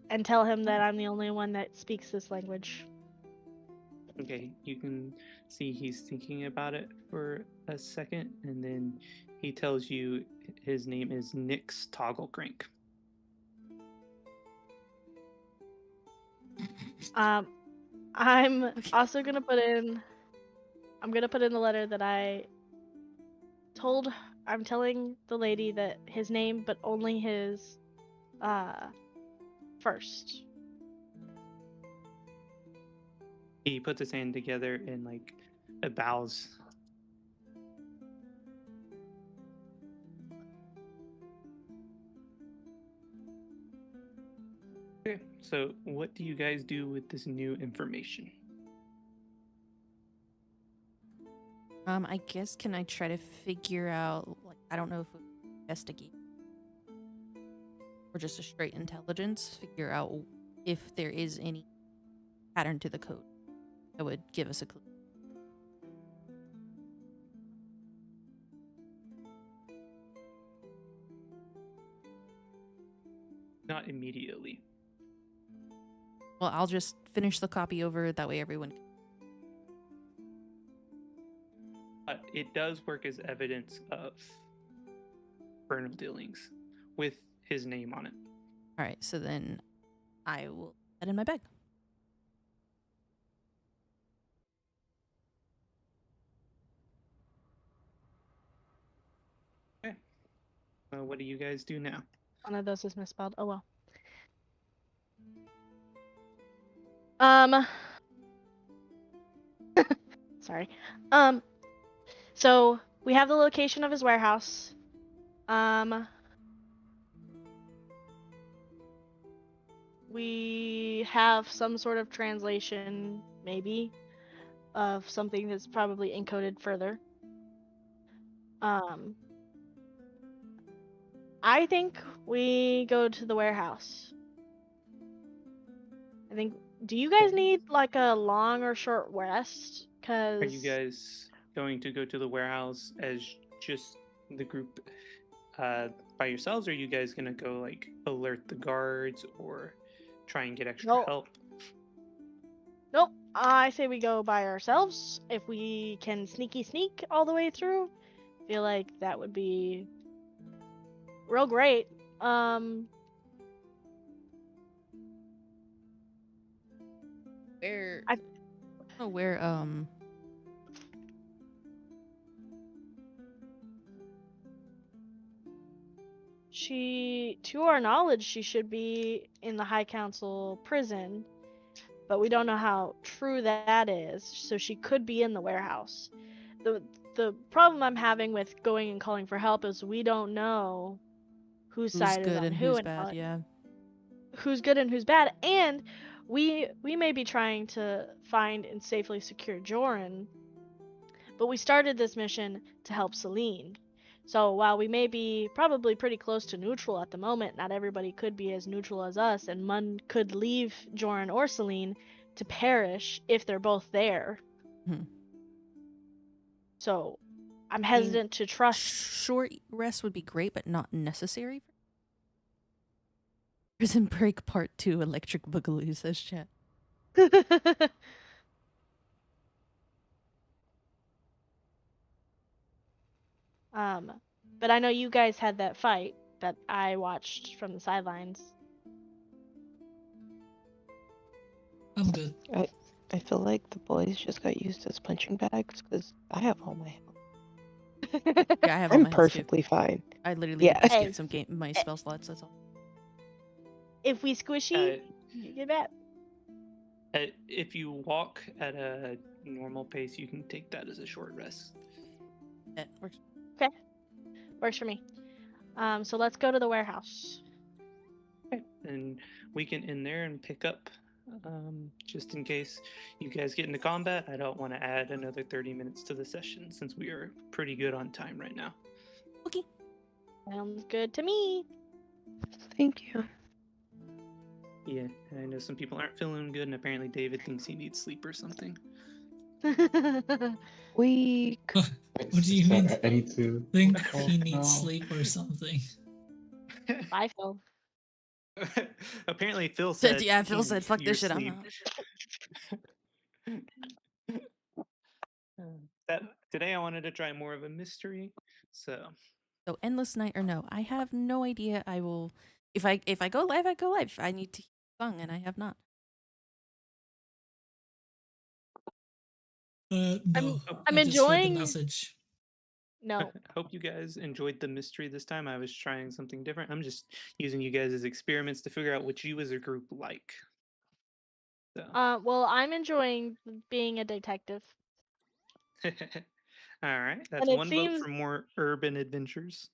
and tell him that I'm the only one that speaks this language. Okay, you can see he's thinking about it for a second, and then he tells you his name is Nyx Togglecrank. I'm also gonna put in. I'm gonna put in the letter that I'm telling the lady that his name, but only his first. He puts his hand together and like bows. Okay, so what do you guys do with this new information? I guess, can I try to figure out, like, I don't know if we investigate or just a straight intelligence, figure out if there is any pattern to the code that would give us a clue. Not immediately. Well, I'll just finish the copy over, that way everyone can. It does work as evidence of infernal dealings with his name on it. All right, so then I will put that in my bag. Okay. What do you guys do now? One of those is misspelled. Oh well. Sorry. So we have the location of his warehouse. We have some sort of translation, maybe, of something that's probably encoded further. I think we go to the warehouse. Do you guys need like a long or short rest? Are you guys going to go to the warehouse as just the group by yourselves, or are you guys gonna go like alert the guards or try and get extra help? Nope. I say we go by ourselves. If we can sneak all the way through, feel like that would be real great. Where I don't know where to our knowledge, she should be in the High Council prison, but we don't know how true that is. So she could be in the warehouse. the problem I'm having with going and calling for help is we don't know whose Who's side is good on and who who's and bad? Yeah. who's good and who's bad, and we may be trying to find and safely secure Joran, but we started this mission to help Celine. So while we may be probably pretty close to neutral at the moment, not everybody could be as neutral as us, and Mun could leave Joran or Celine to perish if they're both there. Hmm. So I'm mean, hesitant to trust. Short rest would be great, but not necessary. Prison Break Part 2 Electric Boogaloo, says chat. But I know you guys had that fight that I watched from the sidelines. I'm good. I feel like the boys just got used as punching bags because I have all my health. Yeah, I have all I'm my health too. perfectly fine. I literally Yeah. just Hey. get some my spell slots, that's all. If we squishy, you get back. If you walk at a normal pace, you can take that as a short rest. That works. Okay, works for me. So let's go to the warehouse. Okay. And we can in there and pick up, just in case you guys get into combat. I don't want to add another 30 minutes to the session since we are pretty good on time right now. Okay. Sounds good to me. Thank you. Yeah, I know some people aren't feeling good, and apparently David thinks he needs sleep or something. Weak. What do you mean? I need to Think wake he up needs now. sleep or something? Bye, Phil. Apparently Phil said Yeah, he Phil said, needs fuck your this shit, I'm sleep. That today I wanted to try more of a mystery, so So endless night or no? I have no idea. I will if I go live, I go live. I need to hear the song and I have not. No. I'm I just read the enjoying. message. No. I hope you guys enjoyed the mystery this time. I was trying something different. I'm just using you guys as experiments to figure out what you as a group like. So. Well, I'm enjoying being a detective. All right, that's And it one vote seems for more urban adventures.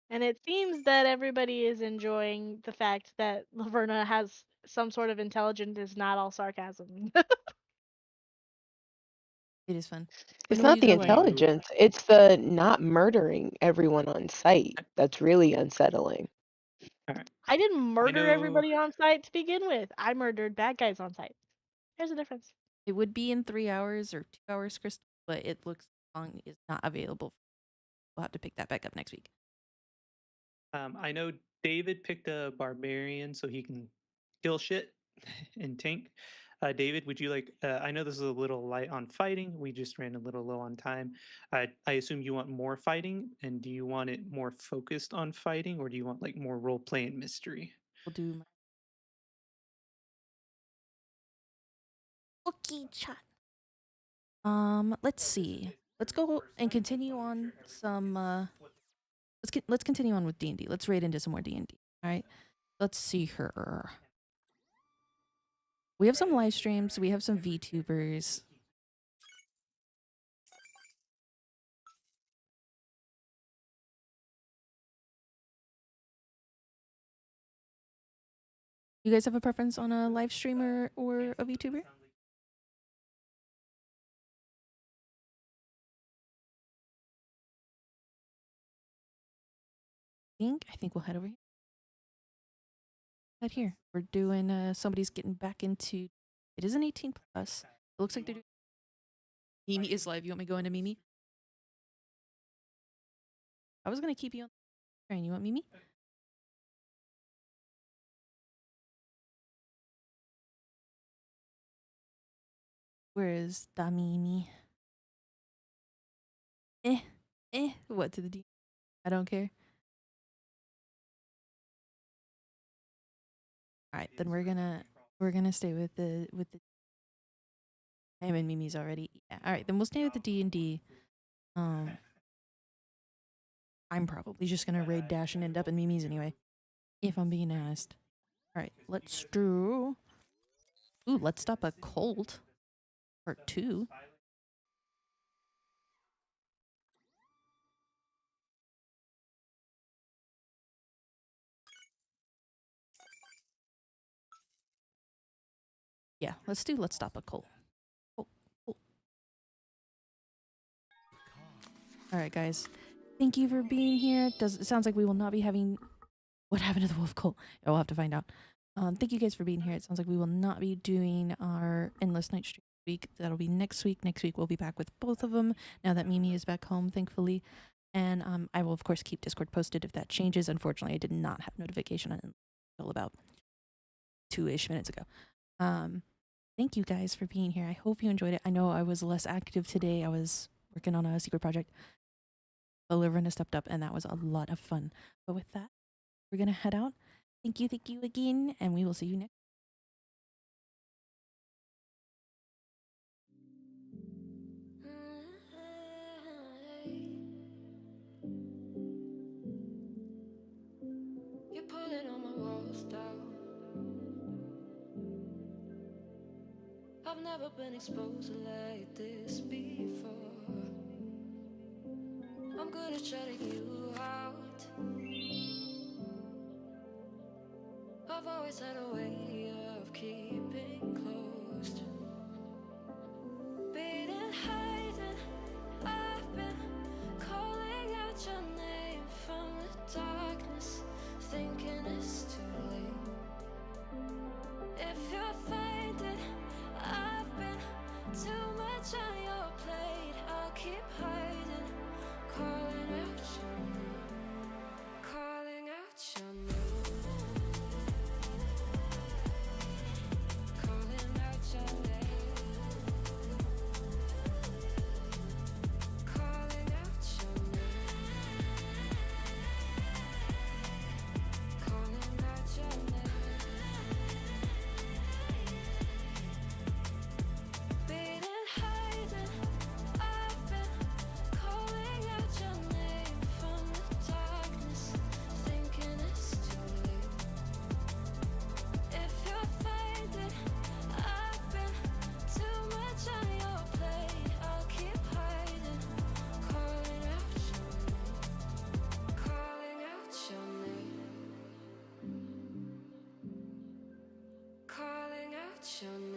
and it seems that everybody is enjoying the fact that Laverna has some sort of intelligence, is not all sarcasm. It is fun. It's When will not you the go live? intelligence, it's the not murdering everyone on site that's really unsettling. All right. I didn't murder know- everybody on site to begin with. I murdered bad guys on site. There's a difference. It would be in 3 hours or 2 hours, Crystal, but it looks the song is not available. We'll have to pick that back up next week. I know David picked a barbarian so he can kill shit and tank. David, would you like? I know this is a little light on fighting. We just ran a little low on time. I assume you want more fighting, and do you want it more focused on fighting, or do you want like more role play and mystery? We'll do my okay chat. Let's see. Let's go and continue on some let's continue on with D&D. Let's raid into some more D&D. All right. Let's see her. We have some live streams, we have some VTubers. You guys have a preference on a live streamer or a VTuber? I think we'll head over here. Head here. We're doing somebody's getting back into it is an 18 plus. It looks like they're doing Mimi is live. You want me to go into Mimi? I was gonna keep you on the train. You want Mimi? Where is the Mimi? What to the D? I don't care. All right, then we're gonna stay with the I'm in Mimi's already. Yeah. All right, then we'll stay with the D&D. I'm probably just gonna raid Dash and end up in Mimi's anyway, if I'm being honest. All right, let's do. Ooh, let's stop a cult. Part 2. Yeah, let's do Let's Stop a Cult. Oh, oh. All right, guys. Thank you for being here. It sounds like we will not be having what happened to the wolf cult. We'll have to find out. Thank you guys for being here. It sounds like we will not be doing our Endless Night stream this week. That'll be next week. Next week we'll be back with both of them now that Mimi is back home, thankfully. And I will of course keep Discord posted if that changes. Unfortunately, I did not have notification until about 2-ish minutes ago. Thank you guys for being here. I hope you enjoyed it. I know I was less active today. I was working on a secret project. But Liverna stepped up, and that was a lot of fun. But with that, we're gonna head out. Thank you again, and we will see you next. You're pulling on my walls down. I've never been exposed like this before. I'm good at shutting you out. I've always had a way of keeping closed. Being hiding, I've been calling out your name from the darkness, thinking it's too late. If you're finding I've been too much on your plate, I'll keep hiding, calling out your name, calling out your name. Calling out your name.